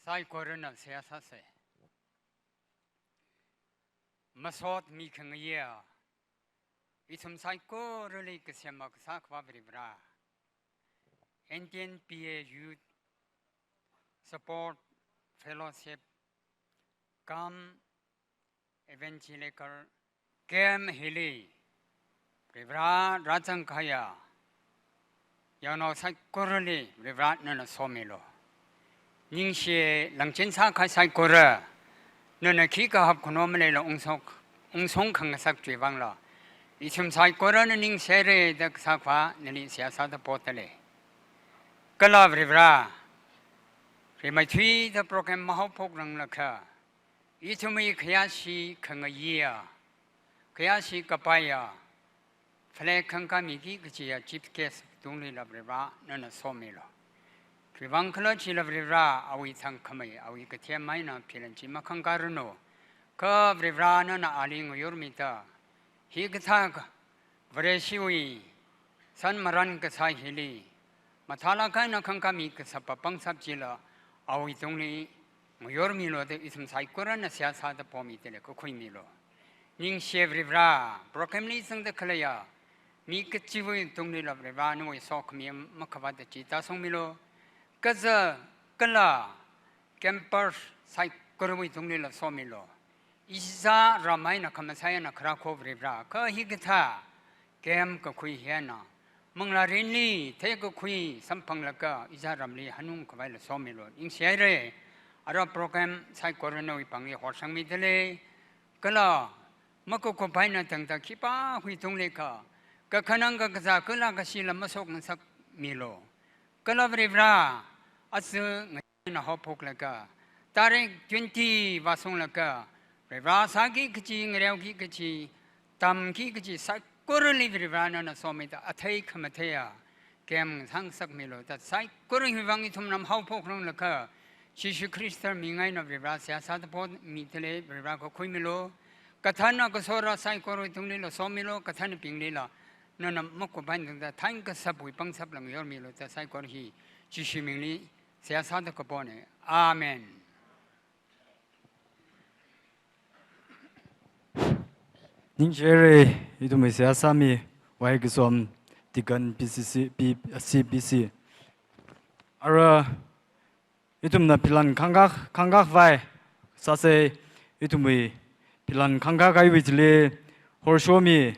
sai korona siyasa se masot mi khangya itum sai ko rele kesemak sak wabribra NTNPA Youth Support Fellowship Kam Evangelical Kem Hili Bribra Rajang Kaya Yano sai korele bribra nana somilo ning she langchen sa khai sai kora nana khi ka hap khono mele la ungsong khang sak chwe bang la ichum sai kora ning shere dak sa kha nani sia sa da potale kala bribra mai thui the program ma hop phok rang la kha ichumi khya shi khang ya khya shi kapaya phale khang ka mi ki chi ya chief case tung ni la bribra nana somilo Vivang kala chila vrivra awi thang khamai awi kathya mai na philan chi makhang karno ka vrivra na ali ngoyor mita hi katha vreshiwi san maran ka sai hili mathala kai na khang kami ka sap pang sap chila awi tongni ngoyor milo de isum sai koran na sia sa da pomi tele ko khoi milo ning she vrivra proclamli sang da khalaya mi ka chiwi tongni la vrivra no so khmi makhawa da chi ta song milo Kaza kala campers sai korwi tungni la somilo isa ramai na kamasaya na khra kho bribra ka higtha kem ka khui hena mangla rinli the ka khui sampang la ka isa ramli hanung khwai la somilo ing share ara program sai korno wi pangi horsang mi dele kala mako ko baina tang ta khipa hui tungli ka ka khanang ka kaza kala ka sila masok na sak milo kala bribra asu na hopok laka tarik 20 wasong laka bribra sagi kichi ngreu ki kichi tam ki kichi sai korli bribra na somita athai khamathaya kem sang sak milo ta sai korli hiwangi thum nam hopok long laka Shishu Kristar mingai na bribra sia sa po mitele bribra ko khoi milo kathana ko sora sai korli thumni lo somilo kathana pingli la na mako ban da thain ka sabui pang sap lang yor milo ta sai korhi Shishu mingli Saya sadar kepone. Amen. Ning shere itu mesya sami wai gesom tigan CBC. Ara itu na pilan kangak vai sase itu me pilan kangak ai wijle horshomi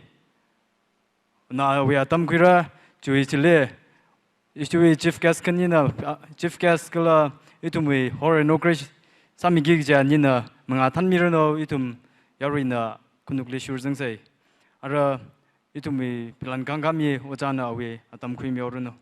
na wia tamkira juijle Istuwi chief guest kanina chief guest kala itumwi hor inauguration sami gigja nina mga tanmirano itum yarina kunukle shurzngsai ara itumwi pilan gangami ojana awe atam khuim yoruno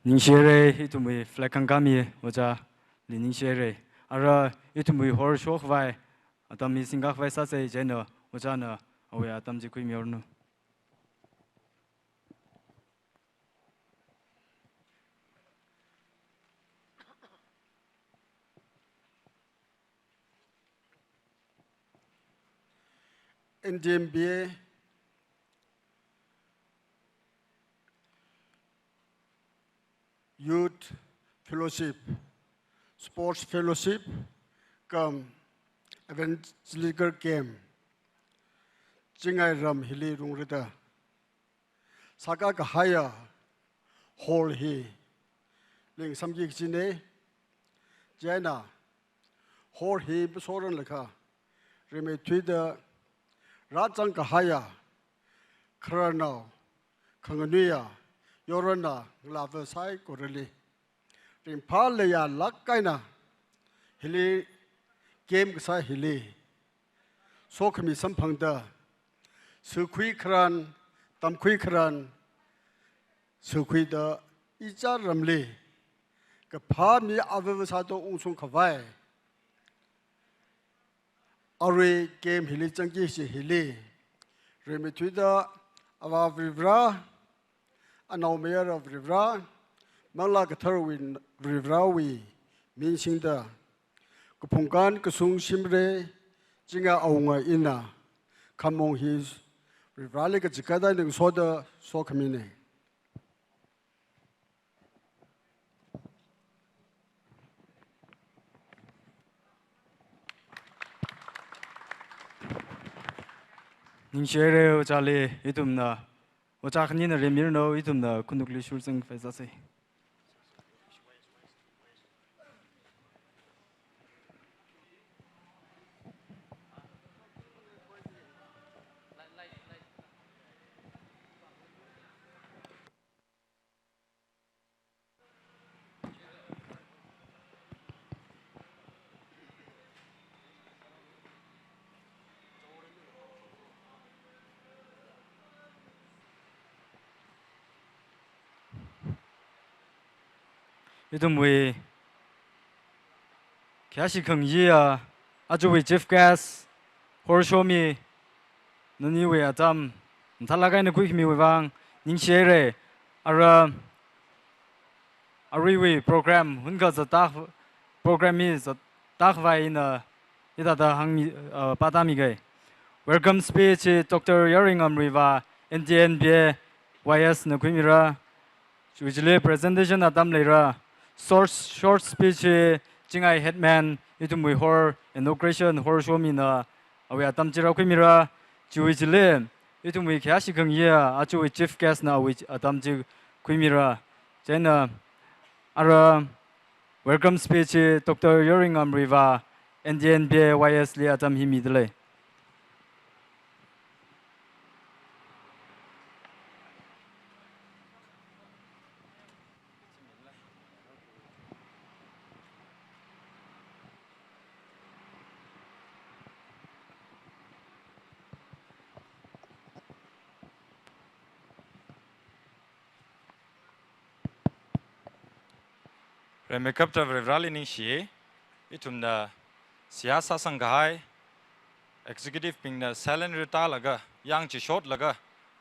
Ning shere itumwi flekangami oja li ning shere ara itumwi hor shok vai atam mi singak vai sa se jeno oja na awe atam ji khuim yorno NTNPA Youth Fellowship, Sports Fellowship, come Evangelical Game. Jingai Ram Hili Rungrita Saka Kahaya Hall He Ling Samjik Jine Jana Hall He Soran Laka Reme Twitter ราชังกหายาครานาวขังนุยายอรนาลาเวไซกุรลีริมพาเลยาลักไกนาฮิลีเกมกษาฮิลีโซขมีสัมพังดาสุขุยครานตำขุยครานสุขุยดาอิจารรำลีกับพามีอาเววสาโตองสุงขวายอารีเกมฮิลีจังกีสิฮิลีเรมิทุดาอาวาวิบราอันเอาเมียร์วิบรามังลากทารวินวิบราวีมินสิงดากพงการกสุงชิมเรจิงาเอางาอินาคำมงฮิสวิบราเลกจิกาได้หนึ่งโซดาโซขมิน您学的我家里一顿呢，我家和你的人民呢一顿呢，可能历史上非常多。一顿为开始抗议啊，就为 Jeff Gas，或者说咪，那你为咱们他那个那规咪为帮您写的，为 program 很个是大 program 咪是大外呢，一大的行咪八大咪个。Welcome speech Dr. Yaringam Riva NTNBA YS 那规咪啦，就这里 presentation 啊，咱们来啦。short speech jingai headman itu mui hor inauguration hor show mi na awe atam chira khoi mira chui chile itu mui kya shi khang ya a chui chief guest na which atam chi khoi mira chena ara welcome speech Dr. Yoringam Riva NDNBA YS li atam hi mi dle Remekap ta vrali ning shi itum na siyasa sanghai executive ping na silent reta laga yang chi short laga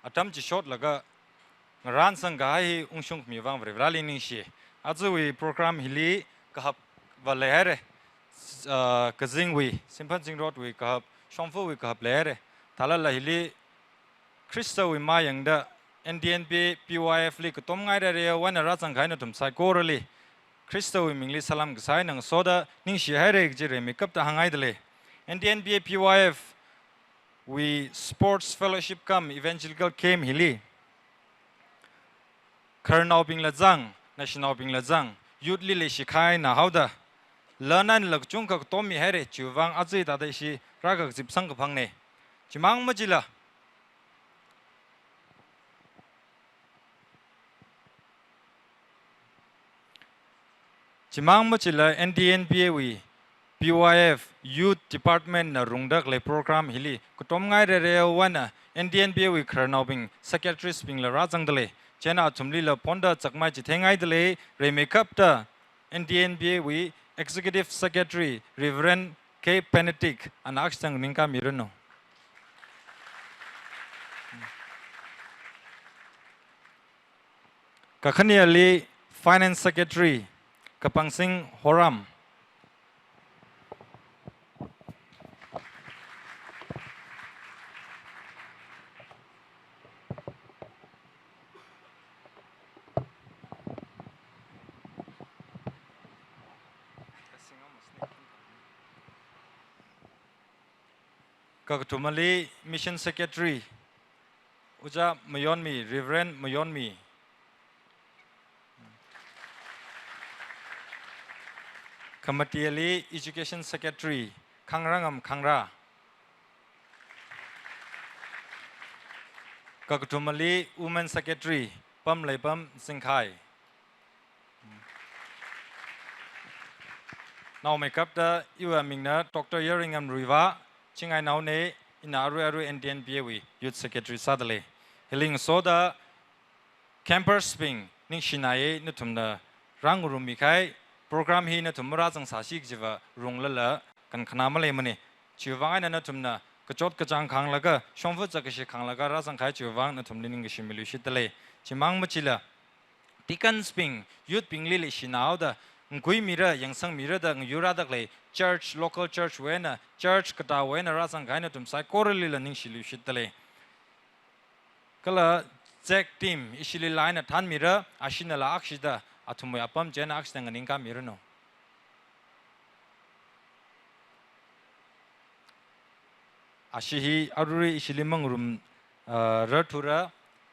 atam chi short laga ngaran sanghai ungsung mi wang vrali ning shi azui program hili kahap valere kazing wi simpan jing road wi kahap shongfu wi kahap lere thala la hili Krista wi ma yang da NDNP PYF li kutom ngai re wan ra sanghai na tum sai korali Krista wi mingli salam gsai nang soda ning shi haire jire makeup ta hangai dele NDNBA PYF we sports fellowship kam evangelical came hili Karnau bing lajang national bing lajang youth li le shikai na hauda lanan lakchung ka tomi haire chuwang azui da shi raga jip sang ka phangne chimang majila Chimang machila NDNBA wi PYF Youth Department na rungdak le program hili kutom ngai re wana NDNBA wi kharnaubing secretary sping la rajang dale chena chumli la ponda chakmai chi thengai dale re makeup ta NDNBA wi executive secretary Reverend K Penetic anaksang ningka mirano Kakhani ali finance secretary Kapang Singh Horam Kakatumali Mission Secretary Uja Mayonmi Reverend Mayonmi Kamatiali Education Secretary Kangrangam Kangra ก็กทุมลี Women Secretary ปั๊มเลยปั๊มสิงไข่นาวไม่กับแต่ยูเอ็มิงนะดร. ยอริงแอมรุยวะชิงไงนาวเนี่ยอินารุอารุ NTNPA วิ Youth Secretary ซาดเลยเฮลิงโซดา Campus Spring นิ่งชินายนึกถึงนะรังรุมมีใครโปรแกรมฮีนึกถึงมราจังสาชิกจีวะรุงละกันขนาดมาเลยมันนี่ชีววังนั้นนึกถึงนะกระจดกระจังขังแล้วก็ชมฟุตจากกระชิขังแล้วก็ราจังใครชีววังนึกถึงนิ่งกระชิมิลุชิตเลยชิมังมัชิละที่กันสปริงยุดปิงลิลิชินาวดงุยมีระยังสังมีระดังยูราดักเลย church local church เว้นนะ church กระดาเว้นนะราสังใครนึกถึงสายโคเรลิละนิ่งชิลุชิตเลยก็ละแจ็คทีมอิชิลิไลน์นะท่านมีระอาชินละอักชิดาอาทุมวยอัปมเจนอักชิดังนิ่งกามีระโนอาชีฮีอารุริอิชิลิมังรุมรัทุระ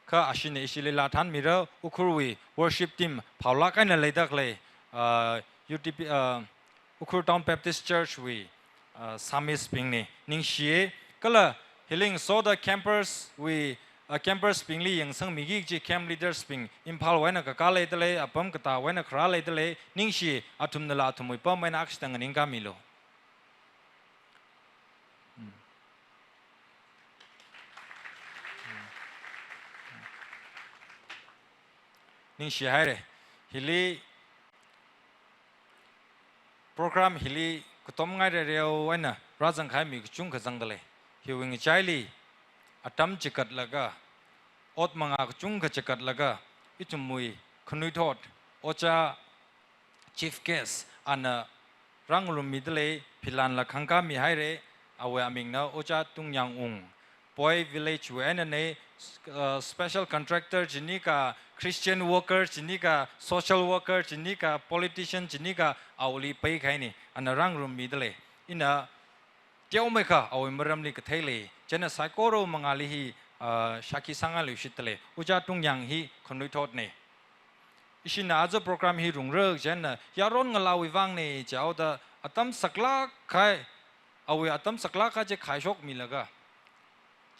ข้าอาชินอิชิลิลาทันมีระอุคุรุย worship team เผาลักกันเลยดักเลยUTP อุคุรุ Town Baptist Church วิสามิสปิงนี่นิ่งเชียก็ละเฮลิงโซดา campus วิ campus ปิงลี่ยังสังมีกี่จี camp leader ปิงอิมพาลไว้นะก็กาเลยตะเลยอัปมกตาไว้นะคราเลยตะเลยนิ่งเชียอาทุมนลาทุมวยป้อมไว้นะอักษรนิ่งกามิโลนิ่งเชียให้เลยฮิลีโปรแกรมฮิลีก็ต้มง่ายเร็วไว้นะราจังขายมีจุ่งขจังเลยฮิวิงใจลีอัตมจิกัดแล้วก็อดมังอาจุ่งขจิกัดแล้วก็อิจมุยขนุยทอดโอจา chief guest อันรังรุมมิดเลยพิลันละขังกามีให้เลยเอาไว้อามิงนะโอจาตุงยังอุง boy village เว้นในspecial contractor จินิกา Christian worker จินิกา social worker จินิกา politician จินิกาเอาลีไปใครนี่อันรังรุมมิดเลยอินะเจ้าไม่ค่ะเอาไว้มารำลีกเทเลยเจนสายโกโรมังอาลีฮีชาคิสังอาลิชิตเลยอุจาตุงยังฮีคนนุยทอดเนี่ยอิชินาจะโปรแกรมฮีรุ่งเรืองเจนยารอนงลาวิวังเนี่ยจะเอาแต่อัตมสักลักใครเอาไว้อัตมสักลักก็จะขายชกมีแล้วก็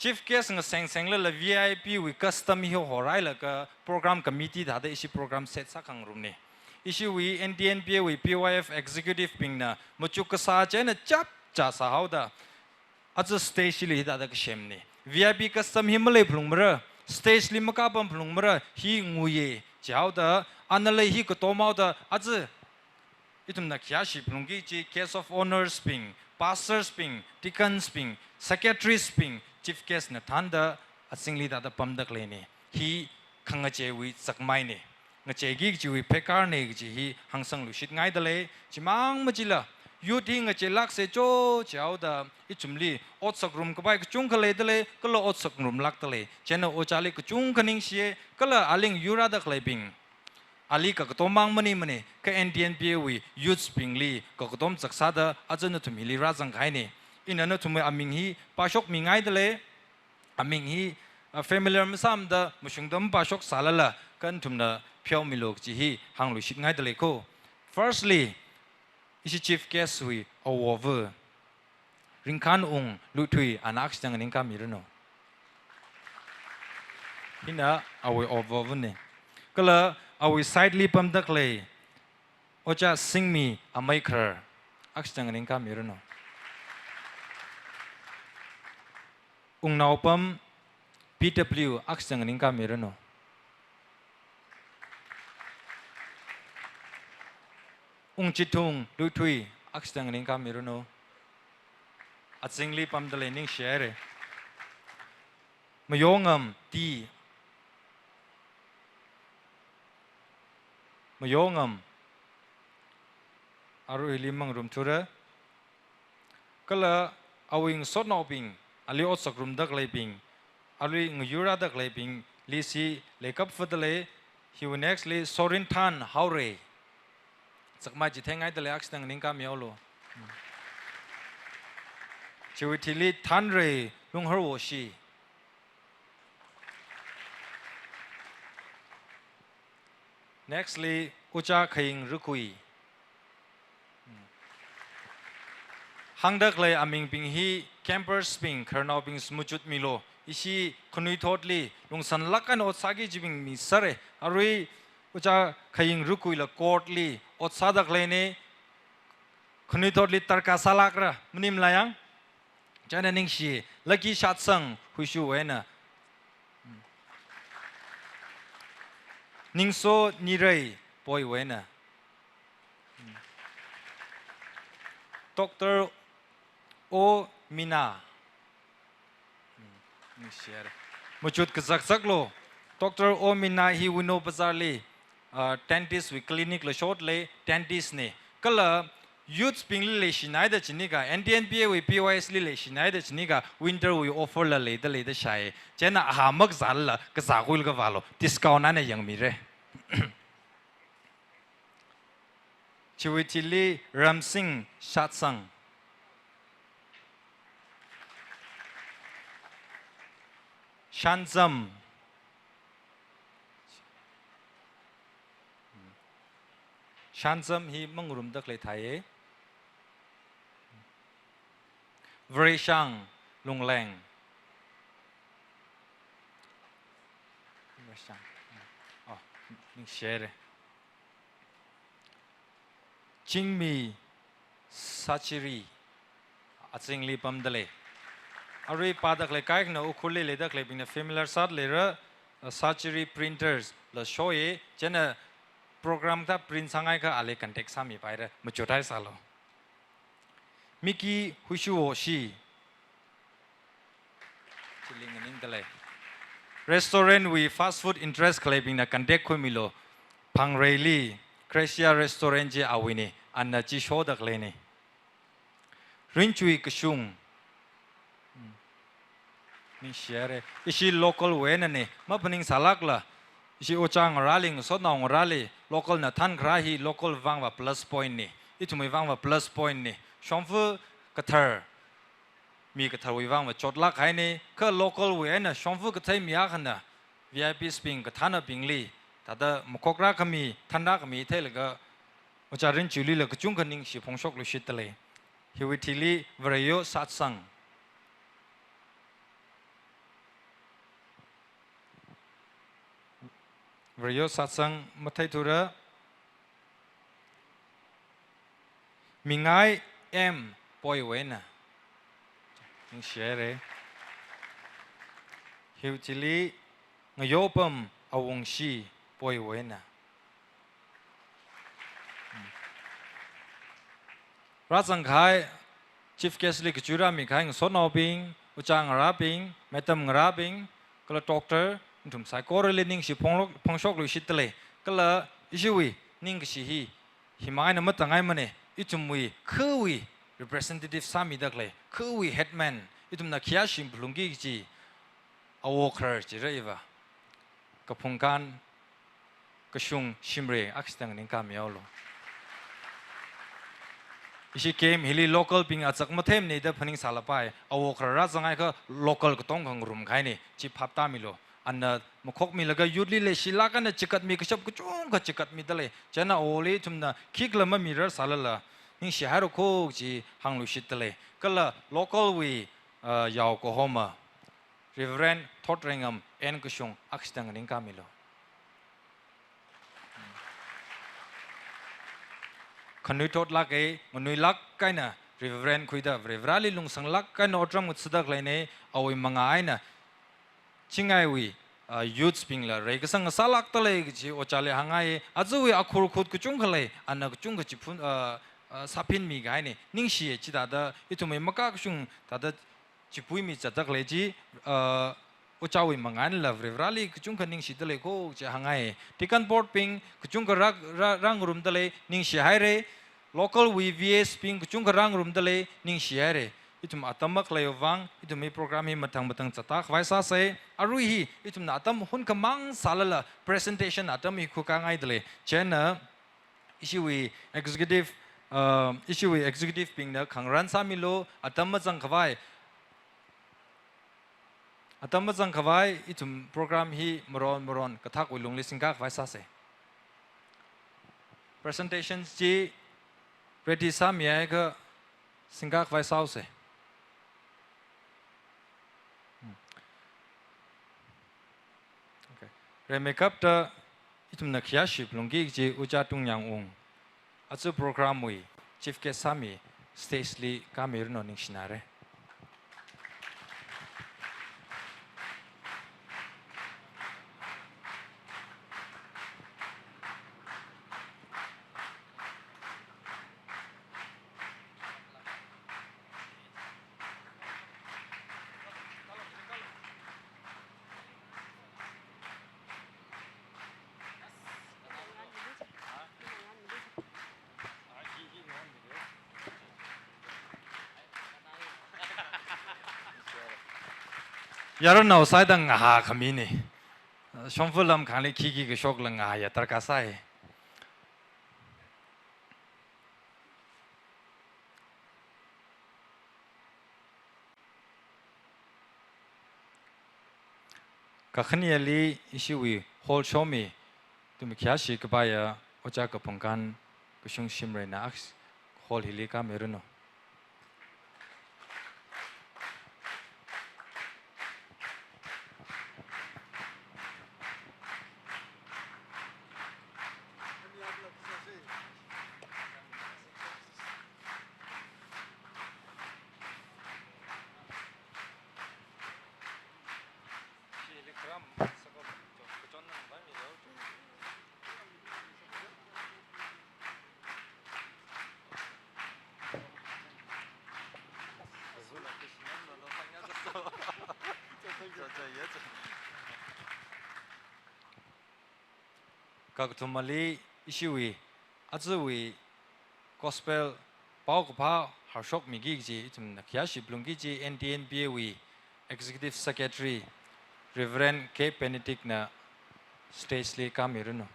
chief guest งเซ็งเลย VIP วิ custom ฮีหัวไรแล้วก็โปรแกรม committee ถ้าได้อิชิโปรแกรมเซตสักครั้งรุ่มเนี่ยอิชิวิ NTNPA วิ PYF executive ปิงนะมุจุกษาเจนจับจ่าสาวดาอาจจะ stage ลิหิตาดักเชมนี่ VIP custom ฮิมเลยพลุงมระ stage ลิมกาบัมพลุงมระฮีงูเย่เจ้าดาอันนั้นเลยฮีก็โตมาดาอาจจะอิทุมนักยาชิพลุงกี้จี case of honors ปิง pastors ปิง deacons ปิง secretaries ปิง chief guest นะท่านดาอาสิงลิตาดาปั๊มดักเลยนี่ฮีขังเจวิสักไม่นี่งเจกิกจีวิเพการเนี่ยจีฮีหังสังลุชิตง่ายดาเลยจิมังมจิละยูทิ้งเจลักเซโจเจ้าดาอิจุมลีอดสักรุมก็ไปก็จุงขเลยดเลยก็ละอดสักรุมลักดเลยเจนโอจาลีก็จุงขนิ่งเสียก็ละอาลิงยูราดักเลยบิงอาลีก็ต้มมังมันนี่ก็ NTNPA วิยูทปิงลีก็ต้มสักซาดาอาจจะนึกถึงมิลิราจังไข่เนี่ยอินันนึกถึงอามิงฮีปาชกมีง่ายดเลยอามิงฮีfamiliar ไม่ซ้ำดามุชงดมปาชกสาละกันทุมนะเพียวมิโลกจีฮีหังลุชิดง่ายดเลยก็ firstlyอิชิ chief guest วิเอาวอเวอร์ริงคันองลุทุยอันอักษรนิงคามิรโนฮินะเอาไว้เอาวอเวอร์เนี่ยก็เลยเอาไว้ side ลิปัมดักเลยโอจะ sing me a maker อักษรนิงคามิรโนองนาวปัม PW อักษรนิงคามิรโนองจิตุงลุทุยอักษรนิงคามิรโนอัดสิงลีปัมเดลนิงเชเรมยองมตีมยองอารุอิลิมังรุมทุระก็เลยเอาอิงสดนอปิงอาลีอดสักรุมดักเลยปิงอาลีอิงยูราดักเลยปิงลิซีเลกับฟัดเลยฮิวเน็กซ์ลีโซรินทันฮาวเรสักมาจิตแทงไงเดลอักษรนิงคามิโอโลชีวิตที่ลีทันเรลุงฮาร์วชี nextly อุจาคิงรุกุย หังเด็กเลยอามิงปิงฮีแคมเปอร์สปิงคาร์นอปิงสมุจุดมิโลอิชีคนุยทอดลีลงสันลักกันอดสากิจิบิงมิสเรอารุยอุจาขยิงรุกุยละกอดลีอดสาดักเลยเนคนุยทอดลีตรกาสลักระมนิมลายังจานันนิงชีลักกี้ชัดสังหุชูเวนะนิงโซนิเรย์ปอยเวนะดร.โอมินานี่เชียร์มุจุดกษักสักโลดร.โอมินาฮีวินโนปัจจารีเทนติสวิคลินิกละชดเลยเทนติสเนี่ยก็เลยยูทปิงลิเลชินายเดชินิกา NTNPA วิ PYS ลิเลชินายเดชินิกาวินเทอร์วิออฟเฟอร์ละเลยเดเลยเดใช้เจน่าหามักซัลละกษักวิลก็ว่าโลดิสคาวนั่นยังมีเร่ชีวิตที่ลีรัมซิงชัดสังชันซัมชันซัมฮีมังรุมดักเลยไทยวริชังลุงแรงวริชังอ๋อนี่เชร์จิงมีสัชรีอัศวินลีปัมเดลอารีปาดักเลยไกด์นะอุคุเลเลยดักเลยเป็น familiar สัตว์เลยระ surgery printers ละโชยเจนะโปรแกรมถ้า print สังไงก็อะไรกันเด็กสามีไปเลยมาจุดได้สาลมิกี้ฮุชูโอชีชิลิงนิ่งเดล restaurant วิ fast food interest เคลบิงนะกันเด็กคุยมิโลพังเรลี่คริสเตีย restaurant เจอาวินีอันนั้นจีโชดักเลยนี่รินจุยกชุงนี่เชียร์อิชิ local เวนั่นนี่มาพนิงสาลักละอิชิโอจังราลิงสดน้องราลี local น่ะท่านคราฮี local วังว่า plus point นี่อิทุไม่วังว่า plus point นี่ชมฟูกระเทอร์มีกระเทอร์วิวังว่าจดลักให้นี่คือ local เวน่ะชมฟูกระเทยมีอาขันน่ะ VIP สปริงกระทานะปิงลีแต่เดมกรักขมีท่านรักมีเท่าเลยก็อุจารินจุลีเลยก็จุงกันนิ่งสิพงศกลุชิตเลยฮิวิทิลีวรยสัตสังวรยสัตสังมาไทยทุระมีไงเอ็มปอยเวน่ะนิ่งเชื่อเลยฮิวิทิลีงโยปมอวงชีปอยเวน่ะรัฐสังขาย chief guest ลิกจูรามีขายสอนอบิงอุจางราบิงเมตัมราบิงก็เลยด็อกเตอร์ทุ่มสายก็เรื่องนิ่งสิพงชกลุชิตเลยก็เลยอิชิวีนิ่งก็สิหิมายน้ำมันตั้งไงมันเนี่ยอิจุมวีคือวี representative สามีดักเลยคือวี headman อิจุมนักขียาชิมพลุงกี้จีอวอกเคอร์จีเรื่องว่ากับพงการกระชุงชิมเรอักษรนิ่งกามีเอาลงอิชิเกมฮิลี local ปิงอาจจะมาเทมนี่เดพนิงสารไปเอาวอกระจังไงก็ local ก็ต้องของรุมใครนี่จีพับตามิโลอันนั้นมุขมีแล้วก็ยุดลีเลชิลากันเนี่ยจิกัดมีกระชับกระจุงก็จิกัดมีทะเลเจ้าหน้าโอลีทุมน่ะคิกละมันมีเรื่องสารละนี่เสียหายโคกจีหังลุชิตทะเลก็ละ local วียาวก็ฮอมา Reverend ทอดเริงมเอ็นกระชุงอักษรนิ่งกามิโลขนุยทอดลักเอมันนุยลักกันนะรีเวรนคุยดารีเวราลีลุงสังลักกันอดรมุดสดักเลยเนี่ยเอาไว้มังไงนะชิงไงวิยูทสปริงละเรก็สังสลักตะเลยจีโอชาเลหังไงอาจจะวิอาคูรุขุดกุจุงเขาเลยอันนั้นกุจุงก็จีพุนสับพินมีไงเนี่ยนิ่งเสียจีตาดาอีทุกไม่มักกุจุงตาดาจีพุยมีจัดตักเลยจีโอชาวิมังไงละรีเวราลีกุจุงก็นิ่งเสียตะเลยก็จีหังไงที่กันปอร์ตพิงกุจุงก็รังรุมตะเลยนิ่งเสียให้เร่ local VVS ping kuchung karang room dale ning share itum atamak layowang itum mi program hi matang chatak vaisa se arui hi itum na atam hun kamang salala presentation atam hi khukangai dale chena issue executive ping na khangran samilo atam jang khawai itum program hi moron kathak ulung lisingka vaisa se presentation ji Ready สามีก็ Singak vai sao se re makeup ta itum na khia ship longi ji uja tung yang ung achu program wi chief guest sami stage li kamir no ning shinare yaron na sai dang ha khami ni shomfulam khali ki ki ge shok lang ha ya tar ka sai ka khani ali ishiwi hol shomi tum khya shi ka ba ya ocha ka pongkan ku shung shimre na aks hol hili ka meruno các thùng mali ishiwi azuwi gospel pau ko pau har shok mi gi ji tum na khya shi blungi ji NTNBA wi executive secretary reverend K Benedict na stage le kamiruno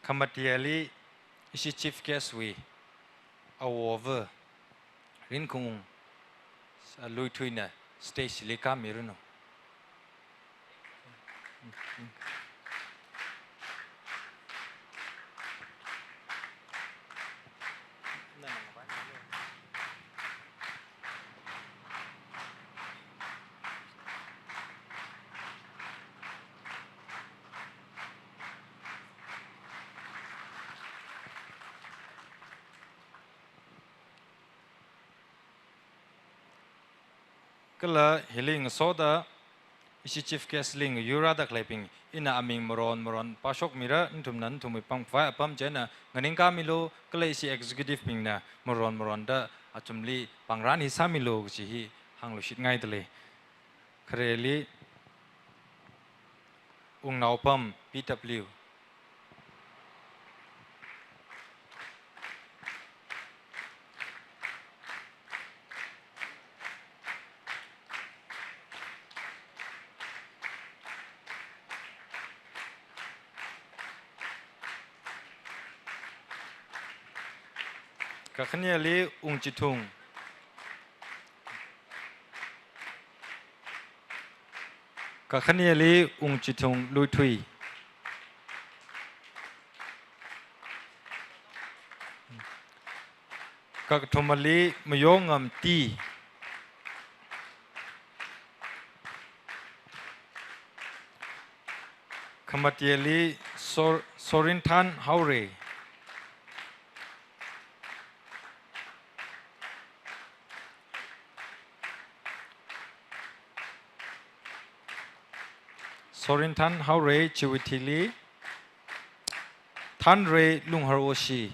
Kamatiali isi chief guest we awover rin kung lui thui na stage le kamiruno kala healing soda isi chief guest ling yura da clapping ina aming moron pasok mira ntum nan tumi pang fa apam jena nganing ka milo kala isi executive ping na moron da achumli pangran hi samilo chi hi hanglo shit ngai dele khreli ung naupam PW kakhani ali ung chitung kakhani ali ung chitung lui thui kak thomali mayongam ti khamatiali sorintan haure Sorintan haure chiwitili Thanre lunghar oshi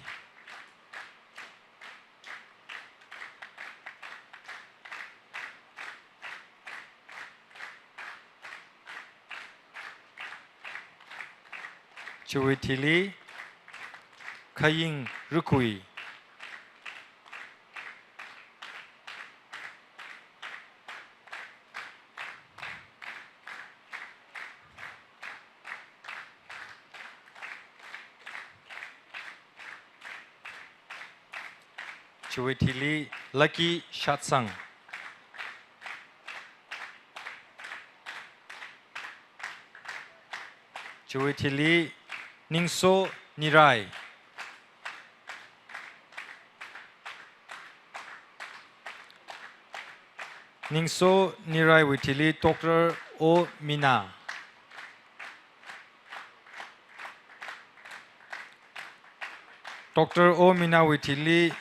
chiwitili Khaying Rukui Chuitili Lucky Shatsang. Chuitili Ningso Nirai. Ningso Nirai Witili Dr. O Mina. Dr. O Mina Witili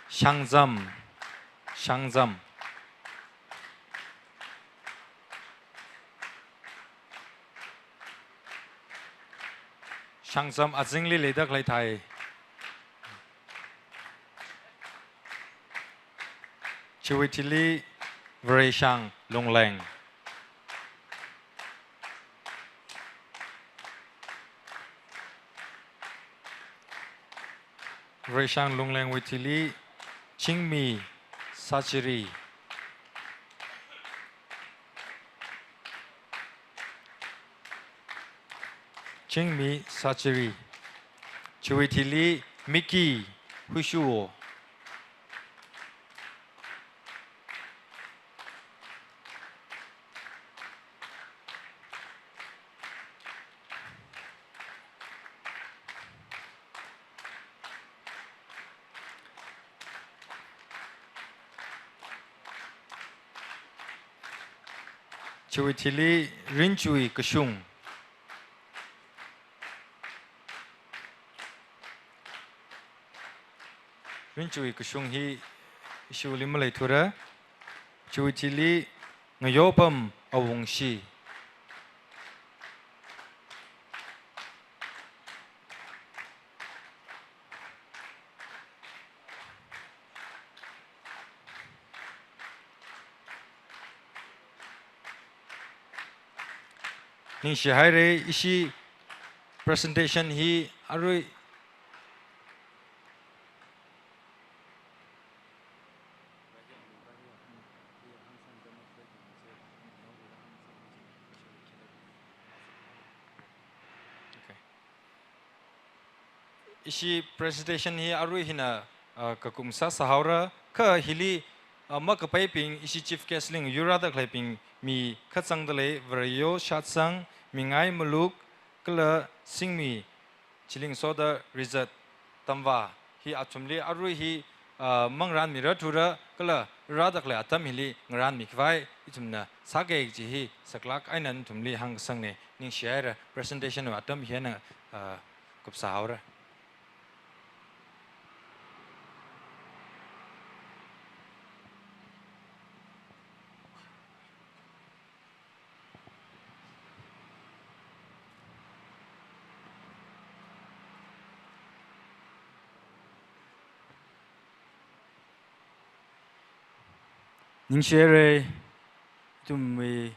Shangzam. Shangzam. Shangzam Azingli Ledak Lai Thai. Chiwitili Vreshang Longleng. Vreshang Longleng Witili Chingmi Sachiri. Chingmi Sachiri. Chiwitili Miki Hushuo. Chiwitili Rinchui Kashung. Rinchui Kashung hi Shulimalai Tura. Chiwitili Ngayopam Awungshi. Ning Shihare Ishi presentation hi Arui Ishi presentation hi Arui hina kakumsa sahara ka hili makapai Ishi chief guest ling Yurada Claping mi Katsang Dale Vario Shatsang Mingai Muluk Kala Singmi Chiling Soda Rizat Tamwa hi Atumli Arui hi Mangran Miratura Kala Radakla Atamili Ngaran Mikvai Itumna Sage Jihi Saklak Ainan Tumli Hang Sangne Ning share presentation of Atam Hiana Kupsahara. Ning share tumwi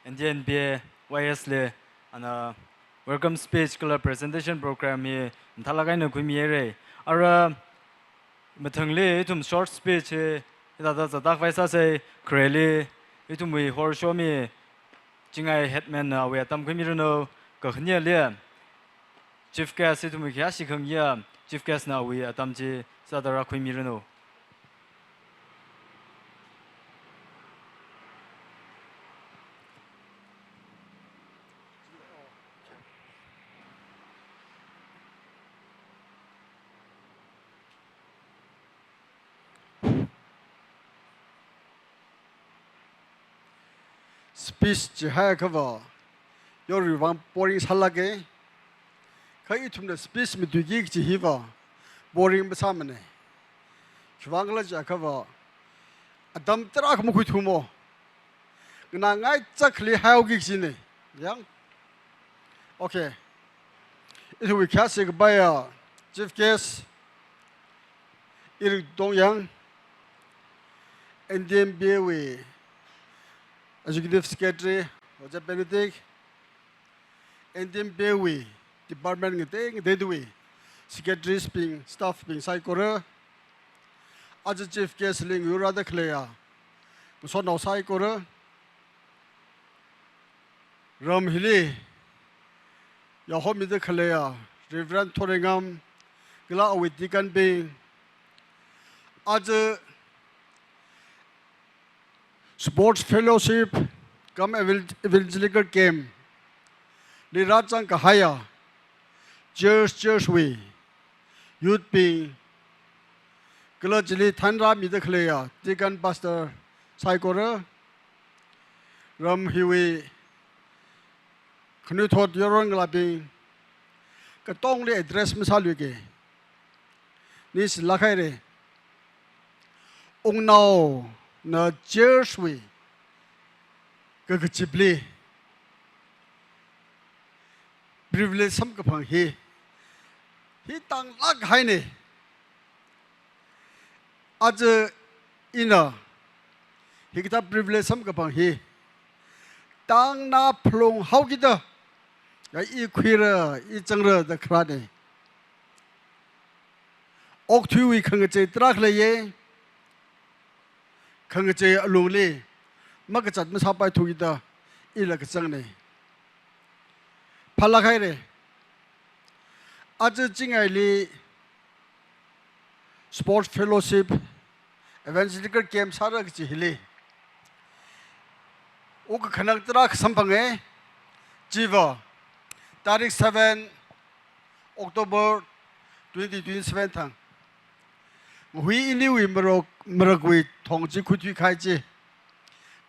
NDNB YSle ana welcome speech kala presentation program ye thalagai na khumiyere ara mathangle tum short speech da da vaisa se krele tumwi hor show me jingai headman na we tam khumiro ka khnya le chief guest tumwi kya sikhang ya chief guest na we atam ji sadara khumiro speech jihaya kava yori wang boring salage kai tumna speech mi dugi jihiva boring besamane chwangla jakava adam trak mu khutumo gna ngai chakli haugi jine yang okay it we classic by chief guest ir dongyang NDMBW Executive Secretary Roger Benedict NDMBW Department ngate ngedui Secretaries being staff being saikora as chief guest ling Yurada Clear so now saikora Ram Hili Yahomid Clear Reverend Toringam Gla with Deacon being อาจจะ sports fellowship กับ evangelical game ในรัฐจังกะหายา church way youth being ก็เลยจะลีทันรามีเด็กเลยอ่ะที่กัน pastor ไซโคเรรำฮิวีขณะทอดยรอนกลาบิงก็ต้องเรียก address ไม่ใช่หรือไงนี่สิลักให้เลยองค์นาวน่าเจอสวีก็คือจิบลี privilege สำกับพังฮีตั้งลักให้เนี่ยอาจจะอินะฮีก็ถ้า privilege สำกับพังฮีตั้งน้าพลงเฮากิดอย่าอีคุยระอีจังระตะคราเนี่ยออกทีวีขังเจตรักเลยเย่ขังเจอลุงเลยมักจัดไม่ชอบไปทุกิดอีหลักจังเนี่ยพลักให้เลยอาจจะจริงไงลี sports fellowship evangelical game สาระก็จะฮิลีโอ้ก็ขนาดตรักสัมพังเอจีวะตาริก7 October 2027ทั้งหุยอินิวิมรกวิทองจีคุยขายจี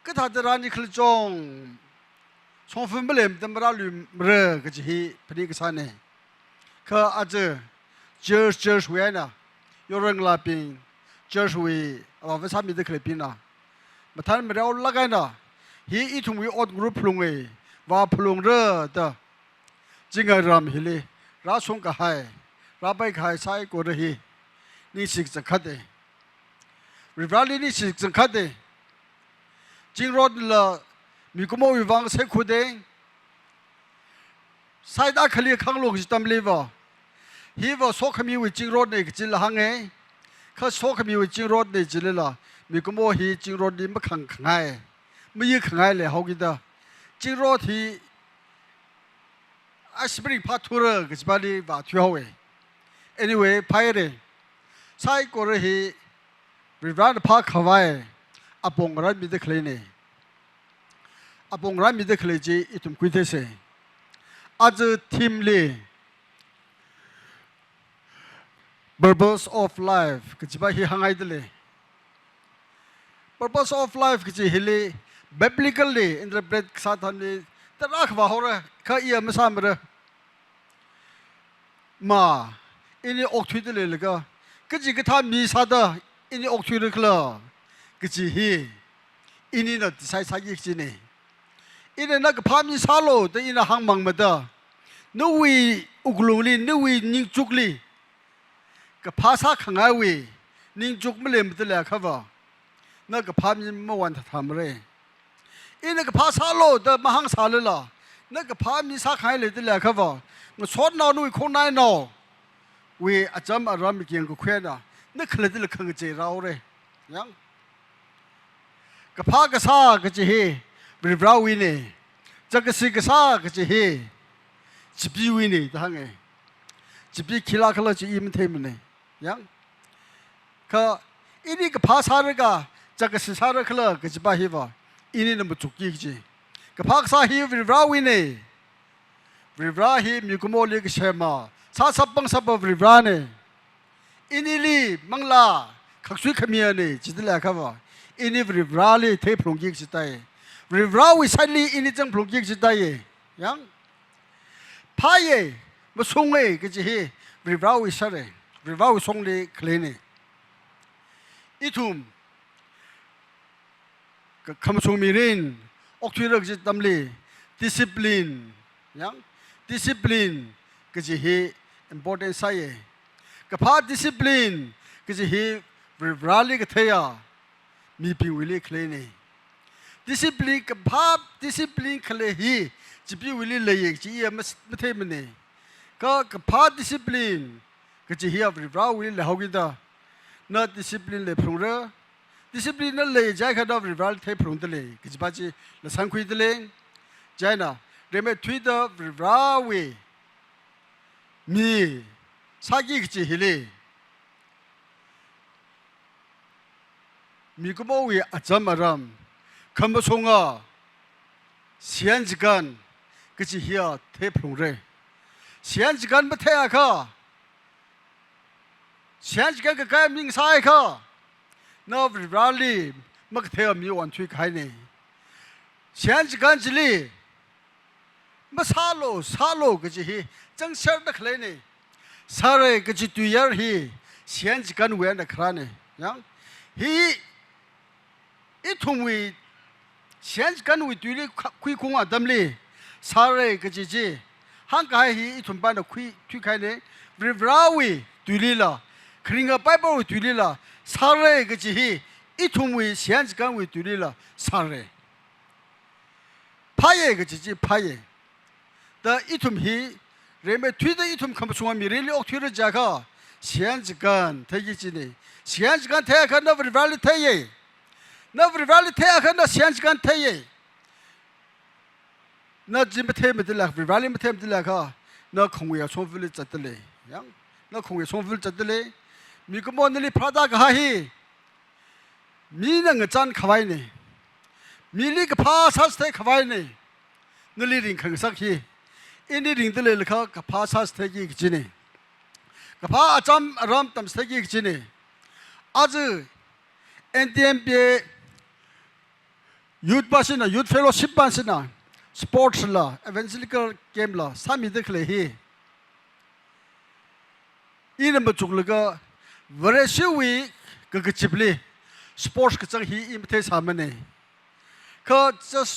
ก็ถ้าจะร้านนี้คลจงสองฟิล์มเล่มแต่มาลุมเรก็จะฮีพนิกสานเนี่ยก็อาจจะchurch เวียนะยอรงลาปิง church เวียว่าภาษามีเด็กเลยปินะมาท่านไม่ได้เอาละกันนะฮีอีทุ่มวิอดกรุ๊ปพลุงเอว่าพลุงเรแต่จริงไงรำฮิลีราชงก็ให้ราไปขายใช้ก็ได้ฮีนี่สิ่งสำคัญเลยริบราลีนี่สิ่งสำคัญเลยจริงรถละมีกุโมวิวังเสกุเดงสายตาขลีข้างลูกจิตตำลีวะฮีว่าโซขมีวิจริงรถเนี่ยจิลหังเอข้าโซขมีวิจริงรถเนี่ยจิลละมีกุโมฮีจริงรถนี่ไม่ขังไงไม่ยืดขังไงเลยเขาคิดว่าจริงรถที่อาสปริงพัทูระก็จะไปดีว่าทั่วเว anyway ไปเลยใช่ก็เลยฮีริบราลพักเขาไว้อาปงรัฐมีเด็กเลยเนี่ยอาปงรัฐมีเด็กเลยจีอีตุ่มคุยเทเสอาจจะทีมเลย purpose of life ก็จะไปฮีหังไงเดเลย purpose of life ก็จะฮีเลย biblically interpret สาธารณะแต่รักว่าเขาเลยเขาเอี่ยมไม่ซ้ำเลยมาอินี่ออกทุยเดเลยเลยก็จะก็ทำมีสาดอินี่ออกทุยเลยก็ก็จะฮีอินี่น่ะใช้ใช้ยี่สิบเนี่ยอินี่นักพามีสาโลแต่อินี่หังมังมาเด้อนู่วีอุกลุงลีนู่วีนิ่งจุกลีก็ภาษาขังไอวีนิ่งจุกไม่เลยมันจะแหลกครับว่านักพามีเมื่อวันทำเลยอินี่ก็ภาษาโลแต่มาหังสาเลยล่ะนักพามีสาขังเลยจะแหลกครับว่ามันสอนนอนู่คงนายนอวีอาจารย์อารามเกียงก็เคลื่อนนักเลยจะเลือกขังเจเราเลยยังก็พากษาก็จะเฮบริบราวินีจักรสิกษาก็จะเฮจิบวินีทั้งไงจิบขีลาขลังจะอิมเทมันเนี่ยยังก็อินี่ก็ภาษาเรื่องจักรสิษาเรื่องขลังก็จะไปฮิวอินี่นั่นมันจุกยิ่งจีก็ภาษาฮิบริบราวินีบริบราฮิมีกุโมลีก็เชมาสาสับบังสับบริบราเนี่ยอินี่ลีมังลาขักสุยขมีเนี่ยจิตแหลกครับว่าอินี่บริบราลีเทพลงยิ่งจิตใจบริบราวิสัยลีอินี่จังพลงยิ่งจิตใจยังพายมาส่งเอก็จะเฮบริบราวิสัยบริบราวิส่งเลยเคลนี่อีทุ่มก็คำส่งมีเรนออกที่เรื่องจิตตำลี discipline ยัง discipline ก็จะเฮ important ใส่ก็พา discipline ก็จะเฮบริบราลีก็เทียมีพิวิลีเคลนี่ discipline กับภาพ discipline เคลฮีจิบวิลีเลยจีเอ็มไม่เท่มันนี่ก็กับภาพ discipline ก็จะเฮียบริบราวิลีเลยเขากินตานั่น discipline เลยพรุ่งเร่ discipline นั่นเลยใจขัดบริบราเทพรุ่งตะเลยก็จะไปจีละสังคุยตะเลยใจน่ะเรื่องทวีตบริบราวิมีสักยี่ก็จะเฮเลย มีก็บอกว่าอาจารย์มารำคำว่าชงอ่ะเสียงจิกันก็จะเฮียเทพลงเลยเสียงจิกันไม่เท่าค่ะเสียงจิกันก็แค่มิงสายค่ะนับริบราลีมักเท่ามีวันช่วยใครเนี่ยเสียงจิกันจิลีมาซาโลก็จะเฮียจังเชิดนักเลยเนี่ยสาระก็จะตุยร์ฮีเสียงจิกันเวียนนักคราเนี่ยยังฮีอีทุ่มวีเสียงกันวิตุลีคุยคงอ่ะดำลีสาระก็จะจีฮังกายฮีอีทุ่มบ้านคุยทุกใครเนี่ยริบราวีตุลีละคริงกับไปบ่วิตุลีละสาระก็จะฮีอีทุ่มวีเสียงกันวิตุลีละสาระพายก็จะจีพายแต่อีทุ่มฮีเรื่องไม่ทุยแต่อีทุ่มคำพูดมีเรื่องออกทุยระจาก็เสียงกันเท่ยี่จีนี่เสียงกันเท่ากันนับริบราลีเท่ยี่นับริบาลีเท่ากันนับเสียงกันเท่ย์นับจิมเท่ไม่ได้ละริบาลีไม่เท่ไม่ได้ละค่ะนับคงอยากชมฟิลจัดเลยยังนับคงอยากชมฟิลจัดเลยมีก็มันนี่พระดากาฮีมีนั่งจันขวายนี่มีลีกพาสัสเทขวายนี่นั่นลีริงขังสักฮีอินดีริงตัวเลยละค่ะกับพาสัสเทกี่จีนี่กับพาอาจารย์รำตั้มสเทกี่จีนี่อาจNTMP youth basina youth fellowship basina sports la evangelical game la sami dekhle hi ina machuklega vareshiwi gagchibli sports kachang hi imthe samane ka just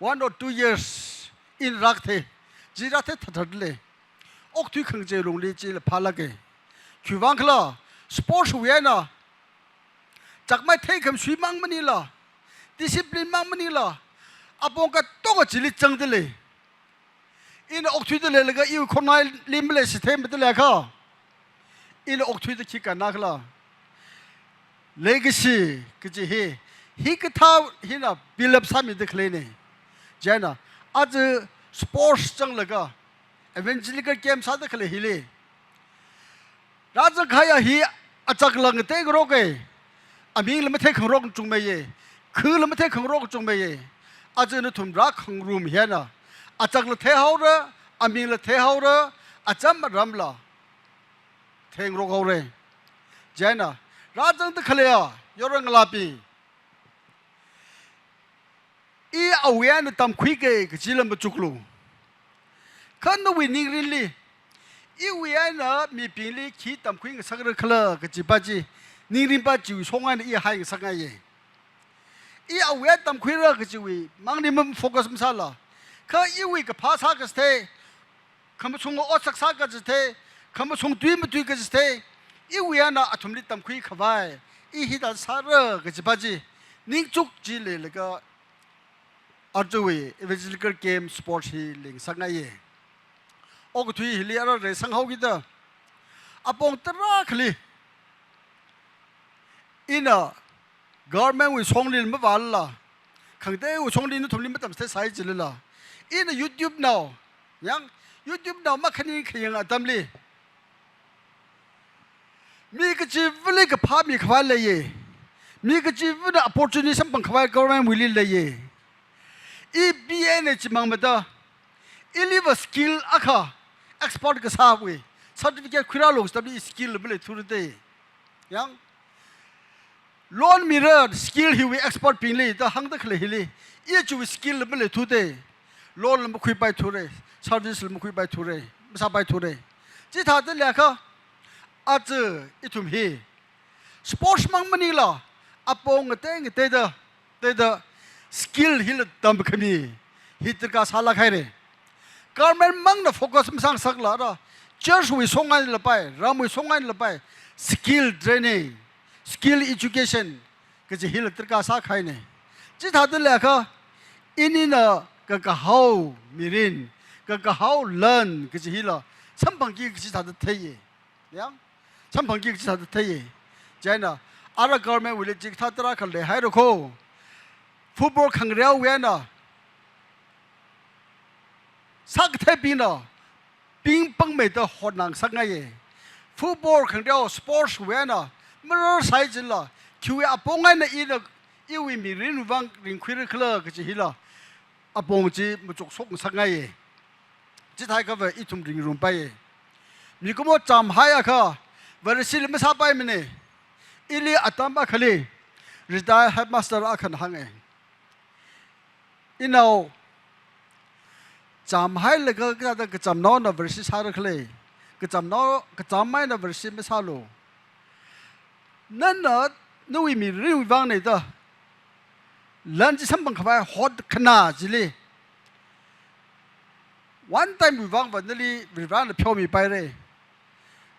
1 or 2 years in rakthe jirathe thatadle oktui khangje longli chi phalage khywangkhla sports wenaจากไม่เท่คำสุยมังมันนี่ล่ะดิสซิปลินมังมันนี่ล่ะอาปงก็ต้องก็จิลิจังเดเลยอินอกทุยเดเลยแล้วก็อีกคนนั้นลิมเลยสิเทมเดเลยค่ะอินอกทุยเดคิดกันนักล่ะเลกซีก็จะฮีก็ท้าฮีน่ะบิลล์สามีเด็กเลยเนี่ยเจ้าน่ะอาจจะสปอร์ตจังเลยก็เอเวนจิลิกเกมสาเด็กเลยฮีเลยราชขายฮีอาจักลังเตกโรเกอามิงเราไม่เท่ขังโรคจงไม่เย่คือเราไม่เท่ขังโรคจงไม่เย่อาจจะนึกถึงรักขังรูมเฮียนะอาจจะเราเท่เขาระอามิงเราเท่เขาระอาจจะมารำละเท่งโรคเขาเลยเจ้านะราชน์ตะขเลยยอรังลาปีอีเอาเวียนตามคุยเกยกจิลมาจุกลูขันนวินิริลีอีเวียนมีปีลีขีตามคุยกับสักเรื่องขละกจิบาจีนี่ริมป้าจิวส่งอันอีหายสังไงอีเอาเวทตามคุยเรื่องก็จิวมังนี่มันโฟกัสมันซาละข้าอีวิกับภาษาก็สเตคำว่าส่งอดสักษาก็สเตคำว่าส่งตุยมันตุยก็สเตอีวิอานะอัฐมลิตามคุยขวายอีฮิตาสาระก็จิบาจีนิ่งจุกจีเลยแล้วก็อัจวิเอเวอร์จิลเกมสปอร์ตฮีลิงสังไงโอ้ก็ตุยฮิลีอะไรเรสังเขากิดอาปงตระคลีอินะการ์เมนต์วิชงลินไม่วันละขังเต้วิชงลินนุ่มลินไม่ทำเสียสายจิลละอินะยูทูบน่าวยังยูทูบน่าวมาขณีขยังอ่ะทำลีมีกจีวิลกับพามีขวายเลยมีกจีวิลน่ะ opportunity สัมพันธ์ขวายการ์เมนต์วิลเลยอีบีเอ็นเอจิมังมาด้าอีลิวสกิลอะค่ะ export ก็ทราบเว้ย certificate คุยราลงสตับดีสกิลไม่เลยทุเรศยังลอนมิเรอร์สกิลฮิวเอ็กซ์พอร์ตพิงลี่แต่หังตะเคลฮิลี่ยี่จูสกิลไม่เลยทุเดย์ลอนเราไม่คุยไปทุเรศซาร์วิสเราไม่คุยไปทุเรศไม่ทราบไปทุเรศที่ท่าเดียวกันอาจจะอีทุ่มฮีสปอร์ตมังมันนี่ล่ะอาปงเต้งเตเดสกิลฮิลตัมบขมีฮิตรกาสาลาใครเลยการเมืองมังน่ะโฟกัสไม่สร้างสักละละเจ้าช่วยส่งงานละไปเราไม่ส่งงานละไปสกิลเทรนนิ่งskill education ก็จะฮิลตรกาสาขายเนี่ยจิตหาตัวเล็กอินนี่นะก็how มีรินก็how learn ก็จะฮิลสัมพันธ์กี่ก็จะหาตัวเทียยังสัมพันธ์กี่ก็จะหาตัวเทียใช่นะอะไรก็ไม่วิลจิตหาตัวรักเลยให้เราโคฟุตบอลขังเรียวเวียนะสักเทปีนะปิงปังไม่ได้หดหนังสักไงฟุตบอลขังเรียวสปอร์ตเวียนะมันรู้ใช่จริงล่ะ คิวอาปงไงนะอีละอีวิมีรินวังริงคุยเรื่องเคลก็จะฮิละอาปงจีมุจกสกสังไงจิตไทยก็ว่าอีทุ่มริงรุมไปมีก็มดจำหายอะค่ะวันนี้สิลไม่ทราบไปมั้ยเนี่ยอีลีอัตมาขลีรีทายเฮดมาสเตอร์อาคันหังเองอีน่าจำให้เลยก็จำน้องนะวันนี้สาระขลีก็จำน้องก็จำไม่นะวันนี้ไม่ทราบโลนั่นน่ะนู่นมีริววังเนี่ยตัวหลังจากสัมผัสเข้าไปฮอตขนาดจิลีวันที่มีวังวันนี้วิวังเนี่ยเพียวมีไปเลย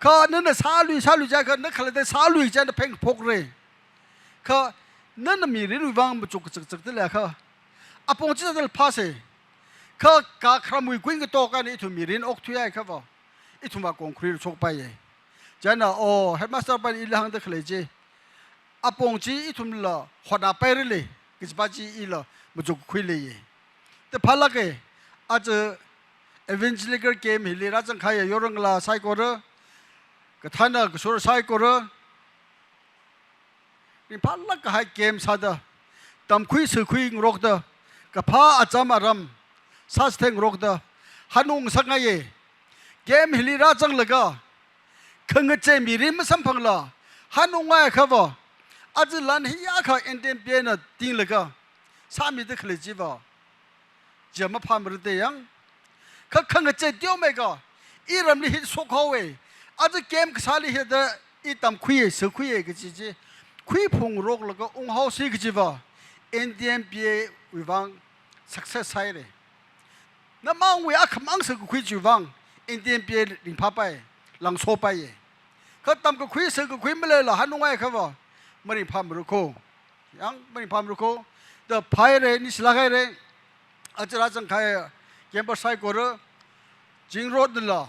เขานั่นน่ะซาลุยใจเขานั่นเขาเลยซาลุยใจนั่นเพ่งพกเลยเขานั่นน่ะมีริววังมาจุกจักเลยเขาอาปงจิตนั่นพาสิเขากาครามุยกุ้งก็โตกันอีทุ่มมีรินอกทุยไอ้เขาบอกอีทุ่มว่ากงครีชกไปเลยจันน่ะโอ้เฮดมาสเตอร์ไปอีหลังเด็กเลยจีอาปงจีอีทุ่มละหัวหน้าไปเลยกิจบัตรจีอีละมาจุกคุยเลยแต่พาลักเออาจจะเอเวนเจลิกเกมฮิลีราจังใครยอรังลาไซโคเรก็ท่านน่ะก็สุรไซโคเรนี่พาลักก็ให้เกมซาดะตามคุยสื่อคุยรกเดก็พาอาจารย์อารมซาสเทงรกเดฮันุงสังไงเกมฮิลีราจังเลยก็ขังเจมีริมสัมพังละฮันุงไงครับว่าอาจจะลันฮิยาเขาเอ็นเดนเปียนติ้งเลยก็สามีเด็กเลยจีบจะมาพามรถเตียงเขาขังเจเดียวไม่ก็อีรำลิฮิตสุขเอาไว้อาจจะเกมก็สาลิฮิตอีตามคุยสื่อคุยก็จีคุยพงโรกแล้วก็องค์เฮาสิก็จีบเอ็นเดนเปียวิวัง success ใช่เลยนั่นมังวิอาขมังสื่อคุยจีวังเอ็นเดนเปียลิงพาไปหลังโซไปเขาตามก็คุยสื่อก็คุยไม่เลยหรอฮันนุ่งไงครับว่าไม่ได้พามรุโคยังไม่ได้พามรุโคแต่พายเรนี่สลายเรอาจารย์จังใครเกมบอลไซโคเรจิงโรดนี่ล่ะ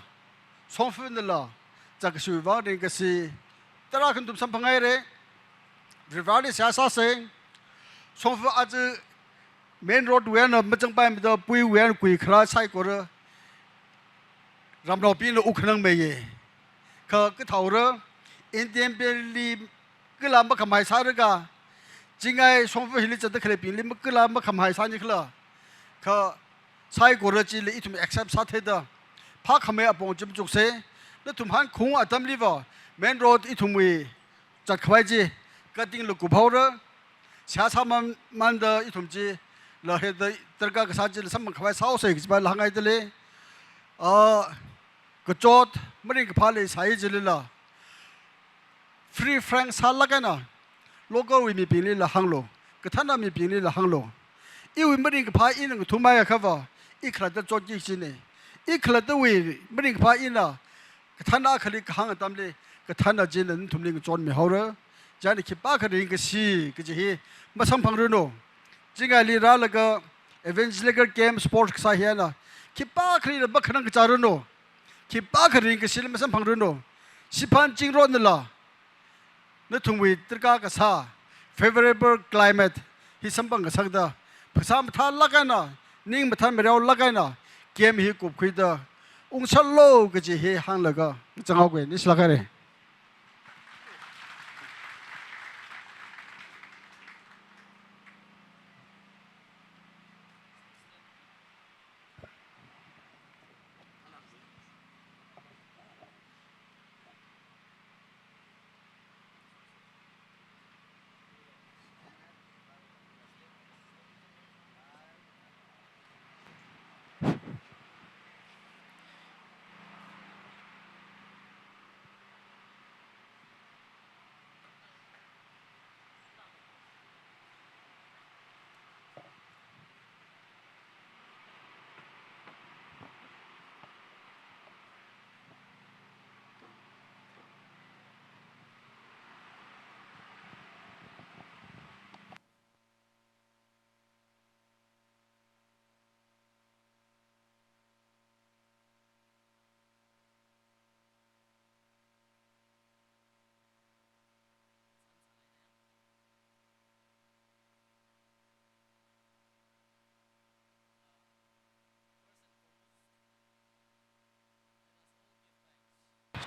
สองฟินนี่ล่ะจากสุวรรณนี่ก็สิตราคุณตุ้มสัมพังไงเรริวารีเสียสาเซงสองฟินอาจจะเมนโรดเวียนไม่จังไปไม่ได้ปุยเวียนกุยคราไซโคเรรำรอปีนอุคนังเมย์เขาก็เท่าเรอินเดียนเบลีก็ลำมาขมายสารกาจริงไงสมมติฮิลิจะได้เคลปินลิมก็ลำมาขมายสารนี่คือละเขาใช้กุรจีเลยอีทุ่ม accept สัตย์เด้อพักขมายอปงจุบจุกเสแล้วทุ่มหันคงอัตมลีว่าเมนโรดอีทุ่มวีจัดขวายจีก็ดิ้งลูกกูเผาเด้อเช้าช้ามันเด้ออีทุ่มจีแล้วเฮดตระก้ากษัตริย์จีสมังขวายสาวเสกจีไปหลังไงเดเลยก็โจทย์ไม่ได้กับพาเลยใช้จีเลยล่ะฟรีแฟรงสาลกันนะโลกวิมีปีนี้ละหังโลก็ท่านน่ะมีปีนี้ละหังโลอีวิไม่ได้กับพาอินก็ทุ่มไม่ครับว่าอีขลัดจะโจทย์ยิ่งสิเนี่ยอีขลัดวิไม่ได้กับพาอินนะก็ท่านน่ะขลิกหังตามเลยก็ท่านน่ะจีนนั้นทุ่มเลยก็โจทย์ไม่เอาเลยจานนี้คิดป้าขลิกก็สีก็จะเฮมาสัมพังเรื่องโนจริงไงลีราแล้วก็เอเวนเจลิกเกมสปอร์ตก็ใช่เห็นนะคิดป้าขลิกบักขนังก็จารุโนคิดป้าขลิกก็สิลมาสัมพังเรื่องโนสิพันจริงร้อนนั่นล่ะนั่นทุ่งวิตรกากษา favorable climate ฮิสัมปังกษักดาภาษาไม่ทันลักกันนะนิ่งไม่ทันไม่เราลักกันนะเกมฮิกุบคุยดาองค์ชัลโลก็จะเฮหังแล้วก็จังเอาเกนี่สลักกันเลย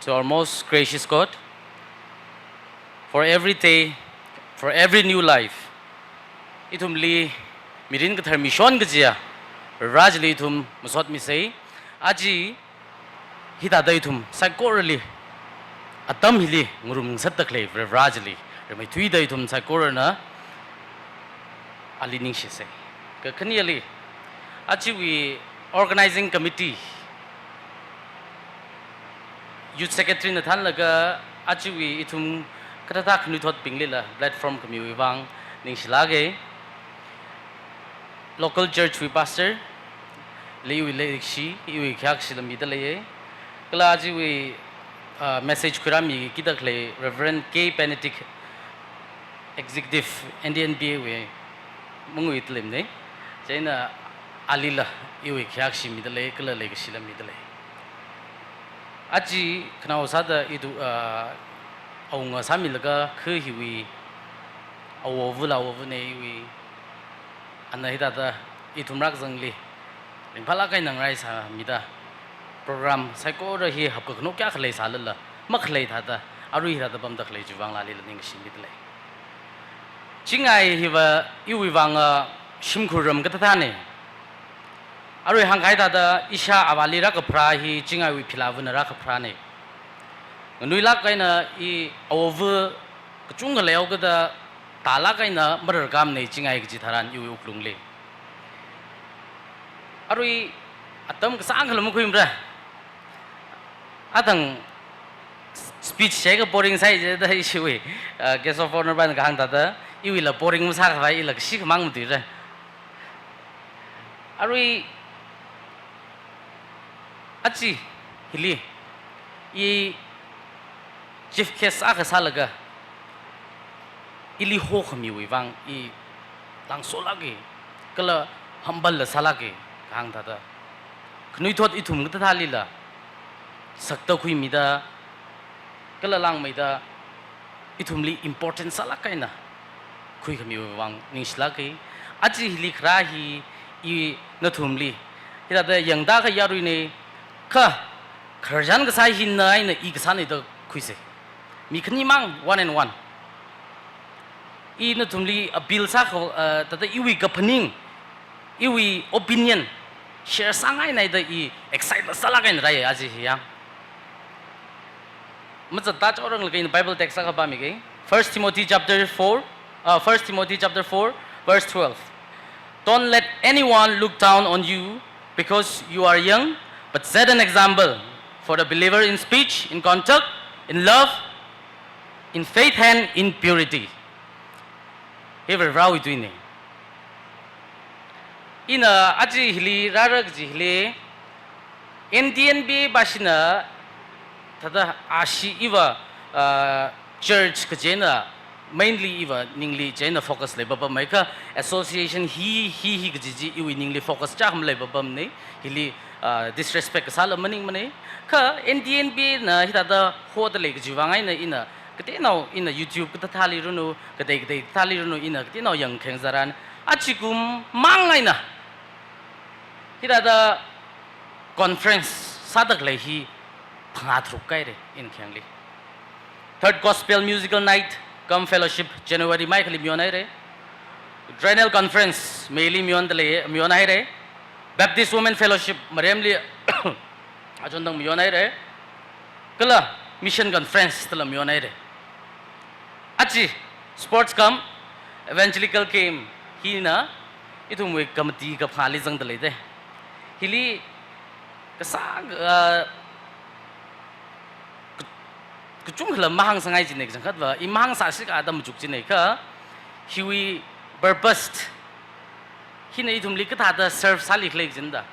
To our most gracious God, for every day, for every new life itum li mirin ka thar mission ka jia raj li itum musot mi sei aji hita dai itum psychorally atam hili ngurum sat tak le raj li mai thui dai itum psychor na ali ning shi sei ka khani ali aji we organizing committee youth secretary na than laga aji we itum kata khnu thot pingli la platform community wang ning silage local church we pastor lewi lekshi iwi khyak silami da leye kala ji we message kurami kidak le reverend k penetic executive ndnba we mungui tlem ne jaina alila iwi khyak simi da le kala le silami da le aji khna osada idu aunga samilaga khu hiwi awovula awovune iwi anahida da itumrak jangli impala kai nangrai sa mida program psycho ra hi hap ko kya khlai salala makhlai tha da aru hi da bam da khlai juwang la le ning sim bit le chingai hiwa iwi wanga shimkhuram ka tha ne aru hangai da isha awali ra ka phra hi chingai wi philawuna ra ka phra ne nui lak kai na I over kachung le au da tala kai na mar gam nei chingai gi tharan yu uklung le arui atam ka sang khalam khuim ra adang speech se ga boring sai je da isui guest of honor ban ga hang da yu la boring sa ga bai la si mang mu ra arui achi hili I chief case aka salaga ili ho khami wi wang I tang so lagi kala hambal la salage kang da da khnui thot ithum ta thali la sakta khui mi da kala lang mai da ithum li important sala kaina khui khami wi wang ning sla ke aji hili khra hi I na thum li ida da yang da ka yarui ne kha kharjan ka sai hin na ai na I ka sa ne da khui se mi khani mang one and one I na tumli a bill sa ko tata iwi ka phaning iwi opinion share sangai nai da I excite la sala kain rai aji hiya macha ta chorang la bible text ka ba mi ge 1 Timothy chapter 4 verse 12 don't let anyone look down on you because you are young but set an example for the believer in speech in conduct in love in faith and in purity. Here rau itu ini. Ina aji hili rarak hili NDNB basina tada ashi iwa church kejena mainly iwa ningli jena focus le baba maika association hi kejiji iwi ningli focus cham le baba ne hili disrespect sala maning mane ka NDNB na hita hod le kejiwangai na ina kete nau ina YouTube kata thali runu kete thali runu ina kete nau yang kheng zaran achikum mangai na hita da conference sadak le hi phanga thruk kai re in khengli third gospel musical night come fellowship January mai khali mionai re Grenell conference meili mion dale mionai re Baptist women fellowship mariamli ajondang mionai re kala mission conference tala mionai re achi sports come evangelical came hina itum we committee ka phali jang dale de hili kasang kuchung hla mahang sangai jinek jang khat wa I mahang sa sik adam juk jinek ka hiwi purpose hina itum li ka da serve sali khlek jinda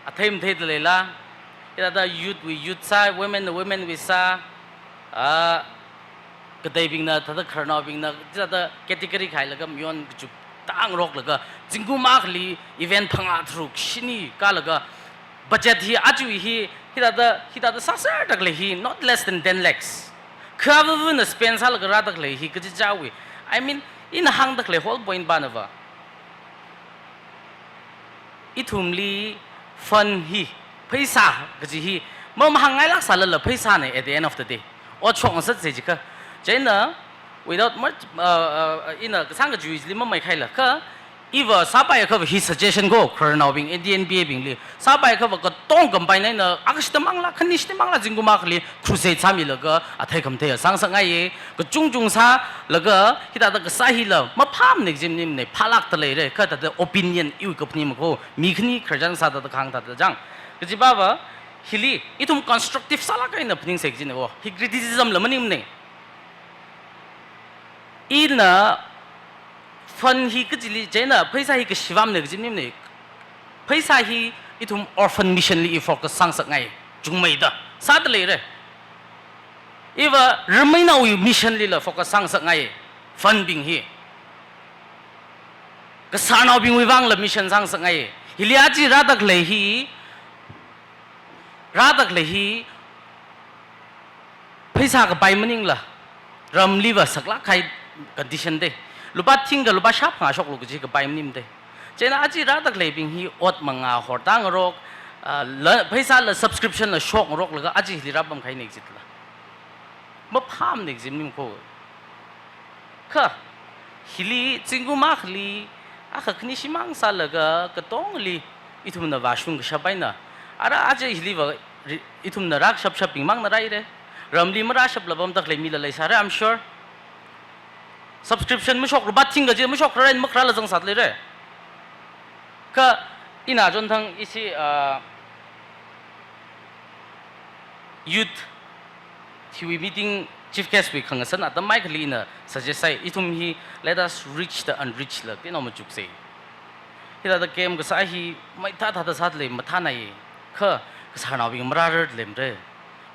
athaim the dale la ida da youth sa women we sa kadai bing na thada kharna bing na da category khai laga myon chu tang rok laga jingu ma khli event phanga thru shini ka laga budget hi aju hi hida da sa sa tak le hi not less than 10 lakhs khabu na spend sa laga ra tak le hi kaji jawi I mean in hang tak le whole point banava ithumli fun hi paisa kaji hi mom hangai lak sala la paisa ne at the end of the day 我创设这个，真的 without much in a 三个主义里面没开了，可 Iva sabai ka hi suggestion go kerna bing NDNB bing li sabai ka ka tong kam pai nai na agast mangla khanish te mangla jingu ma khli crusade chami laga athai kam the sang sang ai ka chung sa laga hita da ka sahi la ma pham ne jim nim ne phalak ta le re ka ta opinion yu ka phni ma ko mi khni kharjang sa da khang ta da jang ka ji baba hili itum constructive sala ka ina phning sek jin go hi criticism la manim ne ina fan hi cái gì na paisa hi cái shivam ne jim nim ne paisa hi itum orphan mission li focus sang sak ngai chung mai da sa le re iwa remai na wi mission li la focus sang sak ngai fan bing hi ka sa na bing wi wang la mission sang sak ngai hilia ji ra dak le hi paisa ka bai maning la ram li wa sak la khai condition de lupa tinggal lupa shop ngasok lu kecik kebayam nim deh. Cina aji rata kelebing hi ot manga hortang rok, paisa la subscription la shop rok lega aji hilirap bam kai nekjit la. Mapam nekjim nim ko. Ka hili cinggu mak li, akak ni simang sa lega ketong li itum na washung keshabai na. Ara aji hili wa itum na rak shop shopping mang na rai re. Ramli mara shop la bam tak le mila lai sare I'm sure. Subscriptionไม่ชกหรือบัตรทิ้งก็จะไม่ชกอะไรไม่คราละจังสัตว์เลยเด้ก็อินาจนทั้งอีสิyouth TV meeting chief guest ไปขังสันอัตมาอีกลีน่ะ suggest ใส่อีทุ่มฮี let us reach the unreached เลยที่น้องมาจุกเสียที่เราเกมก็ใส่ฮีไม่ท่าสัตว์เลยมาท่าไหนก็สารเอาบิงมาราร์ดเล่มเร่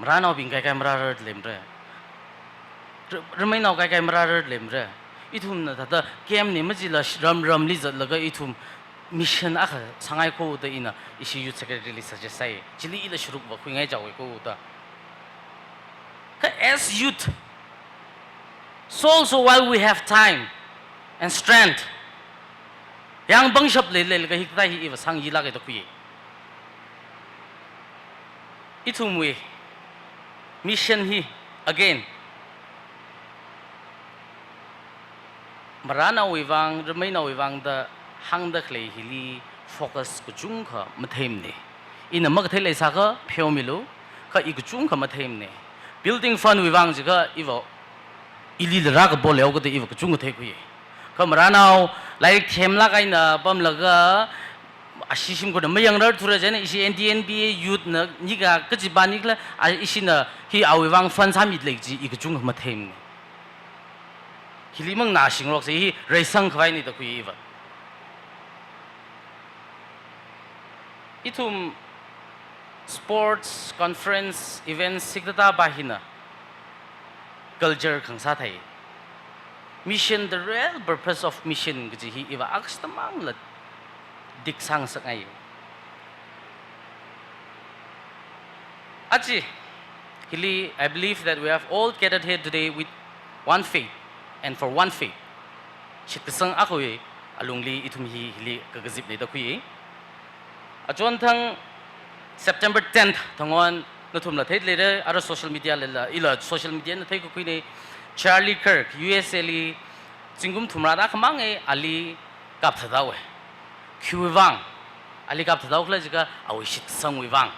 มาราเอาบิงไกลๆมาราร์ดเล่มเร่remai nau kai mara lem re itum na ta game ni maji la ram li zat laga itum mission akha sangai ko da ina isi youth secretary li suggest sai chili ila shuruk ba khu ngai jaw ko da ka as youth so also while we have time and strength yang bang shap le ga hikta hi iwa sang yi la ga da khu ye itum we mission hi again marana wivang remai na wivang da hang da khle hili focus ku chung kha mathem ne ina mag thai lai sa ka pheu milu ka ik chung kha mathem ne building fund wivang ji ka iwo ili ra ka bol yaw ka de iwo chung thai ku ye ka marana lai them la kai na pam la ga ashisim ko da mayang ra thura jane isi NDNB youth na ni ga ka ji ba ni kla isi na hi awivang fund samit lek ji ik chung kha mathem ne hilimang nasing rok si raisang khwai ni ta kui iwa itum sports conference events sigdata bahina culture khang sa thai mission the real purpose of mission gi hi iwa akstamang la diksang sakai aji hili I believe that we have all gathered here today with one faith and for one faith chit sang akoi alungli itum hi hili kagazip le da kui ajon thang September 10th thangon nathum la thait le re ara social media le la ila social media na thai ko kui ne Charlie Kirk USA li chingum thumra da khamang e ali kap thadaw e khuwang ali kap thadaw khla jiga awi shit sang wiwang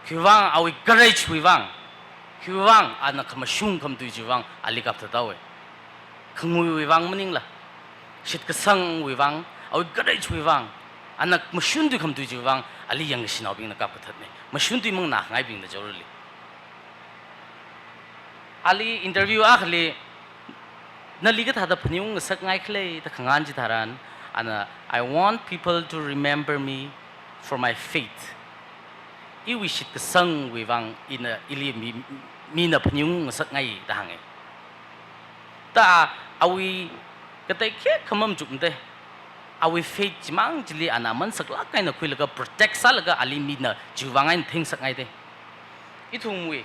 khuwang awi courage wiwang khuwang ana khama shung kham tu jiwang ali kap thadaw e khmui wiwang maning la shit ka sang wiwang awi courage wiwang ana mashun du kham tu jiwang ali yang sinaw bing na kap thatne mashun tu mong na ngai bing na jorli ali interview akhli na liga thada phniung sak ngai khle ta khangan ji tharan ana I want people to remember me for my faith I wish it sang wiwang ina ili mi na phniung sak ngai ta hange ta awi katai khe khamam chumde awi faith chimang jili ana man sakla kaina khuilaga protect salaga ali mi na jiwangain thing sak ngai de ithumwi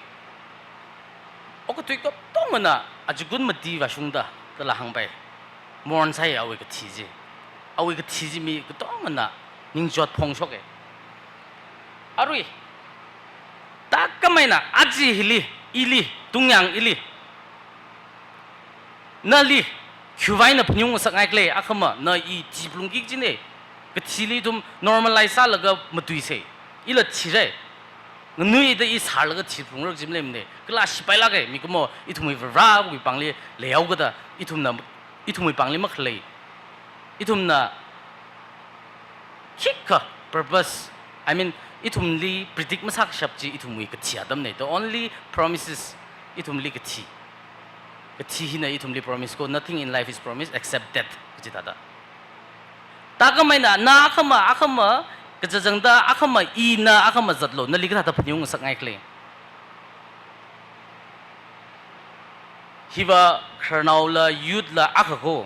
oka tuik tongana ajugun mati wasungda tala hangbai mon sai awi ka thiji mi ka tongana ningjot phongsok e arui ta kamaina aji hili ili tung yang ili na li khuwai na phnyung sak ngai kle akhama na I ti plung ki jine ka thili tum normalize la ga matui se ila thire nui de I sar la ga thi plung rak jimle mne kla sipai la ge mi ko mo I thumui vra wi pangli leau ga da I thumui pangli mak le I thum na kika purpose I mean itumli predict masak shapji itumui ka thi adam ne the only promises itumli ka thi hina itumli promise ko nothing in life is promised except death ji tada takamai na akhama ka jangda akhama I na akhama zatlo na likha ta phnyung sak ngai kle hiwa kharnaula youth la akhako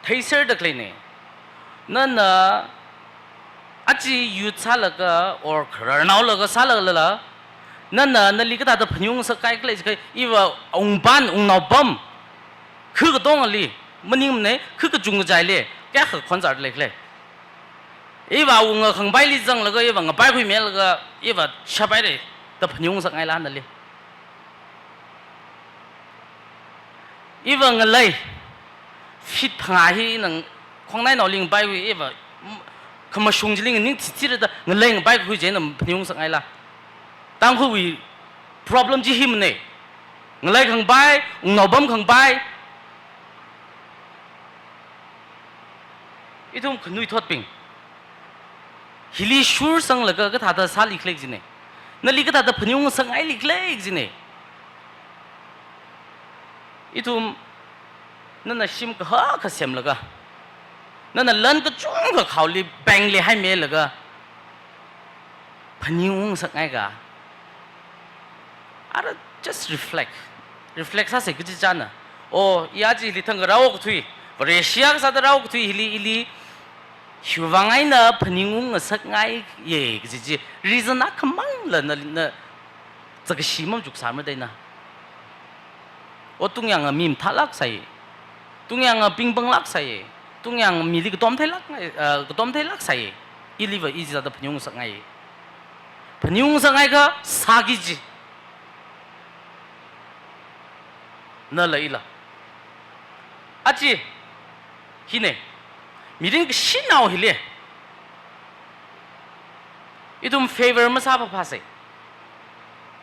thaiser da kle ne na aji youth salaga or kharnau laga salaga la na likha ta phnyung sak kai kle kai iwa ongban ongnawbam khu ga dong ali maning ne khu ga jung jai le kya kha khonjar le kle iwa ong khang bai li jang laga iwa nga bai khui me laga iwa chabai de ta phnyung sak ngai la na le iwa nga lai fit phanga hi nang khongnai no ling bai wi iwa kama shungjiling ning titi da ngeleng bai khu je nam phnyung sak ngai la tang khu wi problem ji him ne ngelai khang bai nobam khang bai itum khnui thot ping hili shur sang laga ka tha da sa likhlek ji ne na li ka tha da phnyung sak ngai likhlek ji ne itum na sim ka ha ka sem laga na lan ka chung ka khawli bang le hai me laga phanyung sak ngai ga ara just reflect sa se ki jana o ya ji li thang rao ko thui Malaysia ka sa da rao ko thui ili huwangai na phanyung sak ngai ye ji reason na khamang la na zaga simam juk sa ma dai na o tung yang mim thalak sai tung yang ping bang lak sai tung yang mili tom thai lak sai iliva izi da phnyung sak ngai ga sagi ji na la ila achi hine miring shinau hile idum favor masaba phase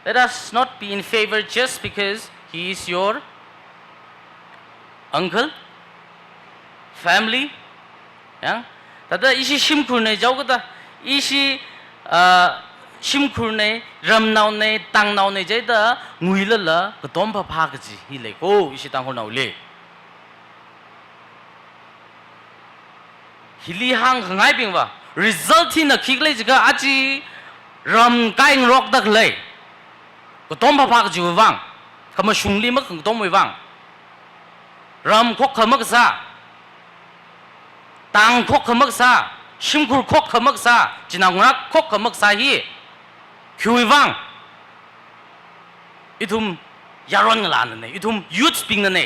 let us not be in favor just because he is your uncle family yang tada isi shimkhur ne jawgada isi shimkhur ne ramnau ne tangnau ne jaida nguilala gdomba phagji hile ko isi tanghor naule hili hang ngai bingwa result in a kigle jiga aji ram kaing rock dak le gdomba phagji wang kama shungli mak gdom wang ram khok khamak sa tang khok khamak sa shimkhur khok khamak sa jinangrak khok khamak sa hi khuiwang idum yaron lan ne idum youth ping ne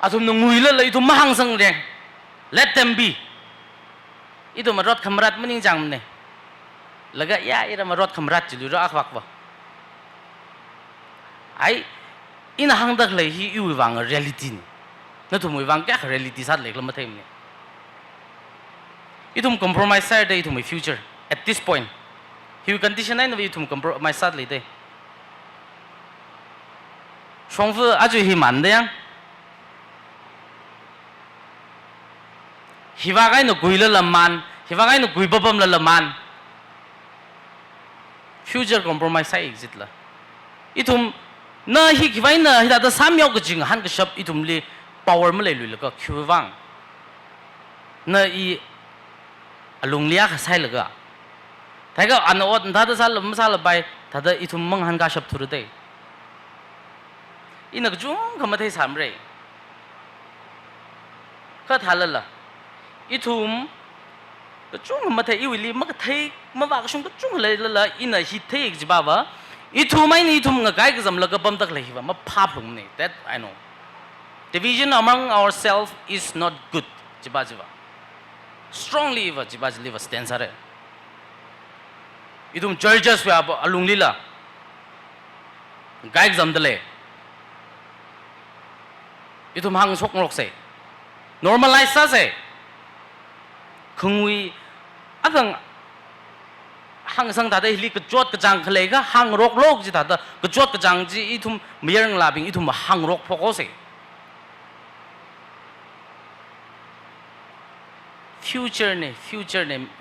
atum nguila la idum mahang sang le let them be idum rot khamrat maning jang ne laga ya ira rot khamrat jilu ra akhwak wa ai in hang dak le hi yu wang reality ni na tu moi wang kya reality sat le lam them ne itum compromise sa de itum future at this point he condition ai no itum compromise sat le de shongfu aju hi man de yang hiwa gai no guila laman hiwa gai no guibabam la laman future compromise sai exit la itum na hi kiwai na hi da samyau ga jing han ga shap itum li power ma le lu la ka khuwang na I alung lia ka sai la ga thai ga an ot da da sal ma sal bai da da itum mang han ga shap thur de ina ga jung ka ma thai sam re ka thala la itum ka chung ma thai I wili ma ka thai ma wa ka shung ka chung le la ina hi thai ji ba wa itum mai ni itum nga kai ka zam la ka bam tak le hi wa ma phap lung ne that I know division among ourselves is not good jiba strongly jiba live stand sare itum churches we abo alung lila gai exam dale itum hang sok ngok se normalize sa se khungwi adang hang sang da hili ka jot ka jang khle ga hang rok lok ji da ka jot ka jang ji itum miyang labing itum hang rok phoko se future ne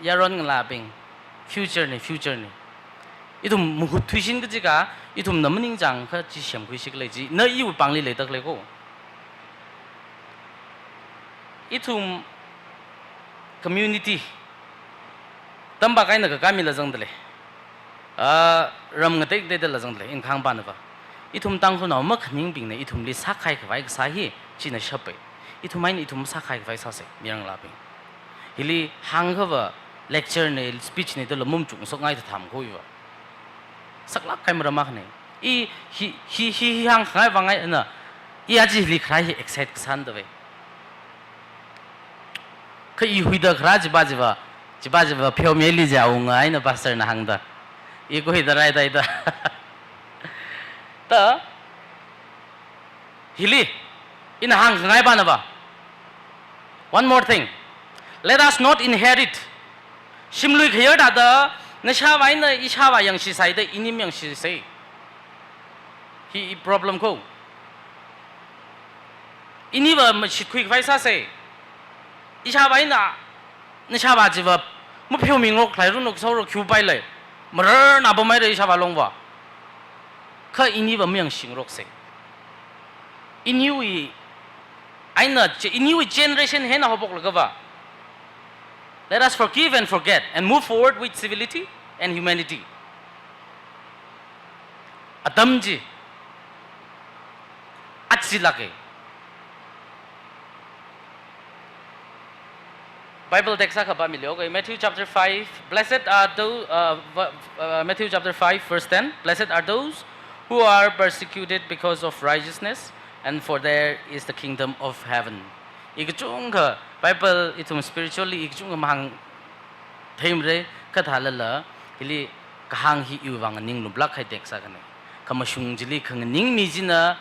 yaron labing future ne itum muhut thuisin ga ji ga itum namning jang kha ji siam khui sik le ji na yu pangli le tak le ko itum community tamba kai na ka kami la jang dele ram ngatek de la jang dele in khang ban ba itum tang khu na ma khning bing ne itum li sa khai khwai ka sa hi chi na shape itum mai itum sa khai khwai sa se mirang la bing hili hang kha ba lecture ne speech ne to la mum chung sok ngai ta tham khoi ba sak lak kai mara ma khne I hi hang khai wa ngai na I a ji li khai hi excite san da we ka I hui da khra ji ba phyo me li ja ung ai na pastor na hang da I ko hi da rai da ta hili in hang ngai ba na ba one more thing let us not inherit simlui khaya da da na sha wai na I sha wa yang si sai da inim yang si sai hi problem ko ini ba ma chi khui phai sa se I sha wai na sha ba ji ba mo phyo ming rok khai ru nok so ro kyu pai le mar na ba mai re sha ba long ba kha ini ba myang sing rok se ini wi aina ini wi generation he na hobok la ga ba let us forgive and forget and move forward with civility and humanity adam ji achi lage Bible text ka ba milyo okay Matthew chapter 5 blessed are those Matthew chapter 5 verse 10 blessed are those who are persecuted because of righteousness and for there is the kingdom of heaven igchung ka Bible itum spiritually igchung mang theimre ka thalala hili kahang hi iwang ning lublak khai tek sa kane kamasung jili khang ning mi jina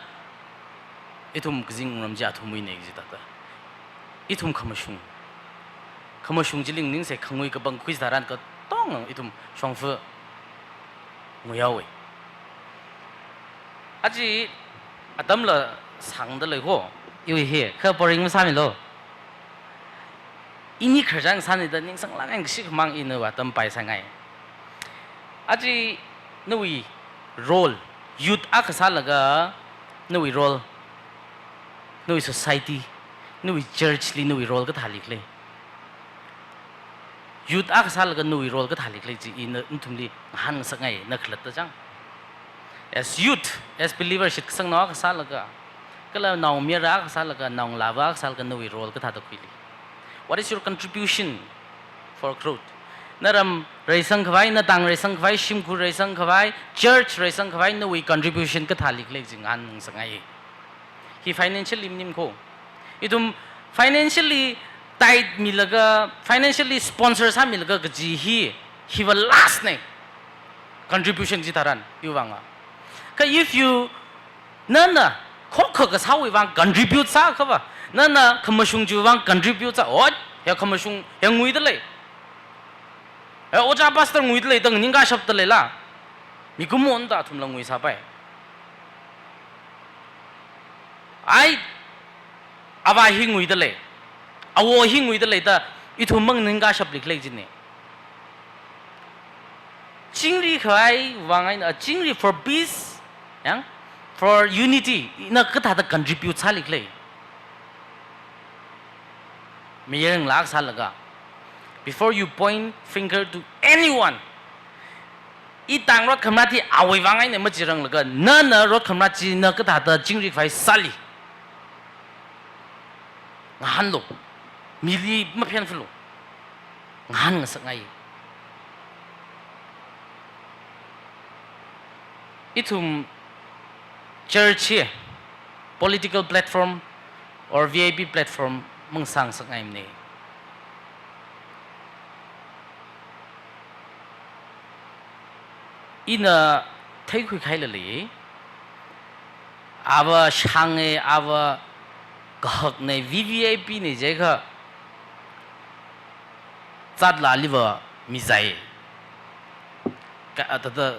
itum gjing ram ja thumui ne ji ta itum kamasung jiling ning se khangui ka bang khuis daran ka tong itum songfu ngoyawe aji adam la sang da le ho yui he kha boring ma sami lo ini kharjang san da ning sang lang ang sik mang in wa tam pai sangai aji nui role youth ak salaga nui role nui society nui church li nui role ka thalik le youth ak salaga nui role ka thalik le ji in thumli han sangai na khlat ta jang as youth as believers shit sang no ka salaga kala naw mira ka salaga naw lava ka salaga nui role ka tha ta khili what is your contribution for growth naram raisang khwai na tang raisang khwai simkhu raisang khwai church raisang khwai no we contribution ka thalik le jing an sangai hi financial lim ko idum financially tight milaga financially sponsors ha milaga ji he will last ne contribution ji taran yuwanga ka if you nana khokha ka sawi wang contribute sa ka ba nana khamasung ju wang contribute sa ot ya khamasung yang ngui de le oja pastor ngui de le dang ninga shap de le la mi kumon da thum lang ngui sa pai ai aba hi ngui de le awo hi ngui de le da I thum mang ninga shap lik le ji ne jingri khai wangai na jingri for peace yang for unity na ka ta contribute sa lik le miyang lak salaga before you point finger to anyone I tang rot khamati awai wangai ne ma jirang laga na rot khamati na ka ta jingri khai sali ngahan lo mili ma phian flo ngahan nga sangai itum church here political platform or VIP platform mong sang sangai ne . ina thấy khui khai là lý ava shange ava gahak này VVIP này dễ khờ zat la liver mi zai ka ta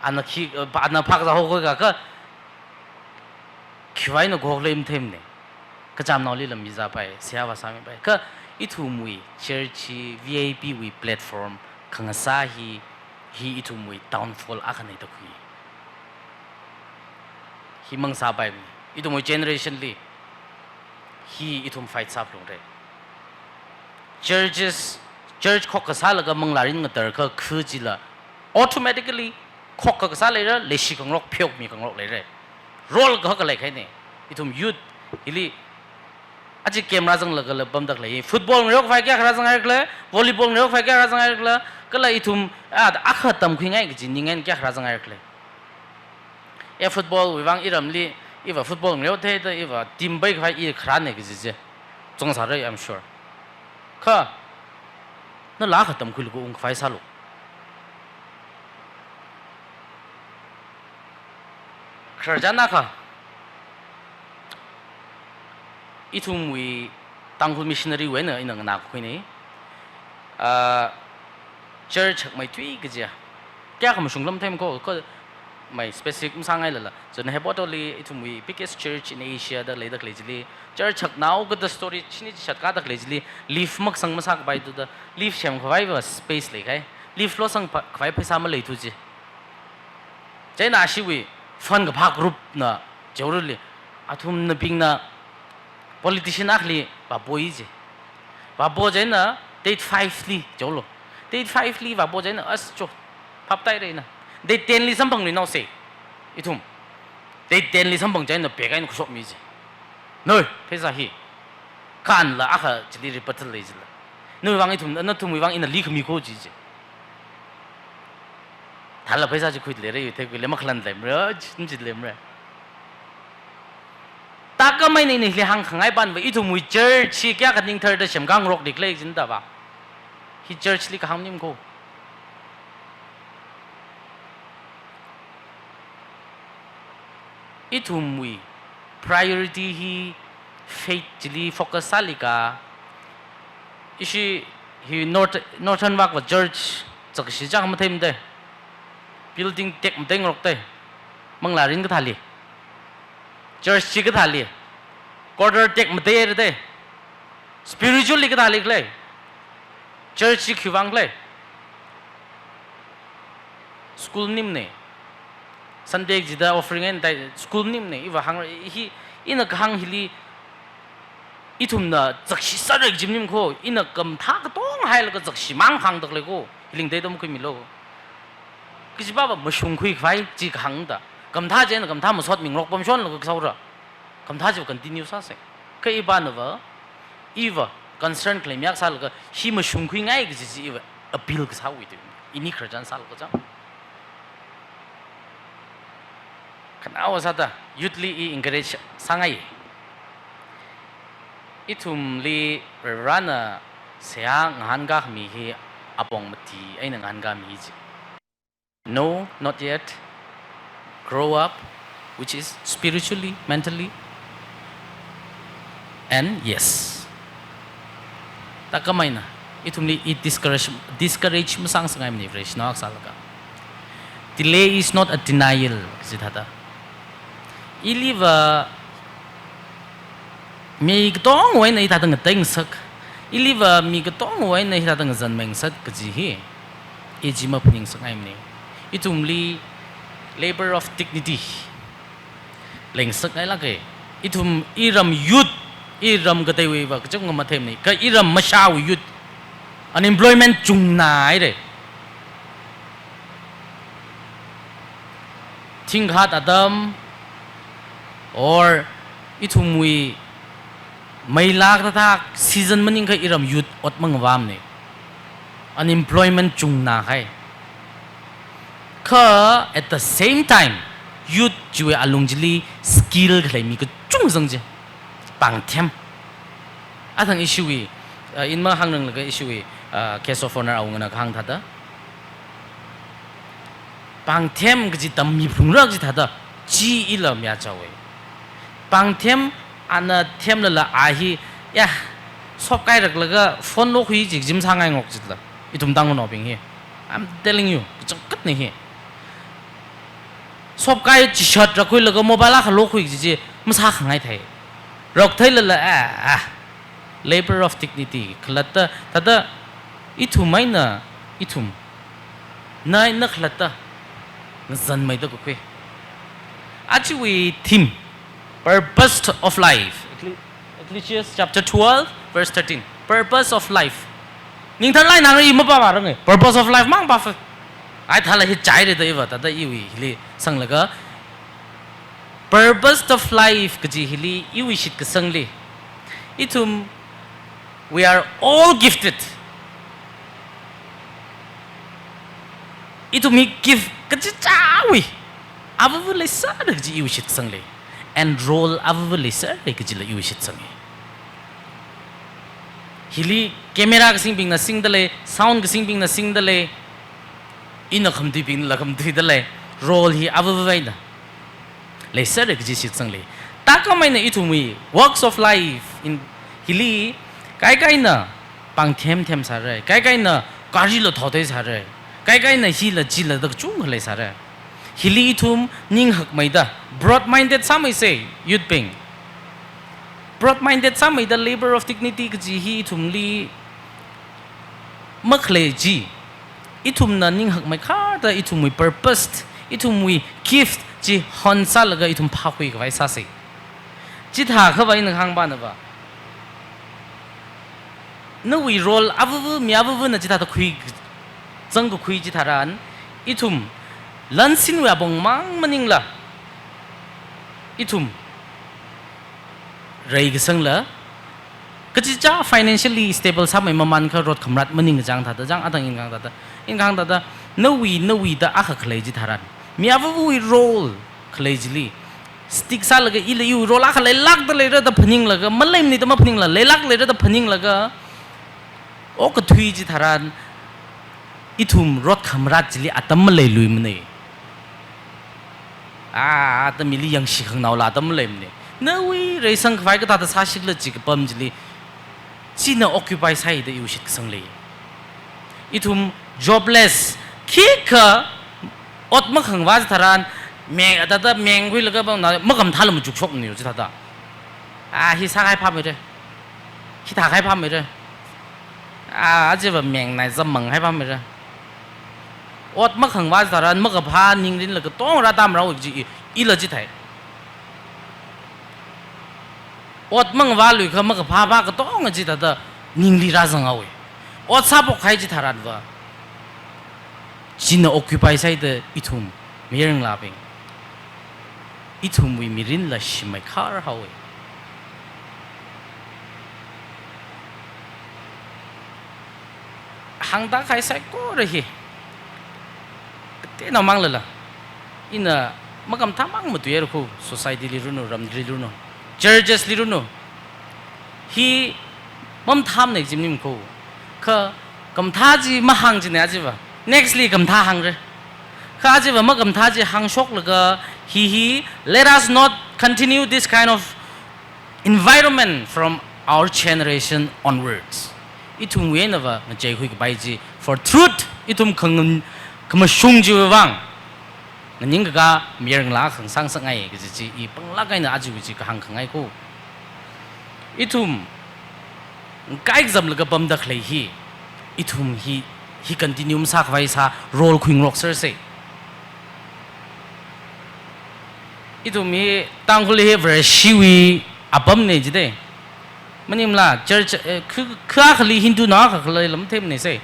ana khi ana phak ra ho ka khiwai no gok lem them ne ka cham no li lam mi za pai sia wa sa mi pai ka itu mui church VIP we platform khanga sa hi itu mui downfall akan itu kui hi mang sa pai itu mui generation li hi itu fight sap long re church khok ka sa la ga mang la rin ngar ka khu ji la automatically khok ka sa le ra le shi kang rok phyok mi kang rok le re roll ka ka le khai ne itum youth ili aji camera jang la ga la bam dak le football ngrok phai kya khara jang ai kle volleyball ngrok phai kya khara jang ai kle ka la itum akha tam khi ngai gi ningen kya khara jang ai kle e football wi wang iram li iwa football ngrok the da iwa team bai phai I khara ne gi je jong sa re I'm sure kha nó lá khả tầm quy lực ông phải sao lục khởi ra na khả ít thu mùi tăng hôn missionary vậy nữa anh nào khuyên ấy church mày tùy cái gì cái mà sung lâm thêm có mày specific cũng sang ngay là cho nên hebot li ít thu mùi biggest church in Asia đó lấy được lấy gì church nào cái story chini chỉ chặt được lấy gì leaf mắc sang masak bay tu đó leaf xem khói vào space lấy cái leaf lo sang khói phải sao mà lấy tu gì cái nào xí vì phân cái park group na chỗ rồi thum na ping na politician akli bà bôi gì bà bôi cái na date 5 li chỗ lo date 5 li bà bôi cái na as chỗ pháp tay đây na date 10 li sắm bằng li nào sẽ ít thum date 10 li sắm bằng cái na bé cái nó shop mi gì nơi thế sao hi kan là ác chỉ đi report lấy gì là nơi vang ít thum nó thum vang in là lý không mi có gì chứ thà là bây giờ chỉ khui lấy đấy thế khui lấy mắc lần làm rồi không chỉ làm rồi ta có mấy này thì hàng hàng ai ban với ít thùng mùi church khi cái cái thơ đó xem gang rock declare chính ta bảo khi church li cái hàng niệm cô ít thùng mùi priority hi faith chỉ focus sali cả ishi hi northern walk và church chắc cái gì chắc không thêm đây building tek một tên ngọc tê mang là riêng cái thà li church chỉ cái thà li quarter tek một tên đấy spiritually cái thà li cái church chỉ khiêu vang cái school nim này Sunday gì đó offering anh tại school nim này và hàng hi ina cái hàng hili itum na chắc chỉ sao được chim nim ko ina cầm thác cái tông hay là cái chắc chỉ mang hàng được lấy ko hiling đây đâu có mi lo cái gì bảo mà sung khui phải chỉ hàng đó cầm thác chứ cầm thác một suất mình lọc bom xuân là cái sao rồi cầm thác chỉ continue sao sẽ cái iban nữa iva concern claim yak sao là cái khi mà sung khui ngay cái gì iva appeal cái sao vậy ini kerjaan sao cái sao kenapa sao ta youthly encourage sangai itum li rana saya nganga mi hi apong mati ai nganga mi ji no not yet grow up which is spiritually mentally and yes ta kamay na itum li discourage masang sangay mi fresh no aksalaka delay is not a denial zithata iliva mi tong wai nei ta tang teng sak iliva mi tong wai nei ta tang zan meng sak ka ji hi e ji ma pning sak ai mi itum li labor of dignity leng sak ai la ke itum iram youth iram ka te we ba ka chang ma them nei ka iram ma sha wi youth unemployment chung nai re thing khat adam or itum wi mai lak ta thak season maning kha iram youth ot mang wam ne unemployment chung na khai kha at the same time youth juwe alungjili skill khlai mi ko chung jang je pang them a thang issue wi in ma hang nang la issue wi case of honor aung na khang tha da bang thêm cái gì tầm mi phung rắc gì thật đó chi ít là mẹ cháu ấy bang thêm anh thêm là ai ya shop cái được là cái phone lô huy chỉ dìm sang ngay ngọc gì là ít tụm tăng nó bình hi I'm telling you chẳng cất này hi shop cái chỉ short ra khui là cái mobile là lô huy gì mà sao khang ngay thế rồi thấy là labor of dignity khlat ta ta ít tụm mấy nè ít tụm nai nak khlat ta dân mấy đó có quê actually theme purpose of life Ecclesiastes chapter 12 verse 13 purpose of life nhưng thân lại nàng ấy mà bà rồi purpose of life mang bà phải ai thà là hết trái rồi đấy vậy ta đây yêu ý sang là cái purpose of life cái gì hili yêu ý cái sang li itum we are all gifted itum he give cái gì cháu avu le sa được gì yêu shit sang le and role avu le sa cái gì là yêu shit sang hili camera cái sinh bình là sinh đale sound cái sinh bình là sinh đale in là không tùy bình là không tùy đale role hi avu vậy na le sa được gì shit sang le ta có mấy này itumi works of life in hili cái na bằng thêm thêm sa rồi cái na cái gì là thọ thế sa rồi cái này hi là chỉ là được chungเลยsa rồi hili thum ning hak mai da broad minded some may say you'd ping broad minded some may the labor of dignity cái gì hi thum li mak le ji itum na ning hak mai kha da itum we purposed itum we gift ji hon sa laga itum pha hui cái sa se ji tha kha bai na hang ba na ba no we roll avu mi avu na ji ta khui zang ko khui ji tharan itum lần xin về bồng mang mình là itum rầy cái sang là cái gì cha financially stable sao mà man khơi rốt khăm rát mình cái giang thật giang ở đằng in gang thật no we đã ác khơi gì tharan mi avu we roll khơi gì li stick sa là cái ile you roll ác khơi lắc đó lấy ra đó phình là cái mất lên này đó mất phình là lấy lắc lấy ra đó phình là cái ô cái thui gì tharan itum rốt khăm rát gì li atam lấy lui mình này tâm lý yang sĩ không nào là tâm lem này nếu vì rồi sang phải cái ta sát sinh là chỉ cái bấm chỉ là occupy sai để yêu sĩ sang lì itum jobless khi cả ớt mắc hàng vác tharan mèn ta mèn quy là cái bao nào mắc cầm thal một chút chốc nhiều chứ ta hi sang hai pha mới đấy hi thà hai pha mới đấy chỉ là mèn này dâm măng hai pha mới đấy ớt mắc hàng vác tharan mắc cái pha nhìn đến là cái toang ra tam rau gì ít là gì thế ớt măng vác lùi cái mắc cái pha cái toang là gì ta nhìn đi ra rằng ao ớt sao bốc hay gì tharan vậy chỉ là occupy sai để itum miếng là bình itum we mirin là shimai khar hawe hàng ta khai sai có rồi hi thế nào mang là ina magam thamang một tuổi rồi society liruno ramdriluno churches liruno hi mom tham này jimnim ko kha kam tha ji ma hang ji ne ajiba nextly kam tha hang re kha ajiba ma kam tha ji hang shok laga hi let us not continue this kind of environment from our generation onwards itum we nava ma jai hui bai ji for truth itum khang kama shung ji wang ning ga miang la khang sang sang ai cái gì i pang la kai na aju ji ka hang khang ai ko itum cái exam laga bam da khlei hi itum hi continue sak vai sa role khwing rock sir se itum hi tang khuli he ver shiwi abam ne ji de manim la church kha khali hindu na kha khlai lam them ne se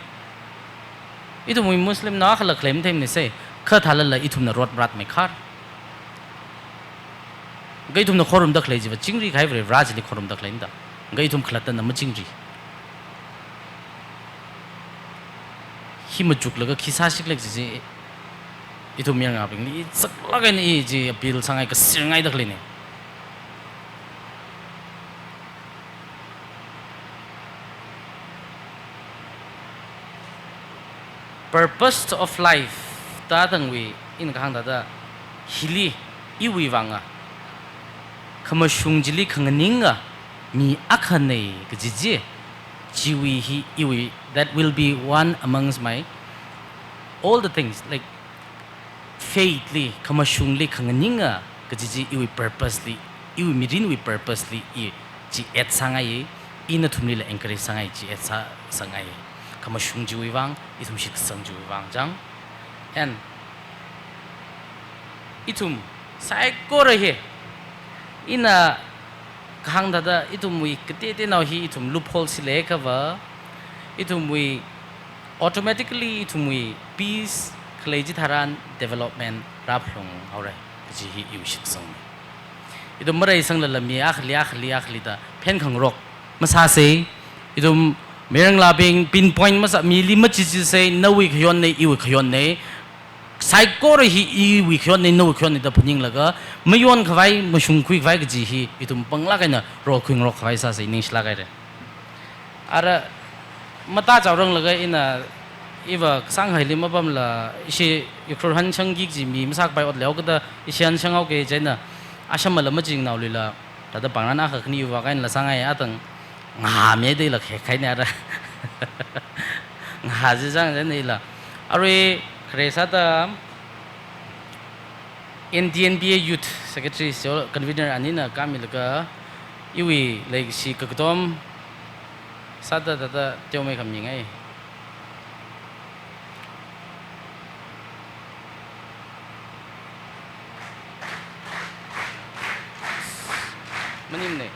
itum muslim na khala claim them ne se kha thala la itum na rot brat me khar gai tum na khorum da khlai ji ba chingri khai ver raj ni khorum da khlai da gai tum khlata na ma chingri hi ma juk laga khisa sik lek ji itum yang aping ni sak lagai ni ji appeal sangai ka sirngai da khlai ne purpose of life ta tang we in kahang tada hili iwi wanga kama shungjili kanganinga mi akhane kajiji jiwi hi iwi that will be one amongst my all the things like faithly kama shungli kanganinga kajiji iwi purposely iwi mirin wi purposely I ji et sangai ina thumli la encourage sangai ji et sa sangai kama shungji wi wang itum shik sangji wi wang jang and itum sai ko rahe ina kahang dada itum wi kete now hi itum loophole sile cover itum wi automatically itum wi peace kleji tharan development raplong aure ji hi yu shik sang itum marai sang la mi akhli da pen khang rok masa se itum merang labing pinpoint masa mi limit ji se no wi khyon nei iwi khyon nei psycho hi iwi khyon nei no khyon nei da phuning laga mayon khwai mushung khui khwai ji hi itum pangla kaina ro khwing ro khwai sa se ning shla kai re ara mata chawrang laga ina iwa sanghai lima bam la isi yukhur han changi ji mi masak bai ot leo kada isian changau ke jaina asam la majing naw lila tada pangrana kha khni wa kain la sangai atang nga me de la khai ne ara nga ji jang ne la are kresa ta NDNBA Youth Secretary so convener anina kamil ka iwi like si kakdom sada tada teu me kam ngai manim ne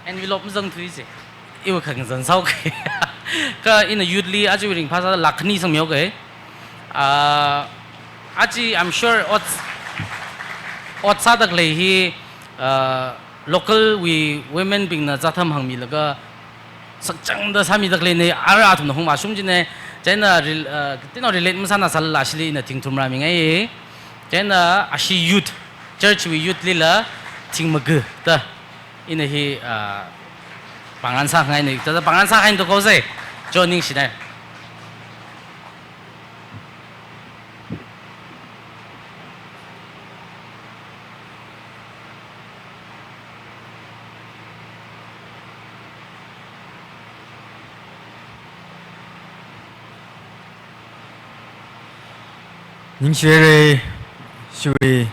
envelope zang thui se iwa khang zan sau ke ka in a youthly aji ring phasa lakhni sang myo ke aji I'm sure ot sa dak le hi local we women bing na jatham hang mi laga sakchang da sami dak le ne ara thum hong ma sum ji ne jaina tino relate ma sana sal la shli na ting thum ra mi ngai jaina ashi youth church we youth lila ting mag ta ina hi pangan sa ngai ni ta pangan sa hain to ko se joining shi dai ning share shui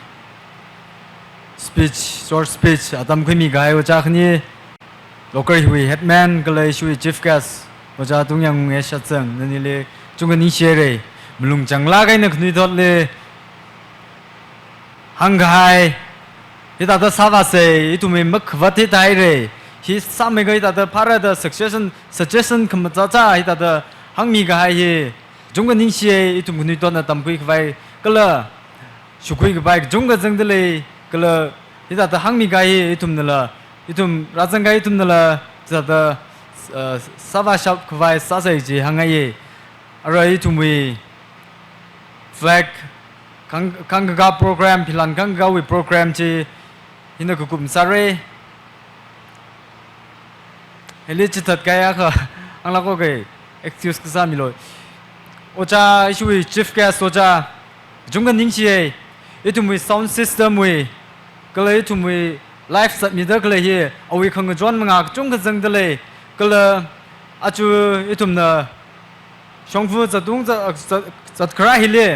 speech short speech adam khimi gai wa cha khni local hui headman galai shui chief guest wa cha tung yang nge sha chang nani le chung ning share mulung changla gai na khni dot le hang gai ita da sa va se itu me mak wa ti dai re hi sa me gai da para da suggestion kham cha cha ita da hang mi gai hi chung ning share itu khni dot na tam kui vai kala shukui gai chung ga jang de le kala ita da hang mi gai itum nala itum rajang gai itum nala za da sava shop kwai sa sai ji hangai ara itum wi flag kang ga program pilan kang ga wi program ji hina ku kum sare hele chi tat ga ya kha ang la ko ge excuse ka sa mi lo ocha ishui chief guest ocha jungga ning chi itum wi sound system wi kala itum wi life sat mi da kala hi awi khang jon manga chung ga jang da le kala achu itum na shongfu za dung za kra hi le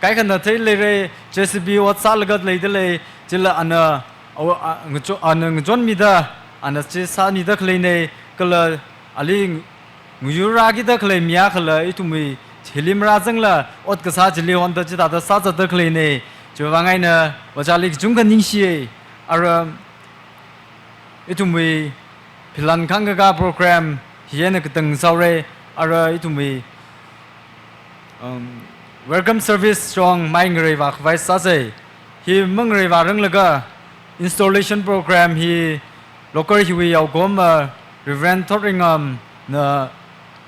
kai khan na thai le re JCB wat sal ga le de le jila ana ngcho ana jon mi da ana chi sa mi da kle ne kala ali nguyura gi da kle mya khala itum wi hilim ra jang la ot ka sa jili hon da chi da sa za da kle ne jo wa ngai na wa cha li chung ga ning shi ara itum wi pilan khang ga program hiena ka tang sau re ara itum wi welcome service strong mai ngre wa khwai sa se hi mangre wa rang laga installation program hi local hi wi yaw gom Reverend Thoringam na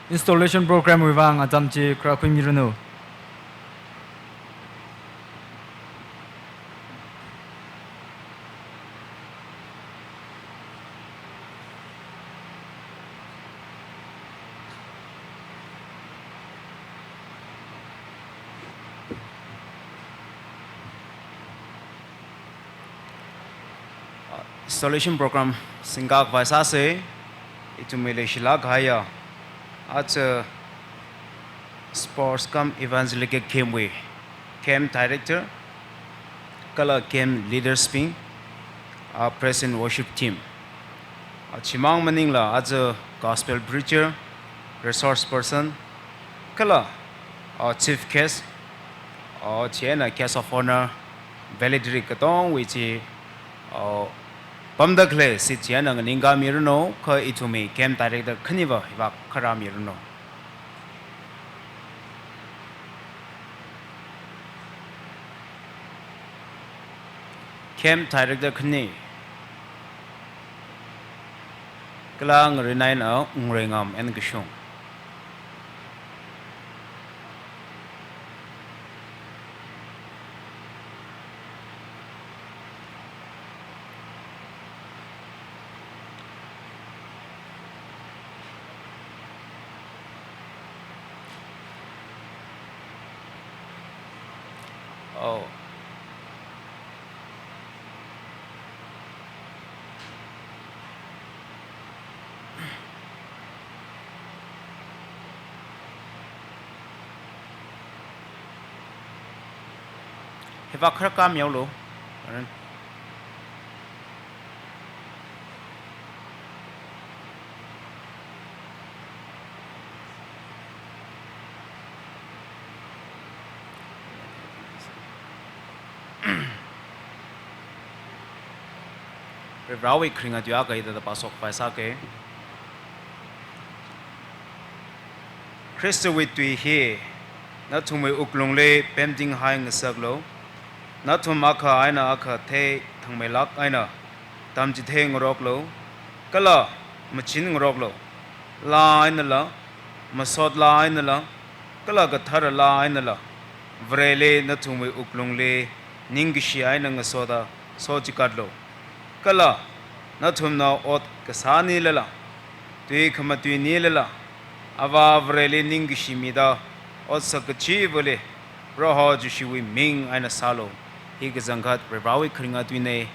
installation program wi wang atam chi kra khoi mi runu installation program singak vaisa se itu Malaysia gaya at sports come evangelical camp director kala camp leader spin present worship team chimang maningla as a gospel preacher resource person kala chief guest chiena guest of honor valedictory katong which Pamdakle sit Janang and Inga Mirno, Ka Itumi, Camp Director Kaniva, Kara Mirno. Camp Director Kani Klang Renaina, Ringam, and Gishung. Oh. Hiva khrakam yolo. Rawi kringa dia ga ida pasok paisa ke Christo with we here not to me uklong le painting hang saglo not to maka aina aka the thangmelak aina tamji the ngorok lo kala machin ngorok lo la aina la masod la aina la kala ga thar la aina la vrele not to me uklong le ningshi aina ngasoda sojikadlo kala nathum na ot kasani lala tui khamatui ni lala ava vreli ning shimida ot sakchi bole roho jushiwi ming aina salo hi gazangat prebawi khringa tuine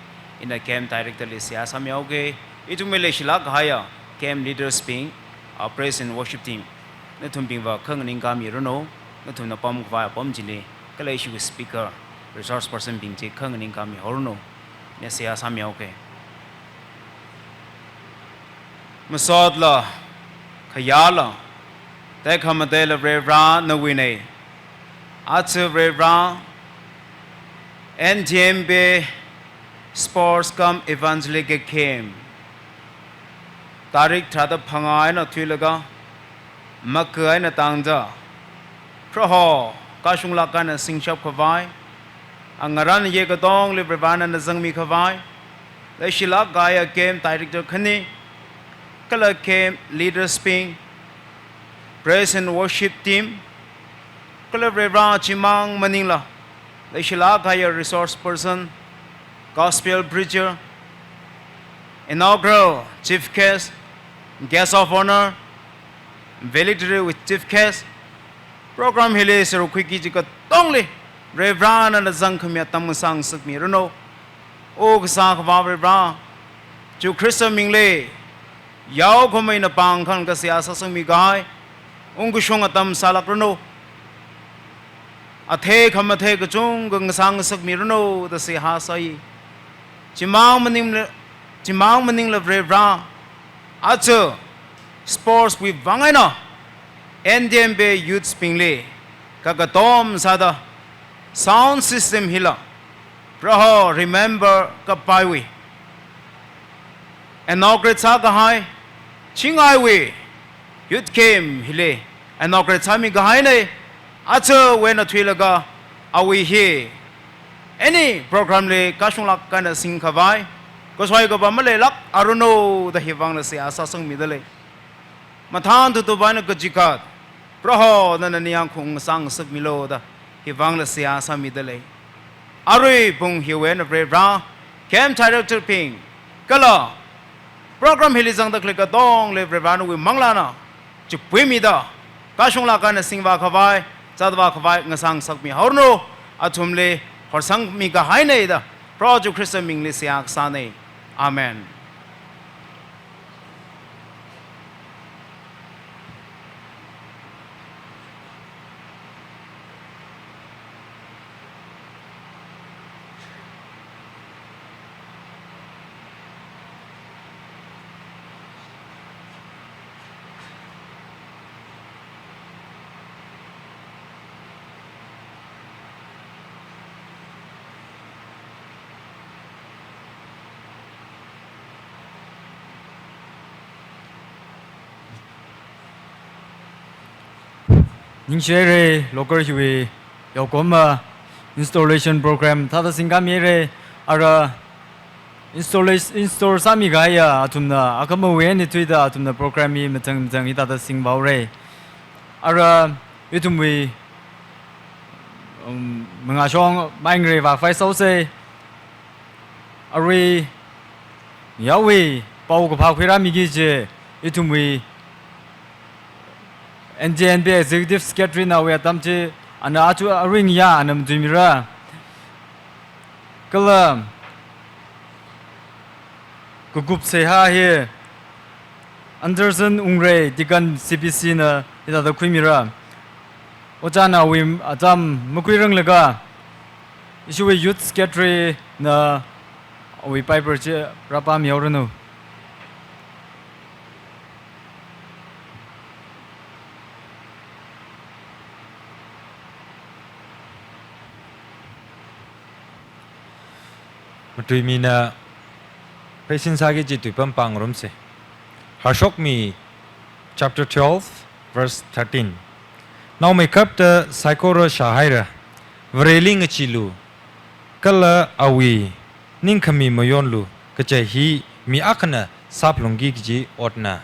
in a camp director le siasa myoge itu Malaysia gaya camp leaders ping our praise and worship team nathum bingwa khang ning kam yirono nathum na pam kwa pam jine kala issue speaker resource person bing je khang ning kam horno ne siasa myoge Masodla, Kayala, Dekamadela Revra, Nawine, Atu Revra, NTMB, Sports Come Evangelical Came, Tarik Trada Pangaina Twilaga, Makaina Tangda, Proho, Kashung Lakana Sing Shop Kavai, Angaran Yegadong, Librevana Nazangmi Kavai, Leshila Gaya Game Director Kani. Kala came leaders ping praise and worship team kala Revra Chimang Maningla Leshila Gaya resource person gospel preacher inaugural chief guest of honor valedictory with chief guest program hele seru kwiki jika tongli Revra na zangkhamya tamusang sakmi rono o gsa khwa Revra chu Christo mingle Yao Komay na pangkang kasi asa sa migay, unggusyong atam salak runo. Athe kamathe kachung gang sang sak miruno da si hasay. Chimang maning la Revra. Acho sports with bangay na. NDMB youth spingle. Kagatom sada sound system hila. Praho remember kapaywi. Inaugurate sa gahay. Chingaiwe, youth came hile, and now great time gahaine. Ato when a twilaga, are we here? any program le kashung lak kana sing khawai ko swai ko ba male lak aruno da hiwang na sia sa sang mi dale mathan tu ba na ko jikat proho na niyang khung sang sak milo da hiwang na sia sa mi dale arui bung hiwen na bre bra kem director ping kala program hilizang da klika dong le bre bra no wi mangla na chu pui mi da kashung lak kana sing ba khawai zadwa khawai ngasang sak mi horno athum le horsang mi ga hai nei da project christian ming le siak sa nei amen Ning share local hiwi yokoma installation program thada singami re ara install sami gaya atumna akama wen tuida atumna program mi matang ita sing baure ara itumwi mga shong mangre wa fai so se ari yawi pau ko pha khira mi gi je itumwi NJNB Executive Secretary now we are tamche ana atu ring ya anam dumira kalam kugup se ha he Anderson ungre dikan CPC na ida da khimira ochana wim atam mukuirang laga issue youth secretary na we piper che rapa mi orano Tuimina Pesin Sagi Jitu Pampang Rumse Hashok mi chapter 12 verse 13 Now make up the Saikora Shahaira Vreling Chilu Kala Awi Ninkami Moyonlu Kachahi Mi Akana Saplungi Ji Otna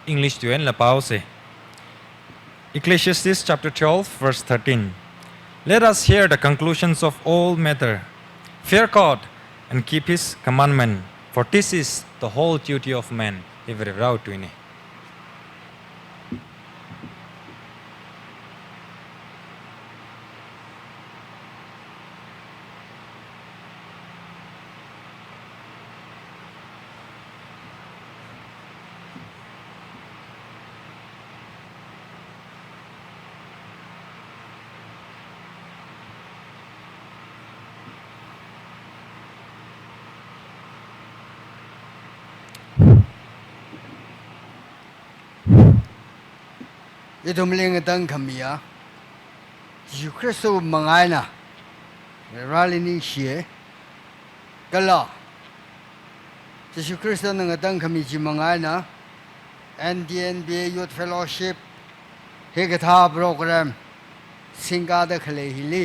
English to En La Pause Ecclesiastes chapter 12 verse 13 Let us hear the conclusions of all matter. Fear God and keep his commandment, for this is the whole duty of man. Every route to ini. Itu meling tang kami ya, Yesus Kristus mengai na, rali ni sia, kalau Yesus Kristus nang tang kami ji mengai na, NDNB Youth Fellowship, hekata program, singkada kali hili,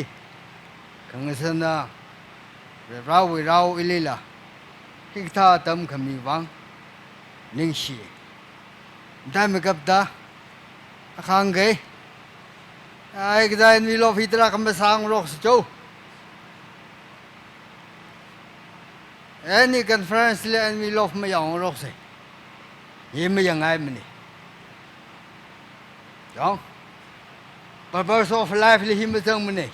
kangasan na, rau ilila, hekata tam kami wang, ning sia, dah megapda. Khang gay ai cái mi lo fitra kam sang rok cho any conference le and mi lo ma yang rok se yim ma yang ai mani yong purpose of life le him tang mani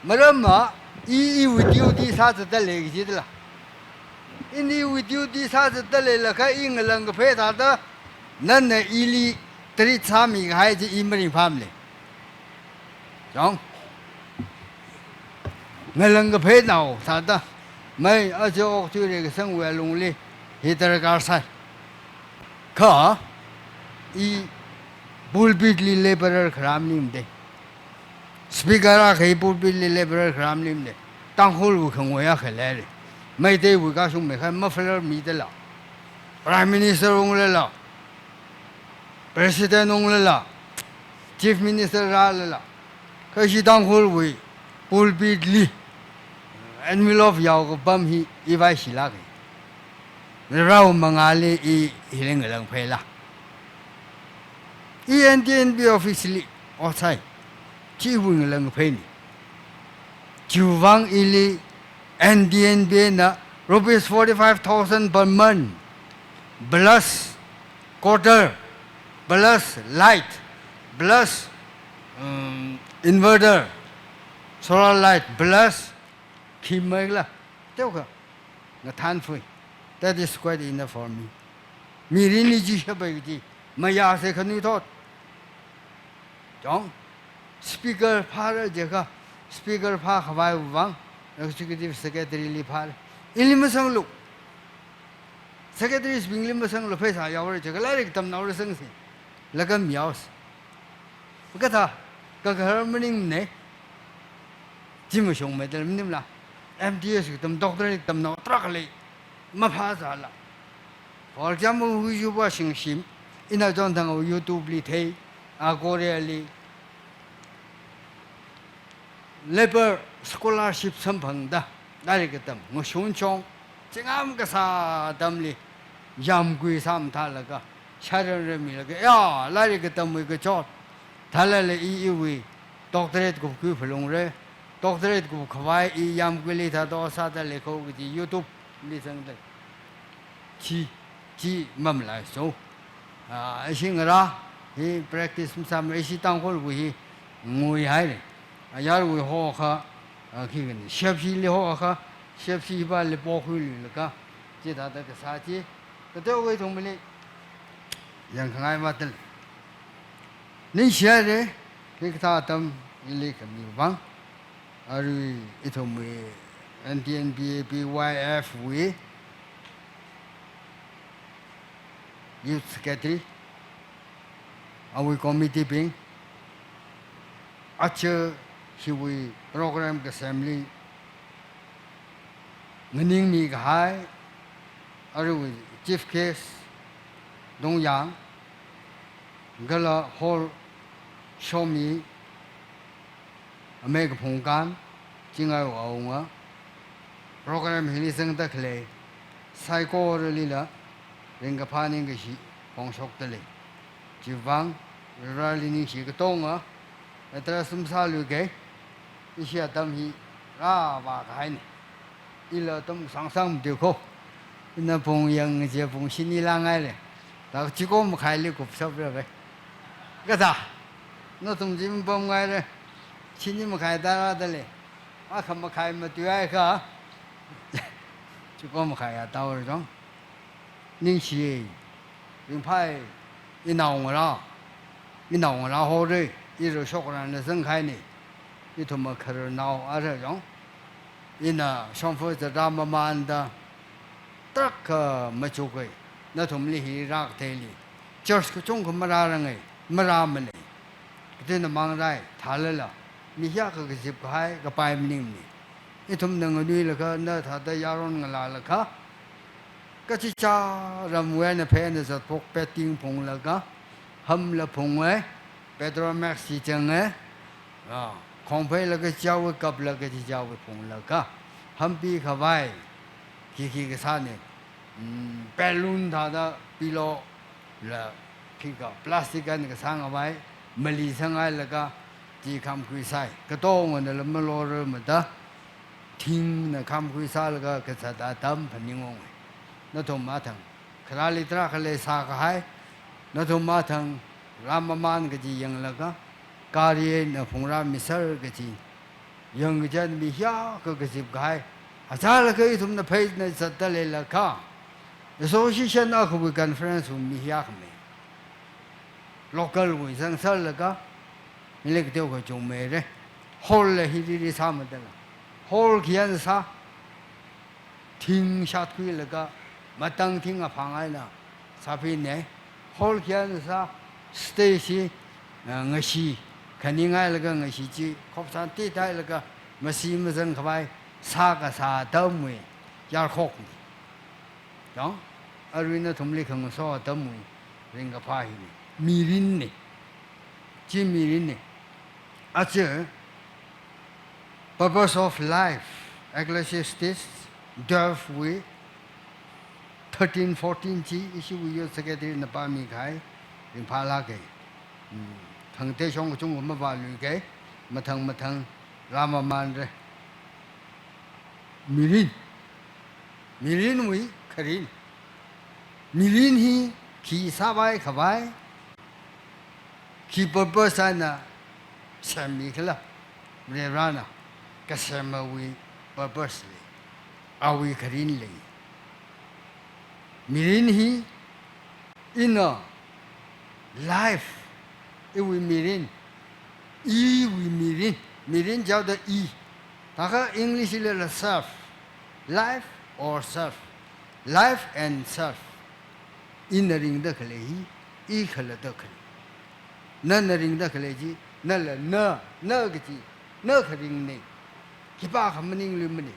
marama I with you di sa ta le gi la ini with you di sa ta le la ka ing lang ka phe ta da nan ne ili tri chami hai ji imring family jong ngalang ga phe nau sa da mai a jo tu re ga sang we long li hi tar ka sa kha I pulpit li laborer khram nim de speaker a khai pulpit li laborer khram nim de tang hol wu khang we ya khale le mai de wu ka sung me kha muffler mi de la prime minister ong le la President ong la, Chief Minister ra la, kasi tang hol we, pulpit li envelope yaw ko bam hi i vai sila ke rau mangali i hiling lang phela ENDNB officially outside chi wing lang pheni chuwang ili NDNB na rupees 45,000 per month plus quarter plus light plus inverter solar light plus kim mai la tiêu ka na than phui that is quite enough for me mi rin ni ji ha bai ji ma ya se khanu thot chong speaker pha ra je ka speaker pha khawai wang executive secretary li pha in lim sang lu secretary is bing lim sang lu phai sa yaw ra je ka la ri tam naw ra sang si la ka miao ka tha ka harmony ne ji mo shong mai dal nim la MDS tam doctor tam naw trak le ma pha sa la for example hu yu ba sing sim ina jon thang YouTube li thei a Korea li labor scholarship sam phang da dai ka tam ngo shun chong chingam ka sa dam li yam gui sam tha la ka charan re mi la ka ya la ri ka tam wi ka chot tha la le i wi doctorate ko ku phlong re doctorate ko khwai i yam gui li tha do sa da le ko ji YouTube li sang da chi mam la so a sing ra hi practice sam re si tang ko wi ngui hai le a yar wi ho kha a khi ni shep si le ho kha shep si ba le po khu li ka ji da da ka sa ji ka de wi thong mi yang khangai ma tel ni xia de ki ka tam li ka mi bang a ri I thong mi NDNB BYF wi youth secretary our committee being acha hiwi program ka assembly ngning mi ga hai aru chief case dong yang gala hall show me ameg phong kan jinga wa nga program hili sang ta khle psycho li la ringa phaning ga shi phong sok ta le jiwang rali ni shi ga tong a tra sum sa lu ge I sia tam hi ra ba kai ni I la tam sang sang de ko na phong yang je phong sin ni la ngai le da chi ko ma khai le ko sab re be ga da no tum jim bom ngai le sin ni ma khai da ra da le a kham ma khai ma tu ai ka chi ko ma khai ya da wo jong ninh xì mình phải đi nào ho rồi đi rồi sau này nó dâng khai này đi thùng mà khởi nào ở đây giống đi na xong phơi giờ ra mà ăn da tất cả mấy chỗ cái nó thùng li hi ra thế li church cái trong cái mà ra này mà ra mình này cái nó mang ra thả lên là mi hiya cái dịp cái bài mình này đi thùng đừng đi là cái nó thả tới giaoron là cái cái chi cha làm quen là phải là phục bé tiếng phong là cái hâm là phong ấy Pedro Max chỉ chẳng ấy không phải là cái cháu cái cặp là cái chi cháu cái phong là cái hâm bị khá vai khi cái sao này balloon thà đó pilo là khi cái plastic cái sang ở vai mali sang ai là cái chỉ khăm quy sai cái to mà là mà lo rồi mà đó thiên là khăm quy sai là cái sao ta tâm phần những ông nó thùng ma thằng khá li tra khá li sa cái hai nó thùng ma thằng Ramaman cái gì yang là cái Kari nó phụng ra misal cái gì yang cái chân bị hia cái gì cái à cha là cái thùng nó phải nó sát ta lên là cả association ở khu vực conference bị hia không mấy local người sang sân là cái mình lấy cái tiêu cái chung mấy đấy hall là hi đi sa mà đó hall kia là sa thiên sát quy là cái mà tăng thiên ở phòng ấy là sao phi này hall kia là sa stage người si cái này ngay là cái người si chỉ khóc san tít hay là cái mà si mà dân không phải sa cái sa tâm mùi yar khóc đó ở bên nó thùng lịch không so tâm mùi bên cái phải này mirin này chỉ mirin này à chứ purpose of life Ecclesiastes 12 13 14 chi issue we secretary na pa mi khai rin pha la ke thang te chong chung ma ba lu ke ma thang rama man re mirin wi kharin mirin hi khi sa bai kha bai khi purpose na sam mi khala re rana ka sam wi purpose le awi kharin le mirin hi in a life it we mirin we mirin giao the ta English le self life or self life and self in the ring the khale hi khala da khale na ring da khale ji na la na ga ji na kharing ne ki ba kham ning lu mani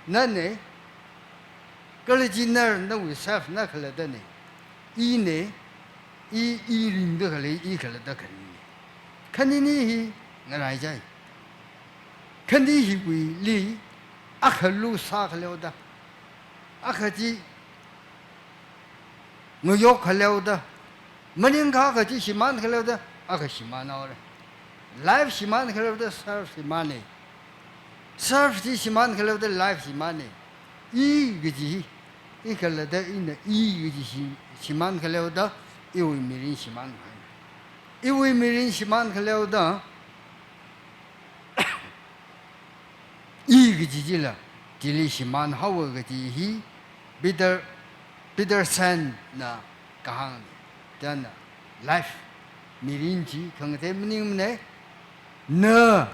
na ne kale ji na we self na khala da ne ne ring da khale khala da khale khani ni hi ngai jai khani hi we li akhalu sa khale da akhaji ngoyo khale da maning ka ji siman khale da akhashi man ore life siman khale da self siman self ji siman khale da life siman giji khale da in giji siman khale da iwi mirin siman iwi mirin siman khale da giji ji la jili siman hawa giji hi Peterson na kahang dan life mirin ji khang te mning ne na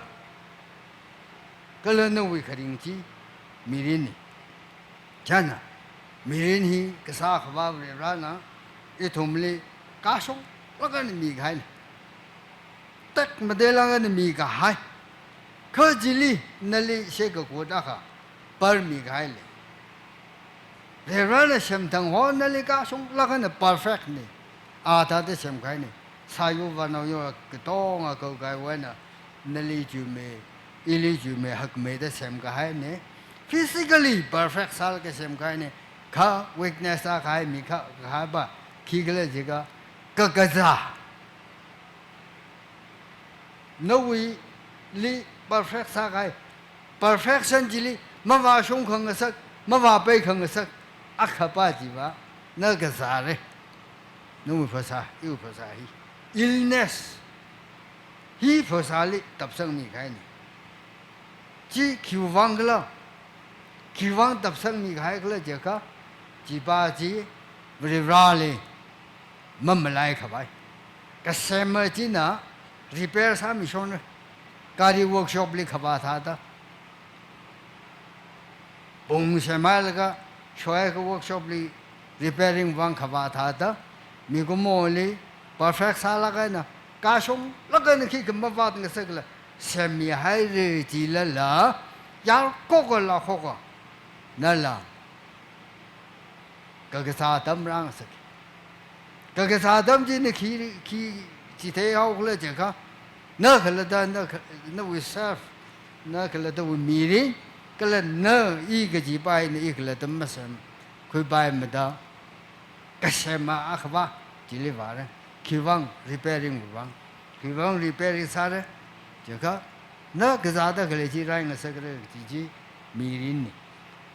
kala na wi kharing ji mirin jana mirin hi kasa khaba re rana e thomle ka song lagan mi gai tak madela gan mi ga hai khajili nali she ga ko da kha par mi gai le re rana shem tang ho nali ka song lagan perfect ne a ta de shem gai ne sa yu va no yo ka to nga ko gai wa na nali ju me ili ju me hak me de shem gai ne physically perfect sal ke shem gai ne kha weakness a gai mi kha ba khi gale ji ga za no we li perfect sa gai perfection ji li ma wa shong khang sak ma wa pai khang sak akha pa ji ba na ga za re no we phasa yu phasa hi illness hi phasa li tap sang mi gai ni ji khiu wang la khiu wang tap sang mi gai gla je ka ji ba ji vri ra le mam lai kha bai ka sem ji na repair sa mi shon kari workshop li kha ba tha da bong se mal ga shoy ka workshop li repairing wang kha ba tha da mi ko mo li perfect sa la ga na ka shong la ga ni ki ka ma ba ng sa ga sem mi hai re ji la la ya ko ko la ko ko na la ka ga sa tam rang sa cái sa đâm chỉ là khi chỉ thấy học là chỉ có nó cái là đó nó với self nó cái là đó với mirin cái là nó cái gì bài này cái là tấm mà xem khơi bài mà đó cái xem mà ác ba chỉ là vậy khi vắng repairing sa đấy chỉ có nó cái啥đó cái là chỉ ra cái sao cái chỉ mirin này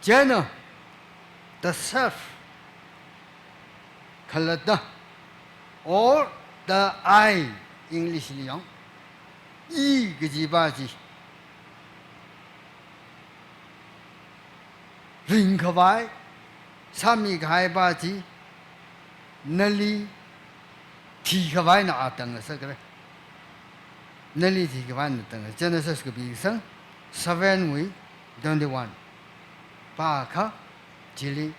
chứ nó the self cái là đó or the I English li yong cái gì ba gì ring khá vai sami khai ba gì nali thi khá vai na atang sa cái nali thi khá vai na tang Genesis cái bị sang 7 we 21 ba kha chỉ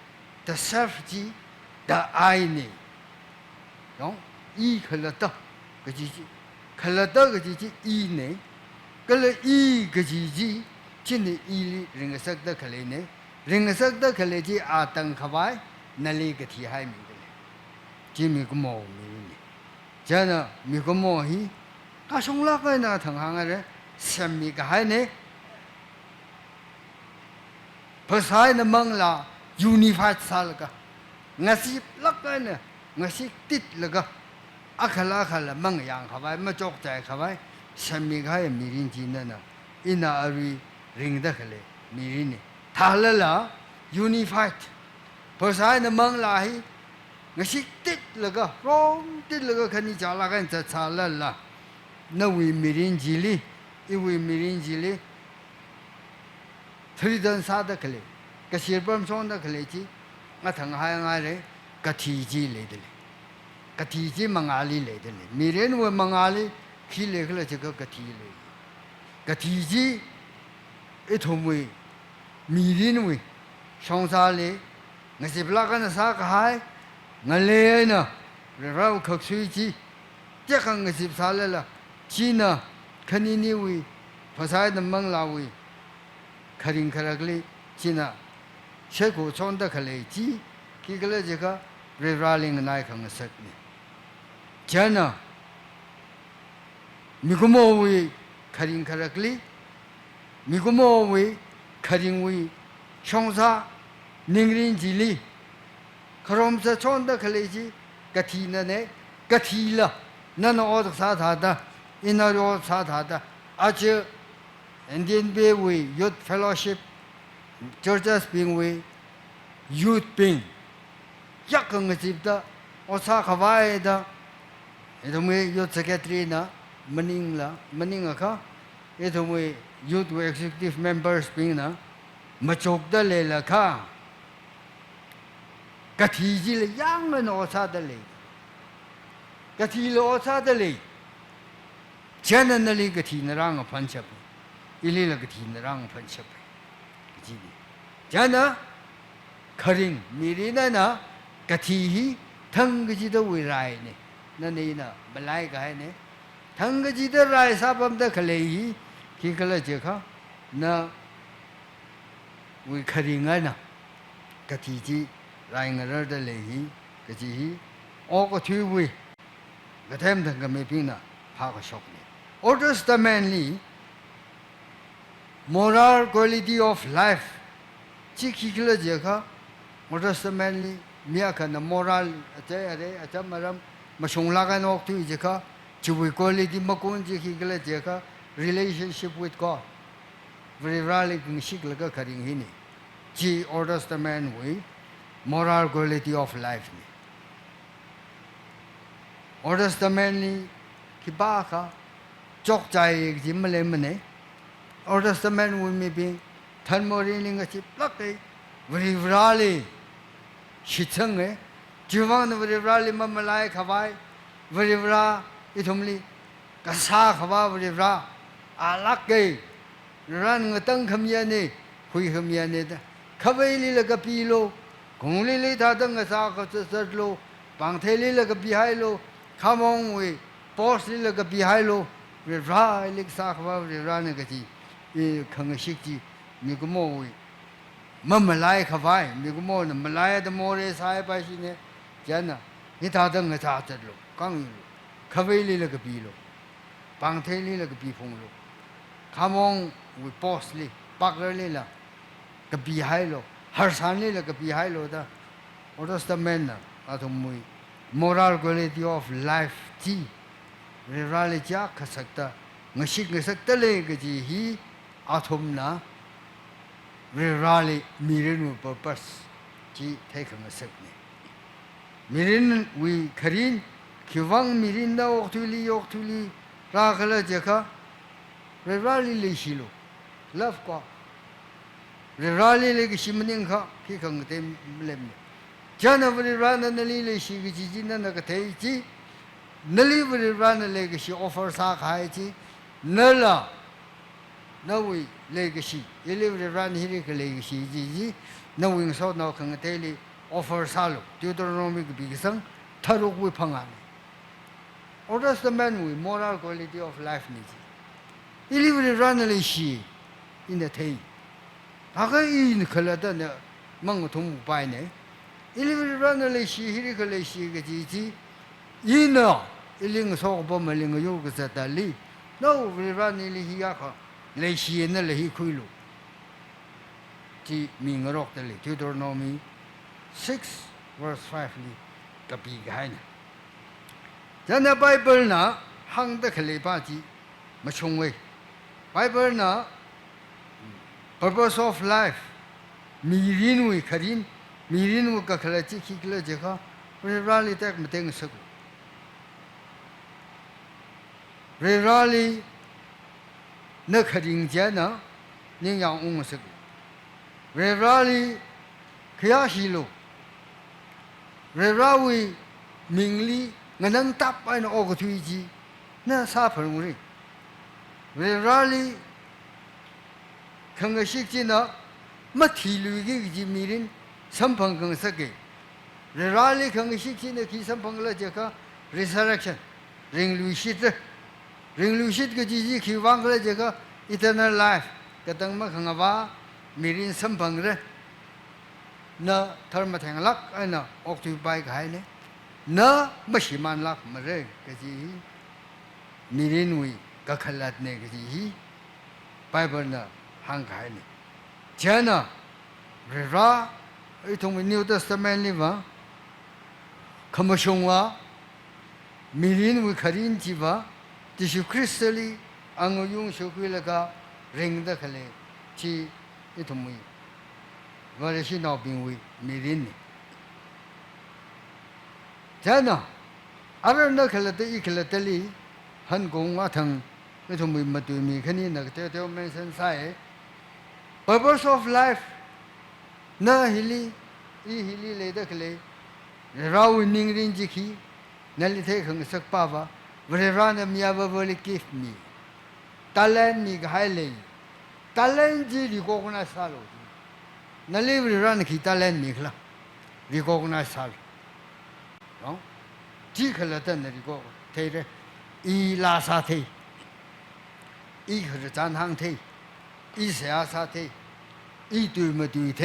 the self ji the I ne đúng khởi đó cái gì khởi đó cái gì này cái là cái gì chính là riêng sắc đó khởi này riêng sắc đó khởi gì tăng khởi nali cái thi hai mình cái chỉ mình có mồ mình cho nên mình có mồ hi cá sông lắc cái nào thằng hàng ấy xem mình cái hai này ภาษาในมังลายูนิฟายซาลกะงาสิลักกันเนี่ยงาสิติดลกะอัคลาขลามังยังเข้าไปมาจกใจเข้าไปสมิกให้มีรินจีนั่นน่ะอินาอารีริงดักเลยมีรินนี่ท่าละละยูนิฟายภาษาในมังลาฮีงาสิติดลกะร้องติดลกะคันนี้จาละกันจะชาละละนวีมีรินจีลีอีวีมีรินจีลีทรีดันซาดกเลยกษีบรมชงดกเลยจีงาทั้งหายงาเลยกทีจีเลยเดลกทีจีมังอาลีเลยเดลมีเรนวมังอาลีขี้เลยก็เลยจะก็กทีเลยกทีจีไอ้ทุ่มวยมีเรนวยชงซาเลยงาสิบลักกันซากหายงาเลยนะเราขับสุยจีจะกันงาสิบซาเลยละจีน่ะคันนี้วยภาษาในมังลาวยคาริงคารักลีจีน่ะเชื่อกูชนตะขเลยจีที่ก็เลยจะก็เรียบลิงนายขังสักนี่เจ้าน่ะมีกุโมวิคาริงคารักลีมีกุโมวิคาริงวิชงซานิงรินจิลีคารมจะชนตะขเลยจีกะทีนั่นเองกะทีละนั่นออดสาธาตาอินาโรสาธาตาอาจจะ Indian Bay we Youth Fellowship, churches being we youth being. Yakang ngajibda, osa kawai da. Ito mo youth secretary na maning aka. Ito mo youth executive members being na machokda le la ka. Katiji le yang man osa da le. Kati le osa da le. Chana na le kati na rang panchap. Ili la kati na rang panchap. Jibi. Jana karing mirina na kati hi thang ji da wi rai ne. Na nei na balai ka hai ne. Thang ji da rai sa pam da khale hi ki kala je kha na wi karinga na kati ji rai ngar da le hi kati hi o ko thui wi ga them thang ga me ping na pha ka shok ne. Orders the manly moral quality of life. Chikikla jeka, modest manly, miaka na moral, at maram, mashunglagan walk to jeka, chui quality makun chikikla jeka, relationship with God. Very rarely can shiklaga karing hini. Chi orders the man with moral quality of life. Orders the manly, kibaka, chok chai jimalemane. Orders the man with me being Tan Morin a chip lucky, very rally. She sung eh, Jivan very rally Mamalai Kavai, very ra, itumli, Kasa Kava very ra, a lucky, run a tongue comyane, hui comyane, Kavali like a pilo, Kungli later than a sack of the third low, Panteli like a behind come on way, Postly like a behind very ra, like Sakava, very ranagati. Kangashiki, Migumo, Mamalai Kavai, Migumo, Malaya the Mores high by Shine, Jana, Nitadang at Atadlo, Kangu, Kaveli like a pilo, Panteli like a pifungo. Come on with Postly, Pakralila, the Bihilo, Harsani like a Bihilo, the Odos the Mena, Atomui, moral quality of life, tea, Rally Jack, Kasakta, Mashik Sakta Legaji, he. Atomna rarely mirin purpose chi take a second. Mirin we karin Kivang mirinda oktuli rakala jaka rarely lishilo love ko rarely like shimninka kikang tem lem. January run and the lily she gijina nagateji Nali run a leg she offers a haiti Nala. No we legacy. You live the run here legacy. No wing so no can daily offer salo. Deuteronomic bigisang taruk we pangan. Or does the man with moral quality of life needs? You live the run legacy in the tay. Haka in Kalatan Mangatum Pine. You live the run legacy here legacy. You know, iling so bombing yoga at the lead. No, we run in Hiaka. Lei shi na lei kuilu ที่มีงรกเลยทิวโดรโนมี6 verse 5นี่กับปีกายนะจากนั้นไบเบิลนะหังตะขลีป้าจีมาชงไว้ไบเบิลนะ purpose of life มีรินวิขรินมีรินวิกับขลาจีขี้ขลาจีค่ะเรื่องราวนี้แต่ไม่เต็งสักเรื่องราวนี้นักขริงเจ้านะนี่ยังอุ้งสักเรื่องราวนี้ขยะหิโลเรื่องราวนี้มิงลีงั้นนั่งทับไปนะโอ้ก็ทุยจีน่าซาพรงเลยเรื่องราวนี้ขังกสิกจีนะมาทีลุยกี่จีมีรินสัมพันธ์กันสักเกเรื่องราวนี้ขังกสิกจีนะที่สัมพันธ์กันแล้วจะค่ะ resurrection เรื่องลุยชิดเลยเรื่องลุยชิดก็จีจีขี้วางกันแล้วจะค่ะ eternal life ก็ต้องมาขังว่ามีรินสัมพันธ์เลยน่ะธรรมะแห่งลักไอ้น่ะออกที่ไปขายเนี่ยน่ะไม่ใช่มันลักมาเลยก็จีมีรินวิก็ขลัดเนี่ยก็จีไปบนน่ะหังขายเนี่ยเจ้าน่ะเรื่องไอ้ตรงนิวเตสต์แมนนี่วะขมชงวะมีรินวิขรินจีวะที่สุคริสต์ลีอังยุงสุขุลกะเริงตะขเลยที่ไอ้ตรงนี้ว่าเรื่องนอบิงวิมีรินนี่เจ้าน่ะอะไรนักขลัดอีกขลัดลีหันกงว่าทั้งไอ้ตรงนี้มาดูมีแค่นี้นักเที่ยวไม่สนใจ purpose of life น่าฮิลีอีฮิลีเลยดักเลยเราหนิ่งรินจิคีนั่นเลยเท่ขังสักป้าวะเวลาเนี่ยมีอะไรบริกิฟมีตาเลนมีกายเลยตาเลนจีริโกกนาสาลนั่นเลยเวลาเนี่ยขีตาเลนมีขละริโกกนาสาลน้องจีขละตันริโกเทเรอีลาซาเทอีขรจานหังเทอีเสียซาเทอีตุยมาตุยเท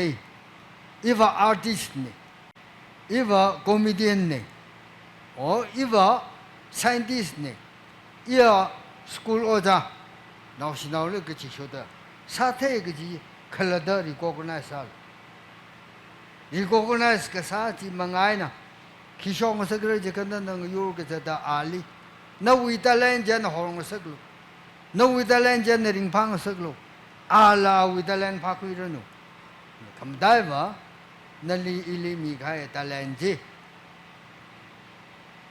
อีว่าอาร์ติสต์เนี่ยอีว่าคอมเมดี้เนี่ยโอ้อีว่าไซน์ติสต์เนี่ยอีว่าสคูลอาจารย์น้องสิน้องเลือกที่ชดซาเทก็จีขลัดริโกกนาสาลริโกกนาสก็ซาที่มังไงนะคิชองสักเรื่องจะกันนั่งยูก็จะได้อาลีน้าวิตาเลนเจนหองสักลูน้าวิตาเลนเจนริงพังสักลูอาลาวิตาเลนพักวิรนุทำได้ไหมนั่นลีอิลีมีใครตาเลนจี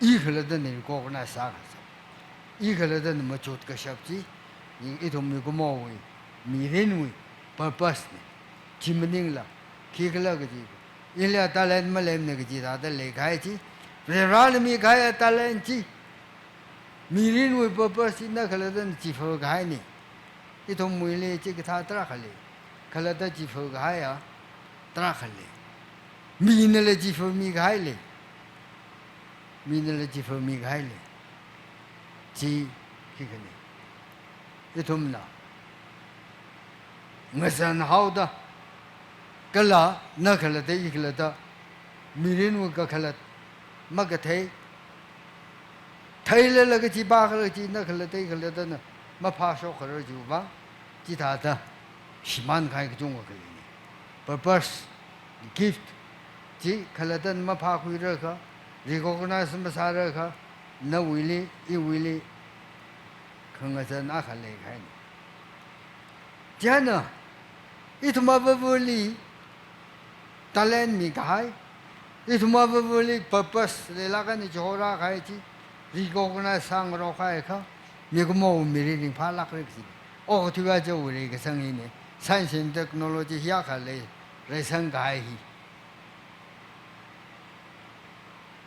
อีกแล้วนั่นนี่ก็น่าสักอีกแล้วนั่นมาจุดกระชับจียิ่งอีทุ่มมีก็มองวิมีเรื่องวิ purpose นี่จิมนิ่งละคิดแล้วก็จีอีเลี้ยตาเลนมาเล่มเนี่ยก็จีตาแต่เล็กให้จีเรื่องราวมีใครตาเลนจีมีเรื่องวิ purpose นั่นก็แล้วนั่นจีฟูกให้นี่อีทุ่มมือเลยจีก็ท่าตราขเลยก็แล้วแต่จีฟูกให้อะตราขเลยมีนั่นเลยจีฟูมีให้เลยมีนั่นเลยจีฟูมีให้เลยจีคิดกันนี่อีทุ่มน่ะเมื่อสันหาวดะก็ละนักขลัดอีกขลัดมีเรื่องว่าก็ขลัดมักกะเทไทยเลยละก็จีบ้าขลัดจีนักขลัดอีกขลัดน่ะมาพาโชขลัดจูบ้าจีท่าตาชิมันใครก็จงว่าขลัดนี่ purpose gift จีขลัดมาพาคุยเรื่องเขาrecognize มาสาระเขาน้าวิลีอีวิลีขังกันนักขลัดใครนี่เจ้าน่ะอีทุมาบวลีตาเลนมีกายอีทุมาบวลี purpose เลลักันนี่โจราใครจีรีโกกนาสังรอใครเขามีก็มองมีเรื่องพาลักเรื่องสิโอ้ที่ว่าจะวุ่นก็สังอินเนี่ย science and technology ยากเลยเรื่องสังกายฮี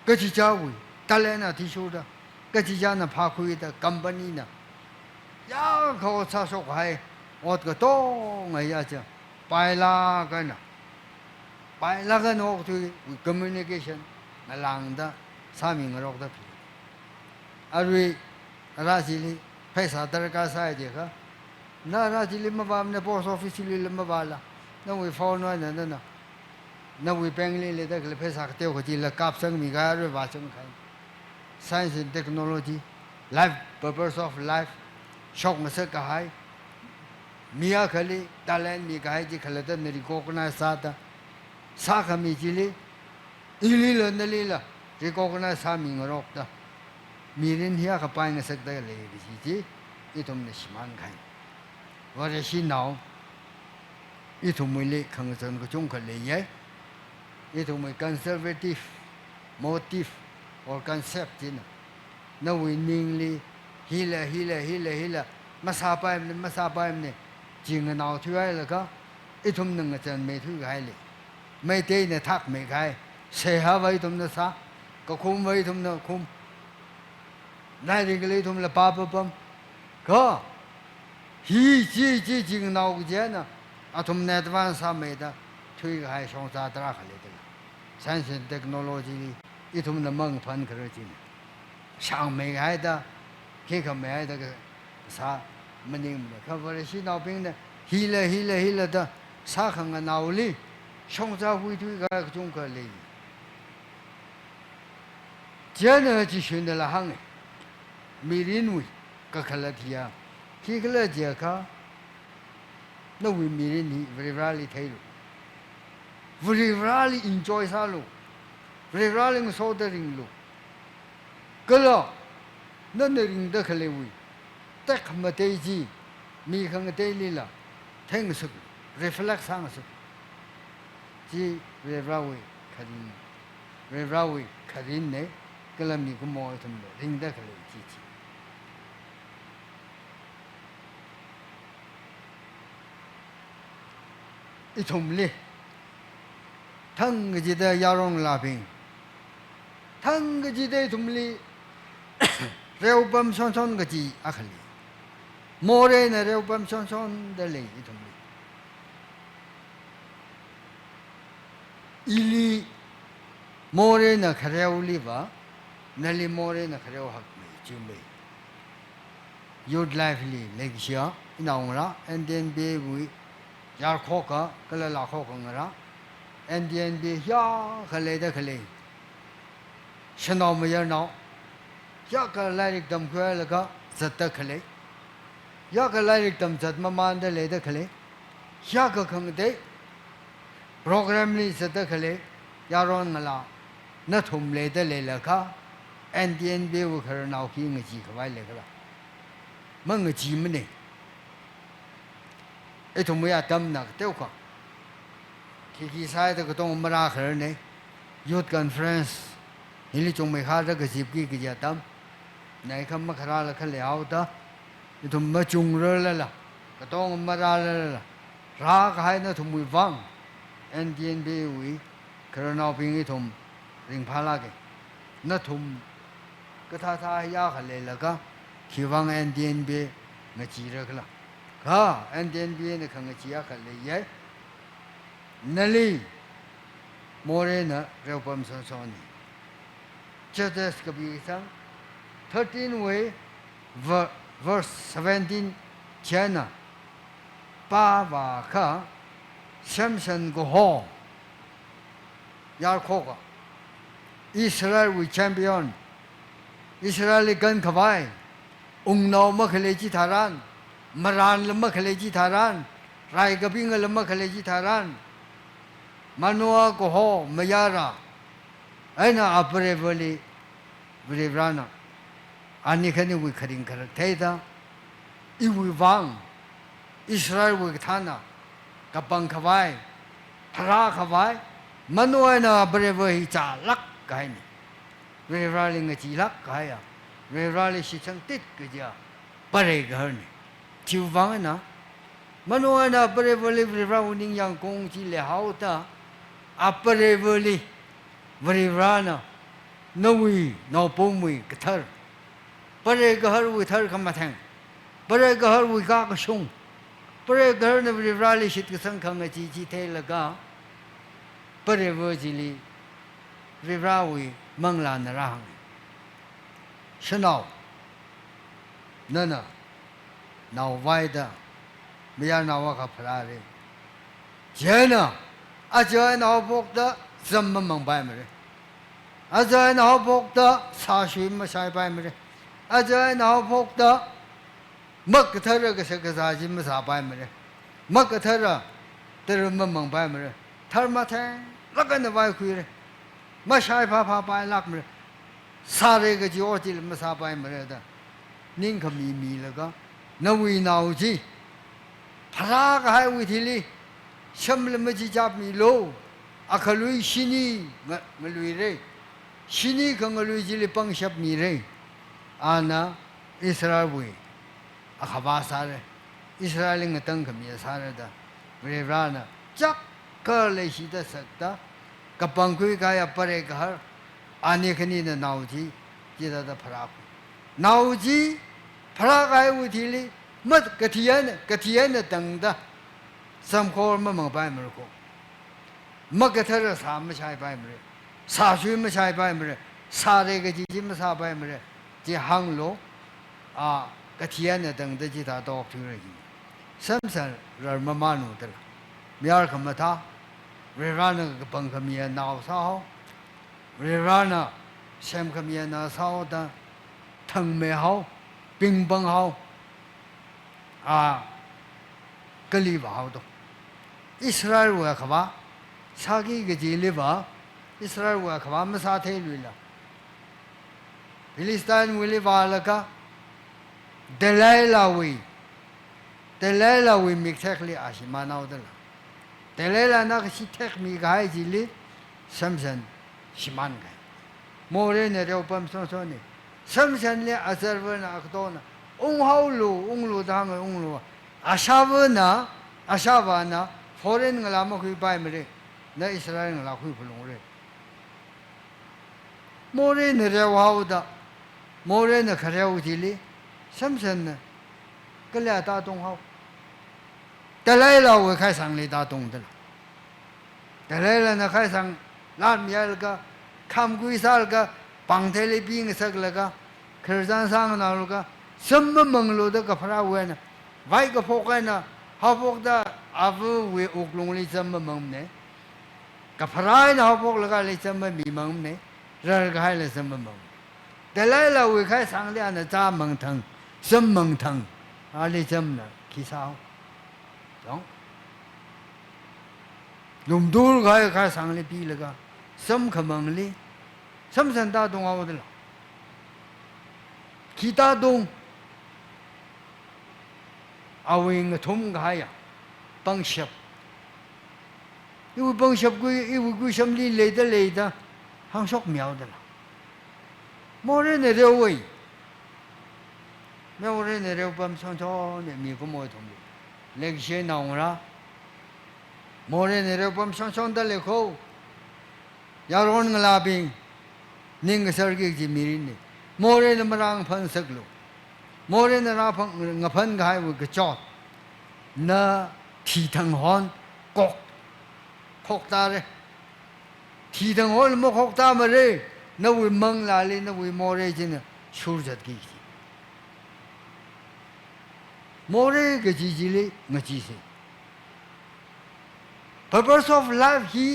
ก็ที่เจ้าวิตาเลนที่สุดก็ที่เจ้าน่ะพาคุยแต่ company น่ะยาเขาสะสมให้อดก็ต้องไงอาจารย์ไปลากันนะไปลากันออกที่ communication นั่นหลังด้าสามีงรกด้าพี่อารุยราชิลีภาษาตระการสายเจ้าค่ะน่าราชิลีมาบ้านเนี่ย post office ลีมาบ้านละนั่งวิฟอนไว้นั่นน่ะนั่งวิแปลงลีเลยแต่ก็ภาษาเที่ยวก็จีละกับสังมีการด้วยว่าสังใคร science and technology life purpose of life ช็อกมาสักกะให้ Mia Kali, Talan, Mikaji Kalata, recognize Sata, Saka Michili, Ilila Nalila, recognize Saming Rokta. Mirin here, Kapang a sector lady, itum the Shimankai. What is she now? Itumuli Kangasan Kuchunka lay, itum conservative motive or concept in. No winningly, healer, Masapam, Jing and out to Ilaga, itum Nungatan made too highly. May day in attack make high, say have itum the sa, Kakum itum no cum. Nightingale la papa bum. Go. He jing now Jana. Atom advance are made a twig high songs are drag a little. Science and technology, itum the monk pan correcting. Shang make either kick a may either sa meaning the cover she now being the healer the sakang and nauli. Songs are we do junker lady. Jana Jishun de la Hang. Mirinui, Kakalatia, Kikala Jaka, no, we mirini, very rarely tail. Very rarely enjoy salo, very rarely soldering look. Gala, none in the Kalewi, Tek Mateji, Mikang Tailila, Tangus, reflex answer. G. Revawi, Karin, Revawi, Karine, Galami Gumotum, Ring the Kaleji. Itumli Tang Jida Yarong Lapping Tang Jide Tumli Reubam Sonson Gaji Akali More in a Reubam Sonson the Lay Itumli Ili More in a Kareo liver Nelly more in a Kareo Hakme Jumbe You'd lively Legsia in Aura and then be we Yar Koka, Kalala Kokangara, and the end be Ya Kaleda Kale. Shanoma now. Yaka like them Kuelaga, Zata Kale. Yaka like them Zatmaman the Leda Kale. Yaka come day. Program is Zata Kale, Yaron Mala, not whom later Lelaka, and the end be with her now king a chick of Ilegala. Manga Jimini. Itum we are dumb nak Teuka. Kiki side the Gotong Maraherne, Youth Conference, Hilichum Mehada Gazipki Giatam, Nakam Makarala Kaleauta, Itum Machung Rela, Gotong Marala, Rag Haina to Muvang, and the NB we, Colonel Pingitum, Ring Palage, Natum, Gatata Yakalelaga, Kivang and the NB, Machirakla. Ka and then be in the Kangachia Kale, Nelly Morena, Reopam Sonsoni. Churches Kabisan 13 way, verse 17, China, Pa Ka, Samson Goho, Yarkoga, Israel we champion, Israeli gun Kavai, Ungno Makaleji Taran. Maran lama khaleji tharan, Rai Gabinga lama khaleji tharan, Manua Koho, Mayara, Aina Abrevoli, Vrevrana, Anikani we cutting Karateda, Iwi Vang, Israel with Tana, Kapang Kavai, Tara Kavai, Manuana Brevohita, Lak Gaini, Revraling a Chilak Gaya, Revrali Shitang Tit Gaja, Pareg Herni. Chiu Vangana Manuana Brevoli rounding young Kong Chile Hauta Aparevoli Vrivana No we, no Pomui, Gatar Paregahar with her Kamatang Paregahar with Gagashung Paregahar never rally shit to some Kangachi Telaga Parevogili Virawi Manglan Rang Chanel Nana Now wider, we are now a Ferrari. Jenna, I join our book the Zamamang Bimere. I join our book the Sashi Masai Bimere. I join our book the Mukataragasakazi Masa Bimere. มักเธอระแต่เราไม่มองไปมันเลยทาร์มาแทงลักกันเอาไว้คุยเลยมาใช้พาไปลักมันเลยซาเรก็จีโอจิลมาซาไปมันเลยแต่นิ่งขมีแล้วก็นาวีนาวจีพระก็ให้วิธีลีชัมเลมจีจับมีโลอาคลุยชินีมาลุยเร่ชินีก็มาลุยจิลิปังชับมีเร่อานะอิสราเอลอาขบาสาเรอิสราเอลงตั้งขมีสาเรดาเวลานะจักก็เลยสิทธิ์สักตากับปังคุยกายปะเรกฮาร์อันนี้คนนี้นะนาวจีจีตาตาพระนาวจีพระกายวิธีลีมัดกะทิยันตั้งตาสัมโครมามังไปมันก็มักกะทะระสามไม่ใช่ไปมันเลยสาชุยไม่ใช่ไปมันเลยสาเรกจีไม่ใช่ไปมันเลยจีฮังโลกะทิยันตั้งตาจีตาตอกทุเรศสัมสันเรามามานุตระมีอะไรคำมาท่าเวลานั้นก็ปังขมีนาวสาวเวลานั้นเชมขมีนาวสาวตาทั้งเมหาวปิงปังหาวกะลีบหาวตัวอิสราเอลว่าขวาชากีกจีลีบะอิสราเอลว่าขวาไม่สาเทลุยละฟิลิสไตน์วิลีบาลก็เดลัยลาวีมิกเทคลีอาชิมานาวเดลเดลัยลานักสิเทคมีกายจิลีซัมซันชิมันกายโมเรนเรียวปั๊มส่วนนี่ซัมซันเลยอาซาร์วันอักโตนะองฮาวลูทางองลูอาชาวานะฟอเรนกลามาคุยไปไม่ได้ในอิสราเอลกลาคุยพลงเลยโมเรนเรียวฮาวดาโมเรนขเรียวจิลีซัมซันนะก็เลยตาตรงฮาวแต่ไล่เราไว้ใครสั่งเลยตาตรงเดลแต่ไล่เรานะใครสั่งลาดมีอะไรก็คำคุยสักก็ปังเทลีปิงสักแล้วก็คริสตันสั่งนะลูกก็สมมังโลดก็พระเวนะไว้ก็พกกันนะฮาพกได้อาวุธอุกลงเลยสมมังเนี่ยก็พระนะฮาพกแล้วก็เลยสมมีมังเนี่ยเราก็ให้เลยสมมังแต่ไล่เราไว้ใครสั่งเลยนะจ้ามังทังสมมังทังอะไรสมนะขี้สาวนุ่มดูใครสั่งเลยปีแล้วก็สมขมังเลยสมสันตาตรงเอาเดล่ะขีตาตรงเอาเองทุ่มกายปังชับอีวิปังชับกุยชมลีเลยดห้างชกเมียวเดล่ะโมเรนเร็วเว้ยโมเรนเร็วปั๊มช่องเนี่ยมีก็มวยทุ่มเล็กเชนเอาละโมเรนเร็วปั๊มช่องเดลเขายาร้อนกลาบิงนิ่งสระกิจมีรินโมเรนมรังพันสักลูโมเรนราพังงพันกายวุกจอดนาทีทังหอนกกตาเลยทีทังหอนมกกตามาเลยนวิมังลาลีนวิโมเรจินชูจัดกิจโมเรกจิจิลีงจิเซ purpose of life he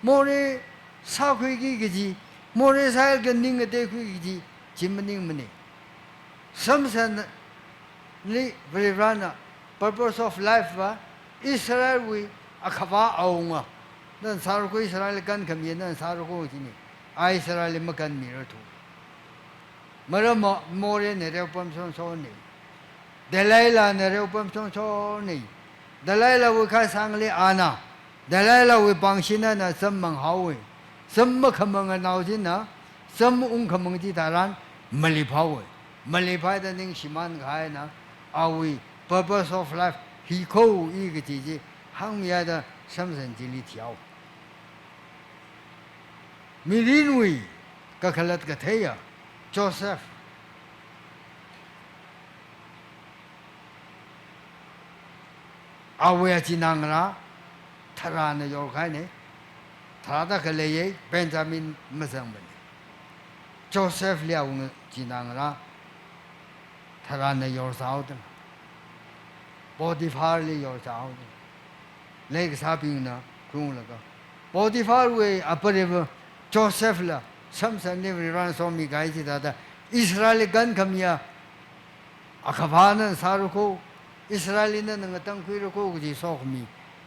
โมเรสาวคุยกี่จีโมเรสายกันนิ่งเตะคุยกี่จีจิมนิ่งมันนี่สมสันนี่บริวารน่ะ purpose of life ว่าอิสราเอลวิอาขวาเอางะนั่นสาวคุยอิสราเอลกันขมิ้นนั่นสาวคุยที่นี่อิสราเอลไม่กันมีรถถูกเมื่อโมเรนเรียกปั๊มช่องนี่เดลัยลาเรียกปั๊มช่องนี่เดลัยลาวิข้าสังเลอานาเดลัยลาวิปังชินานะสมมังหาวิสมขมังนาวจินะสมขมังที่ตารันมลิภาวมลิภาดันนิ่งชิมันกายนะอาวิ purpose of life ฮิโคอีกจีจีหังมีอะไรสมสันจิลิเทียวมิรินวิก็ขลัดกะเทียโจเซฟอาวิอาจินังระทารานโยกายเนี่ยทาราก็เลยเบนจามินไม่สั่งมันโจเซฟเลี้ยงจีนังระทารานโยสาวต์ปอติฟาร์เลี้ยงสาวต์เล็กสาบิงนะกรุงแล้วก็ปอติฟาร์เว้ยอัปเดตโจเซฟละสัมสันนี่รันสอมีกายจิตาอิสราเอลกันขมีอาขบานันสารุโค อิสราเอลนั่นนึงตั้งคุยรู้กูจะสอก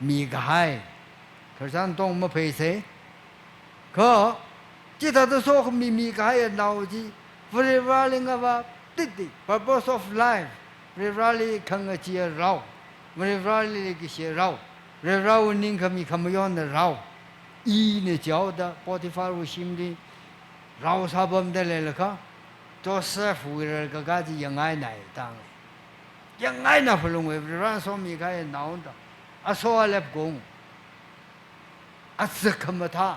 มีกายเขาจะต้องมาเพย์เสก็ที่ถ้าจะสอกมีกายเราจีฟรีวาลิงว่าติด purpose of life ฟรีวาลิขังเชียเราฟรีวาลิกิเชียเราฟรีวาลินิ่งขมีขมยอนเราอีเนี่ยเจ้าดาปอติฟารุชิมดีเราสาบมได้เลยล่ะครับโจเซฟวิร์กก็จะยังไงไหนตั้งยังไงนะพลุงเวฟร้านสมีกายหนาวต่ออาโซอาเล็บกงอาศึกขมท่า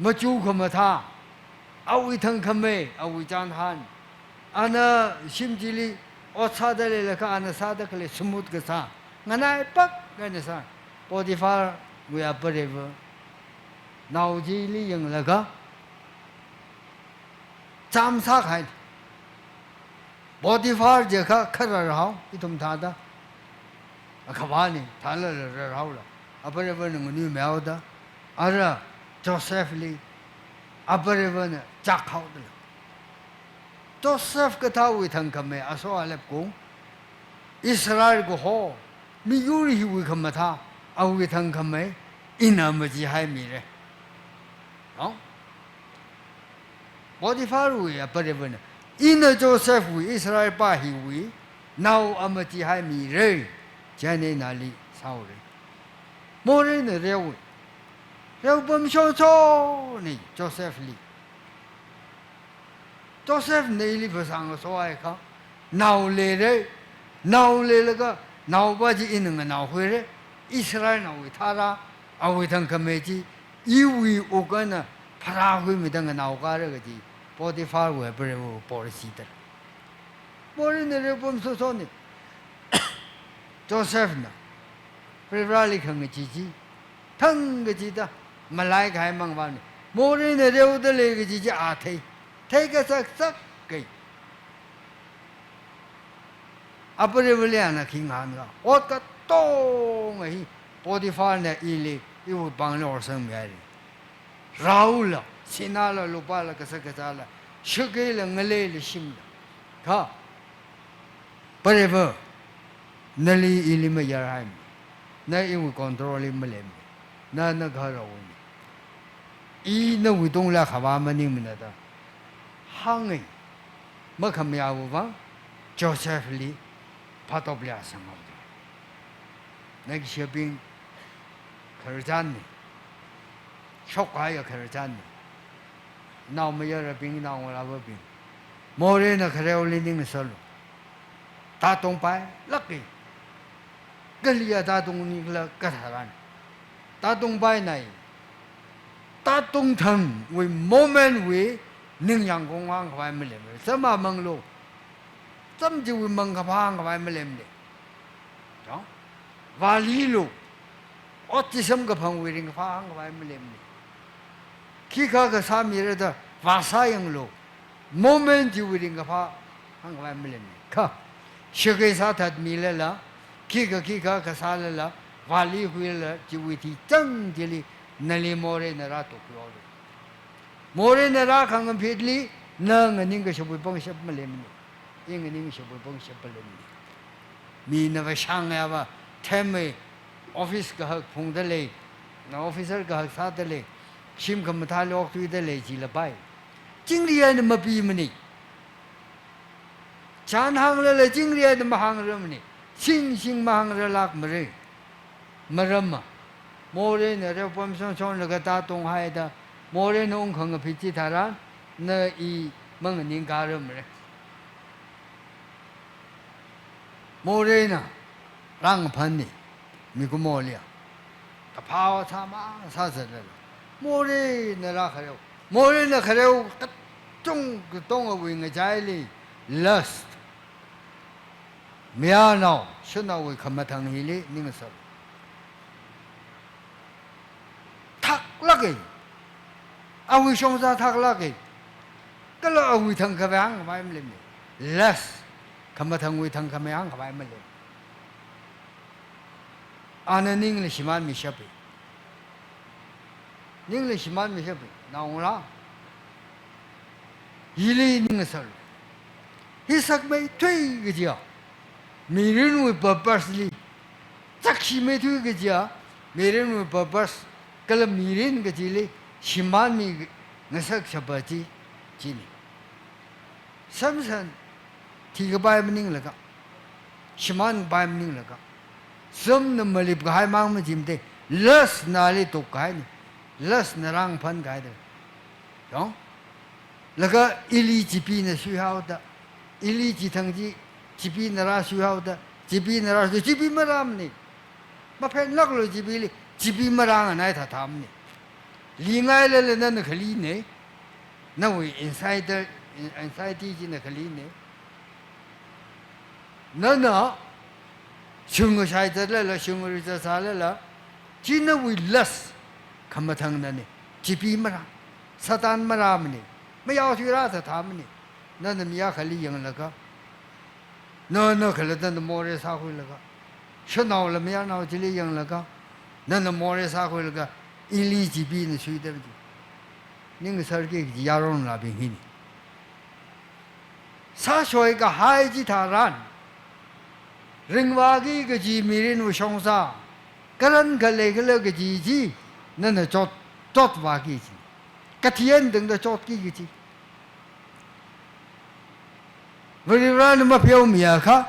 มาจูขมท่าเอาวิทังขมเอาวิจานฮันอันนั้นชิมจิลีอดซาได้เลยล่ะครับอันนั้นซาได้ก็เลยสมุดก็ซางั้นไอ้ปักกันเนี่ยซาปอติฟาเวียบริเวณนาวจิลียังล่ะครับจำสักให้ปอติฟาเจ้าข้าขรเราอีทุมท่าด้าขวานี่ท่าละเราละอัปเรเวนงนี่ไม่เอาด้าอะไรโจเซฟลีอัปเรเวนจักเขาด้โจเซฟก็ท้าวิทังคำเมอโซอาเล็บกงอิสราเอลก็โหมียูริฮิวิคำมาท่าเอาวิทังคำเมอินามจีให้มีเลยเนาะปอติฟารุยอัปเรเวนอินโจเซฟวิอิสราเอลป้าฮิวินาวอามจีให้มีเลยเจเนนาลีสาวเลยโมเรนเรียวบมชงโซนี่โจเซฟลีโจเซฟนี่ลีภาษาอังกฤษว่าไงครับนาวเลยแล้วก็นาวบ้าจีอินงนาวคุยเลยอิสราเอลนาวท่าระเอาไว้ทั้งคำเมจีอีวีโอกันนะพระคุยไม่ตั้งนาวการะก็จีปอติฟาร์เวเปรโอปอริสิตร์โมเรนเรียวบมชงโซนี่โจเซฟนะพระราลิขังจีทั้งกจีตามาไล่ขายมังวันโมเรนเรียวเดเลยกจีอาเทก็สักกี่อัปเรเวลียนะขิงหันก็อดก็โต้งไอ้ปอติฟาเนี่ยอีลีอีวุบังโลสังเมียรีเราละสินาละลูปาละก็สักละชุกเกลงเลลชิมละค่ะปะเรเวนลีอีลิมยารามินาอีวุคอนโทรลลิมเลมนาคาราวุนีอีนาวิตงละขวามันนี่มันนะฮังไงเมื่อคำยาวว่าโจเซฟลีพัตอบเลียสังหารนักเชียบิงคาร์จันนี่ช็อกไอ้คาร์จันนี่นาวไม่ยอมบิงนาวลาบบิงโมเรนคาร์เอลลินิงสโลตาตรงไปลักกี้กลียตาตรงนี้ละกัทารันตาตรงไปไหนตาตรงทั้งวิโมเมนต์วิหนึ่งอย่างคงว่างเข้าไปไม่เล่มเลยสมามังโลจำจีวิมังเข้าไปไม่เล่มเลยจ้ะวาลีโลอดที่สมกับพังวิริงเข้าไปไม่เล่มเลยขี้ข้าก็สามีเลยแต่วาสายังโลโมเมนต์จีวิริงเข้าไปไม่เล่มเลยค่ะเชื่อใจสัตย์มีเลยละขี้ข้าก็สาเลยละวาลีคุยละจีวิธีจังจีลีนั่นเลยโมเรนราตุกยอเลยโมเรนราขังกันพิดลีนั่งนิ่งก็ชบุยปงชบมาเลมนี่ยังนิ่งชบุยปงชบมาเลมนี่มีนวช่างไงว่าเทมออฟฟิศก็หักพงเดเลยนออฟฟิเซอร์ก็หักซาเดเลยชิมคำท้าลอกตุยเดเลยจีละไปจิงเรียนมาปีมันนี่จานหางเลยจิงเรียนมาหางเรื่องนี่ชิงมาหางเรื่องลักมาเลยมาเริ่มมาโมเรนเรียกผมชนแล้วก็ตาตรงให้ตาโมเรนองค์ขังกับพิจิตรานเนอีมังนิงการมเลยโมเรน่ะร่างพันนี่มีกุโมเลียกะพาวทามาซาเสร็จโมเรนรักเขาโมเรนเขาเรียกจงก็ต้องเอาวิ่งใจเลย lust เมียน้องฉันเอาไว้ขมาทางฮิลีนิ่งสับทักลักเองเอาไว้ชงซาทักลักเองก็เราเอาไว้ทางขบังไปไม่เลย lust ขมาทางไว้ทางขบังไปไม่เลยอันนั้นนิ่งเลยชิมันไม่ใช่ไปนิ่งเลยชิมันไม่ใช่ไปน้องละฮิลีนิ่งสับฮิสักไม่ช่วยกันจ้ะ mirin we purposely takshi me thu ge ja mirin we purpose kala mirin ge jili shiman mi ngasak sabati jini samsan thi ga bai mning la ka shiman bai mning la ka som na malip ga hai mang ma jim te las na le to kai ni las na rang phan kai de dong la ka ili ji pi na shu hao da ili ji thang ji ji pi na ra shu hao da ji pi na ra ji pi ma ram ni ma phen lak lo ji pi li ji pi ma rang na tha tham ni li ngai le le na khali ne na we inside ji na khali ne na shung sai da le shung ri da sa le la ji na we las kham thang na ni ji pi ma ra satan ma ram ni ma yao thu ra tha tham ni na mi ya khali yang la ka no khala da mo re sa khu la ka shu nao la mi ya nao ji li yang la ka na mo re sa khu la ka ili ji bi ni shui da ji ning sar ke ji ya ron la bi hi ni sa shoi ka hai ji tha ran ring wa gi ge ji mi rin wo shong sa karan ga le ge ji na chot wa gi ji ka thien ding da chot ki gi ji vì ra mà phiêu mía khác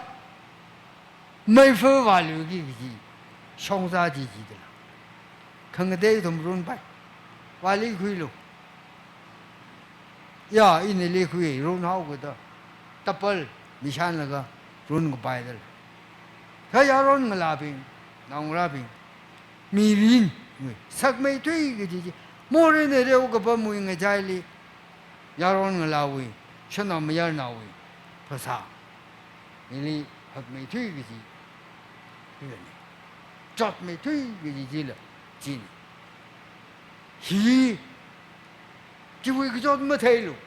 mấy phơi vào lưu cái gì xong ra gì đó không có đây thùng run bay vào lý khuy luôn ya in lý khuy run hao cái đó tập bơi mi san là cái run cái bay đó cái ya run cái là bình nòng ra bình mi rin sắc mấy thuy cái gì mua lên này đâu có bao nhiêu người chạy đi ya run cái là vui cho nó mới ya nào vuiภาษานี่หักไม่ทุยกี่ทีนี่แหละจอดไม่ทุยกี่ทีละจีนฮีจีวีก็จอดไม่เท่ลูก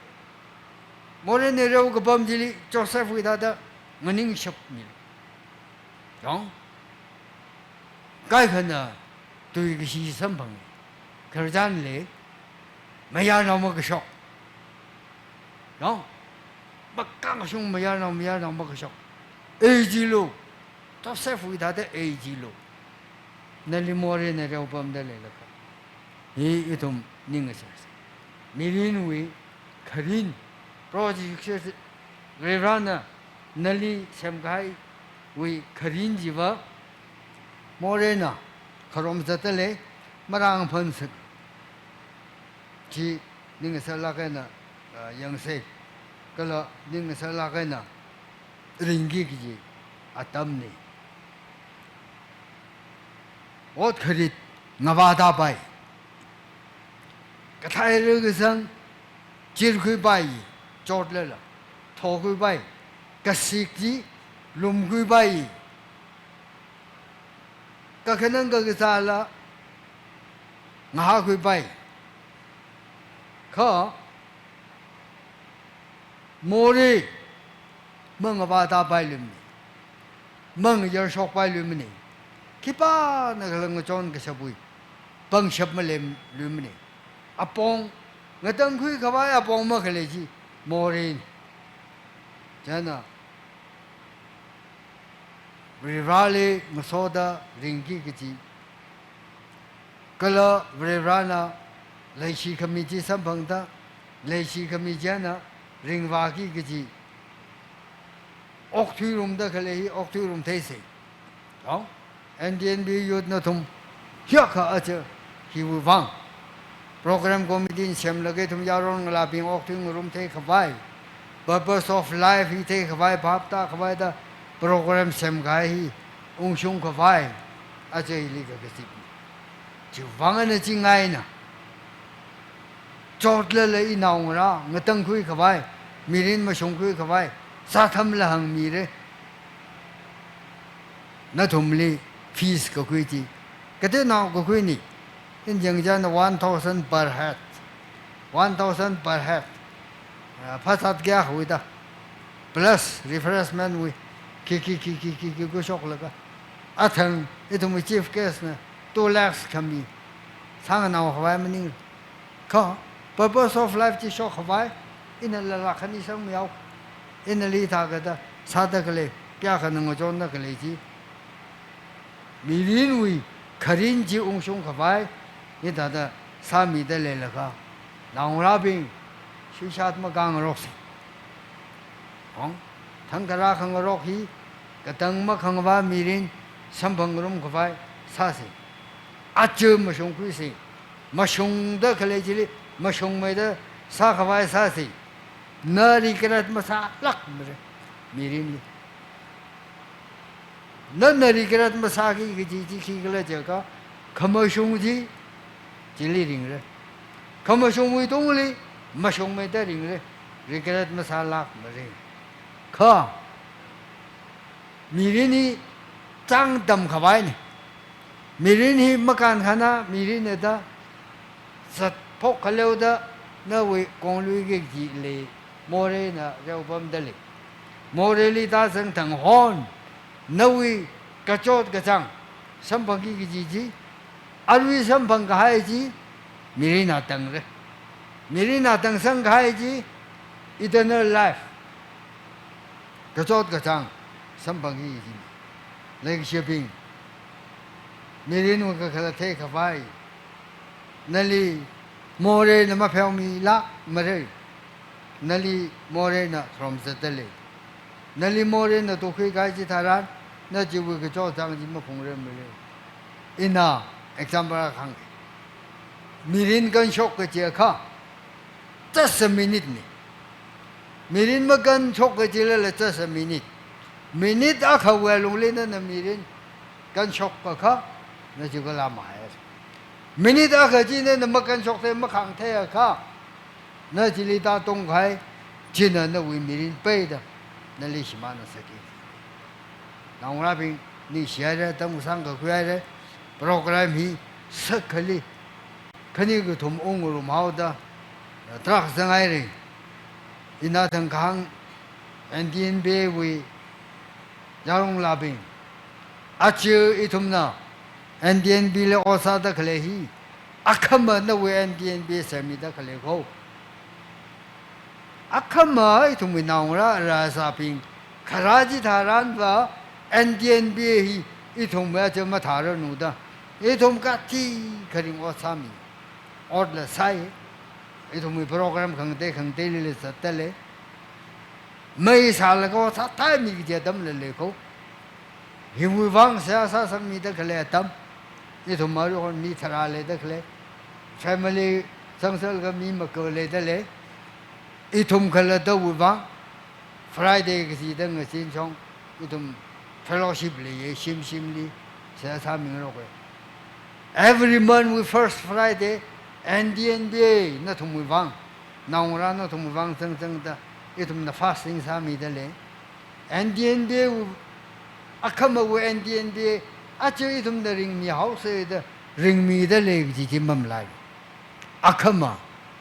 โมเรนเนเราก็บัมจีลีจอดเซฟวิดาดะมันนิ่งชับนี่ยังใกล้ขนาดตัวก็ชีสัมพันธ์กระจายเลยไม่ยากเราไม่ก็ช็อกยังbắt căng xuống mấy năm bắt sọc, gì luôn, tao sẽ phụ ta đấy gì luôn, nên li mua này rau băm đây là cái, cái thùng nín cái gì, mirin we, karin, project cái rana, nên li xem cái we karin gì vậy, mua na, karom ra đây lấy, mà đang phân sức, chỉ nín cái là cái na, yang say cái là những cái là cái nào ringgit gì atam này ốt khởi Nevada bay cái thái rồi cái sang chiết khui bay chót lên là thô khui bay cái xịt gì lùm khui bay cái khả năng cái sao là ngã khui bay khó mori mong ba ta bai lum ni mong yer shok bai lum ni kipa na lang chon ka sabui pang shap ma lem lum ni apong ngatang khui ka ba apong ma khale ji mori jana rivale masoda ringi ki ji kala vrana leishi khami ji sampang ta leishi khami jana ring vaki cái gì ốc thủy rum đó cái này ốc thủy rum thế gì đó NDNB youth nó thùng hiệp cả chứ khi vui vang program committee xem là cái thùng giao thông là bình ốc thủy rum thế khắp vai purpose of life hi thế khắp vai pháp ta khắp vai ta program xem cái hi ung sung khắp vai chứ lý cái gì chịu vang anh chỉ ngay nè chót lên lấy nào ra người tăng khui khắp vai mirin mà sống khui khắp vai sa tham là hàng mi đấy nó thùng li fees của khui chi cái thế nào của khui nị in dân dân 1,000 per head 1,000 per head phát sát kia hui ta plus refreshment hui ki có sốc là cái thằng cái thùng chief guest nè 2 lakhs kami sang nào khắp vai mình có purpose of life chỉ sốc khắp vai in là khani sang miao in li tha cái đó sa ta cái pya ka nang jon na kale ji mirin wi kharin ji ung shung ka bai ni da da sa mi de le la ka nang ra bin shi shat ma gang rok se ong thang ka ra khang rok hi ka tang ma khang ba mirin sam bang rum ka bai sa se a chu ma shung ku se ma shung da kale ji ma shung me da sa ka bai sa se na ri krat ma sa lak mirin nan nari kirat masaki ki ji ki gala jaga khama shung ji jili ring re khama shung wi dong li ma shung me da ring re ri kirat masala ma re kha mirini chang dam khabai ni mirini makan khana mirini da sat phok khaleu da na wi kong lui ge ji le more na reu bam da le more li da sang thang hon nâu cả chốt cả chăng sắm bằng cái gì gì ăn vi sắm bằng cái hai gì mỹ na tăng đấy mỹ na tăng sang cái hai gì eternal life cả chốt cả chăng sắm bằng cái gì lấy shipping mỹ nu cái cái thế cái vai nali more na mà phèo mi la mà đây nali more na from settle nali more na to khi cái gì thà ra na chỉ với cái chỗ trang gì mà phong lên mới ina example khang mirin kan shok cái chia kha just a minute ni mirin mà kan shok cái chia là just a minute đã khâu về luôn lên na mirin kan shok cái kha na chỉ có làm mãi minute đã cái gì nên mà kan shok thế mà khang thế kha na chỉ li ta tung khai chỉ là na với mirin bay đó na li shi ma na saki nang ra bin ni xia de tang sang ka khya de program hi sak khali khani ku thum ong ru mau da trak sang ai ri ina thang khang ndn be wi yarong la bin achu I thum na ndn be le osa da khale hi akhama na we ndn be sami da khale ko akhama I thum wi nang ra sa bin kharaji tharan ba NDNB hi ithom ma chama thara nu da ithom ka ti kharing o sami or la sai ithom program khang te le sa tale mai sa la ko sa ta mi ge dam le ko hi mu wang sa sang mi da khale tam ithom ma ro ni thara le da khale family sang sal ga mi ma ko le da le ithom khala da wu wang Friday ge si da ng sin chong ithom fellowship li sim li sa sa ming ro ko every month we first Friday NDNB na thum wang naung ra na thum wang sang da itum na fasting sa mi da le NDNB akhama we NDNB achu itum da ring mi hau se da ring mi da le ji ji mam lai akhama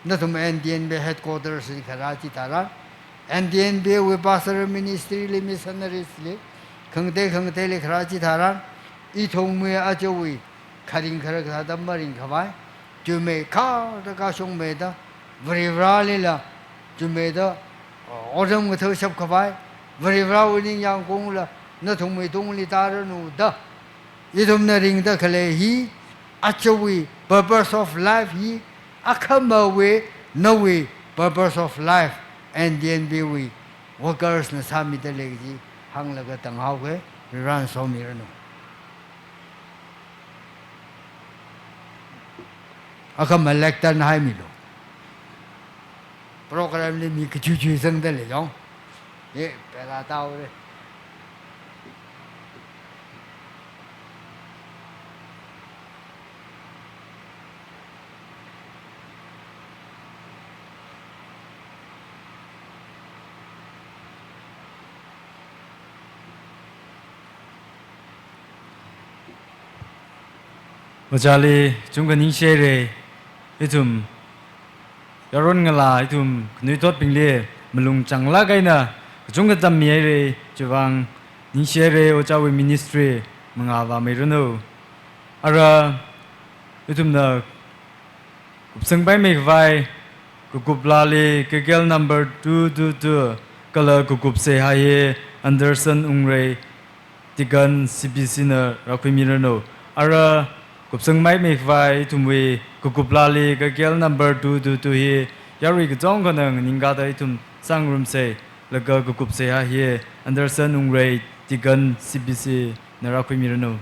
na thum NDNB headquarters in Karachi tara NDNB we pastor ministry le missionaries le khang te le Karachi tharan I thong me a jowi kharing khara kha dam maring khawai ju me kha da ka song me da vrivra le la ju me da odam ga thau sab khawai vrivra wini yang kong la na thong me dong li ta ra nu da I thom na ring da khale hi a jowi purpose of life hi akhama we no we purpose of life and then be we workers na sami da le ji hang la ga tang hao ke ran so mi ra no aka malak tan hai mi lo program ni mi ke chu chu sang da le yong ye pe la tao de我家里中国人写的一种，要人个啦一种，女多兵的，没弄长拉个呢，中国咱们的就往人写的我家为 ministry，么阿话没人哦，阿个一种呢，生白没vai，个拉里个 girl number 222，个了个se还 Anderson Ungray Tigan CBC na rakwi mirano ara kupsang mai mek vai tumwe kukuplali ka gel number 222 hi yari ka jong kanang ninga da itum sangrum se laga kukup se ha hi Anderson Ungray Tigan CBC na rakwi mirano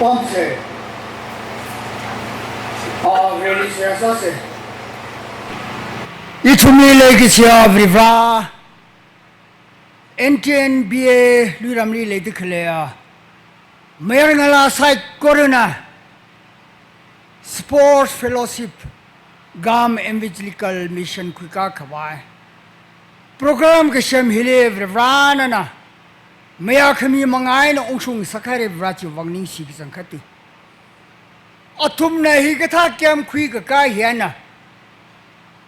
Ponce. Religiosa se. Ichumi legicia vrivra. NTNBA luramli lediclea. Mayangala site corona. Sports Fellowship. Gam Evangelical Mission Kwika Kawai. Program Kashem Hile Vrivranana. Maya kami mangai na ungsung sakare vrati wangning sig sangkati. Atum na higata kem kui ka hiana.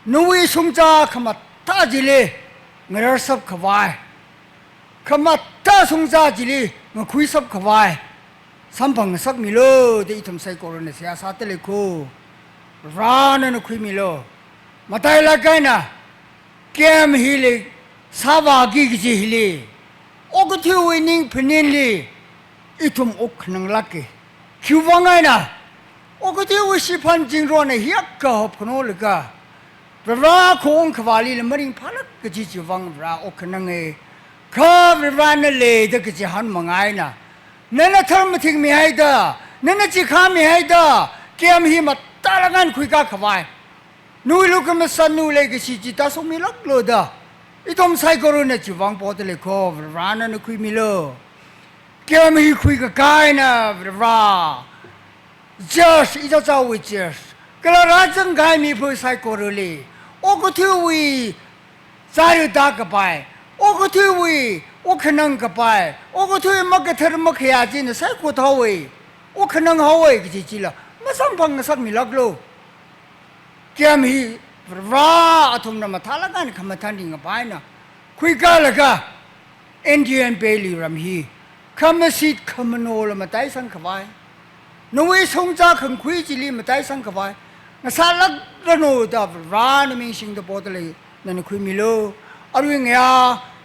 Nuwi sumja kamat tajile เงรสับขวายขมัดตาสงซาจิลีงคุยสับขวายสัมพังสักมิโลเดียทำไซโครนเสียสาตเลคูร้านนคุยมิโลมาตายละกันนะเกมฮิลีสาวากิกจิฮิลีโอกทิวินิงพนินลีอิทุมอกนังลักกี้คิววังไงนะโอกทิวิสิพันจิงโรนเฮียกกะฮบขโนลกะพระราคงขวาลีละมริงพาลักกจิจิวังพระอกนังเอข้าพระรานเลดกจิหันมังไงนะนั่นธรรมทิงมีให้ด้านั่นจิข้ามีให้ด้าเกมฮิมัตตาละกันคุยกะขวายนูลูกมันสันนูเลกจิจิตาสมิลักโลดาอีทอมไซโครนจิวังปอตเลโคร้านนั้นคุยมิโลเกมฮิคุยกับกายนะราjust อีเจ้าวิ just กระราจังกายมีผู้ไซโครลีโอกุทิวีใจดากไปโอกุทิวีโอขนังกับไปโอกุทิวีมักเถิดมักขยาจินไซโคทาวีโอขนังฮาวกิจิละมาสัมพังสักมิลักโลเกมฮีราอทุมนมาทาลักันขมาทันดิงไปนะคุยกันละกะอินเดียนเบลีรัมฮีขมาสิทธิ์ขมาโนละมาไต่สังขวายนวยสงจ้าขังคุยจิลีมาไต่สังขวายงาสาลักระโนดาร้านมิงสิงตะโปตเลยนั่นคุยมิโลอารุงยา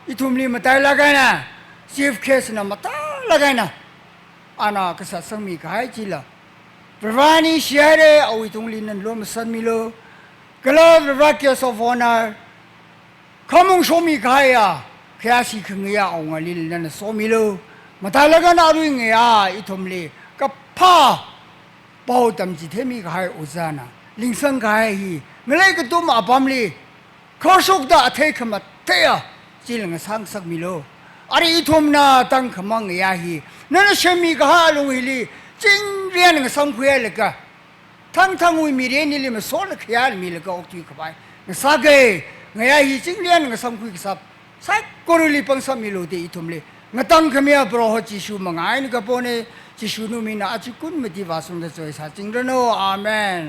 อิทุมลีมาไต่ละกันนะซีฟเคสนะมาไต่ละกันนะอาณากษัตริย์สังมีกายจิละประวัติเสียเรเอาอิทุมลีนั่นล้มสันมิโลกลาบรักยาสฟอนาขมุงชมีกายะแค่สิขงยาเอางาลิลนั่นสมิโลมาไต่ละกันอารุงยาอิทุมลีกับพ่อเป่าตำจิตให้มีกายอุจานะลิงสังกายฮีเมื่อไรก็ตุ้มอาบัมลีข้อสุกดาเทขมัดเทียจิลงสังสักมิโลอาริทุมนาตั้งขมังยาฮีนั่นเชมีกาลุงฮิลีจิงเรียนงสังคุยเลยกะทั้งวิมีเรียนนี่เลยมันโซลขยามีเลยก็ออกที่ขบายงสักเกงยาฮีจิงเรียนงสังคุยกับไซโครลีปังสัมิโลเดอิทุมลีงตั้งขมียบรอฮจิชูมังไงนี่ก็ปนจิชูนุมีนาอาจิคุนไม่ดีวาสุนเดจอยสัจจิงเรโนอาเมน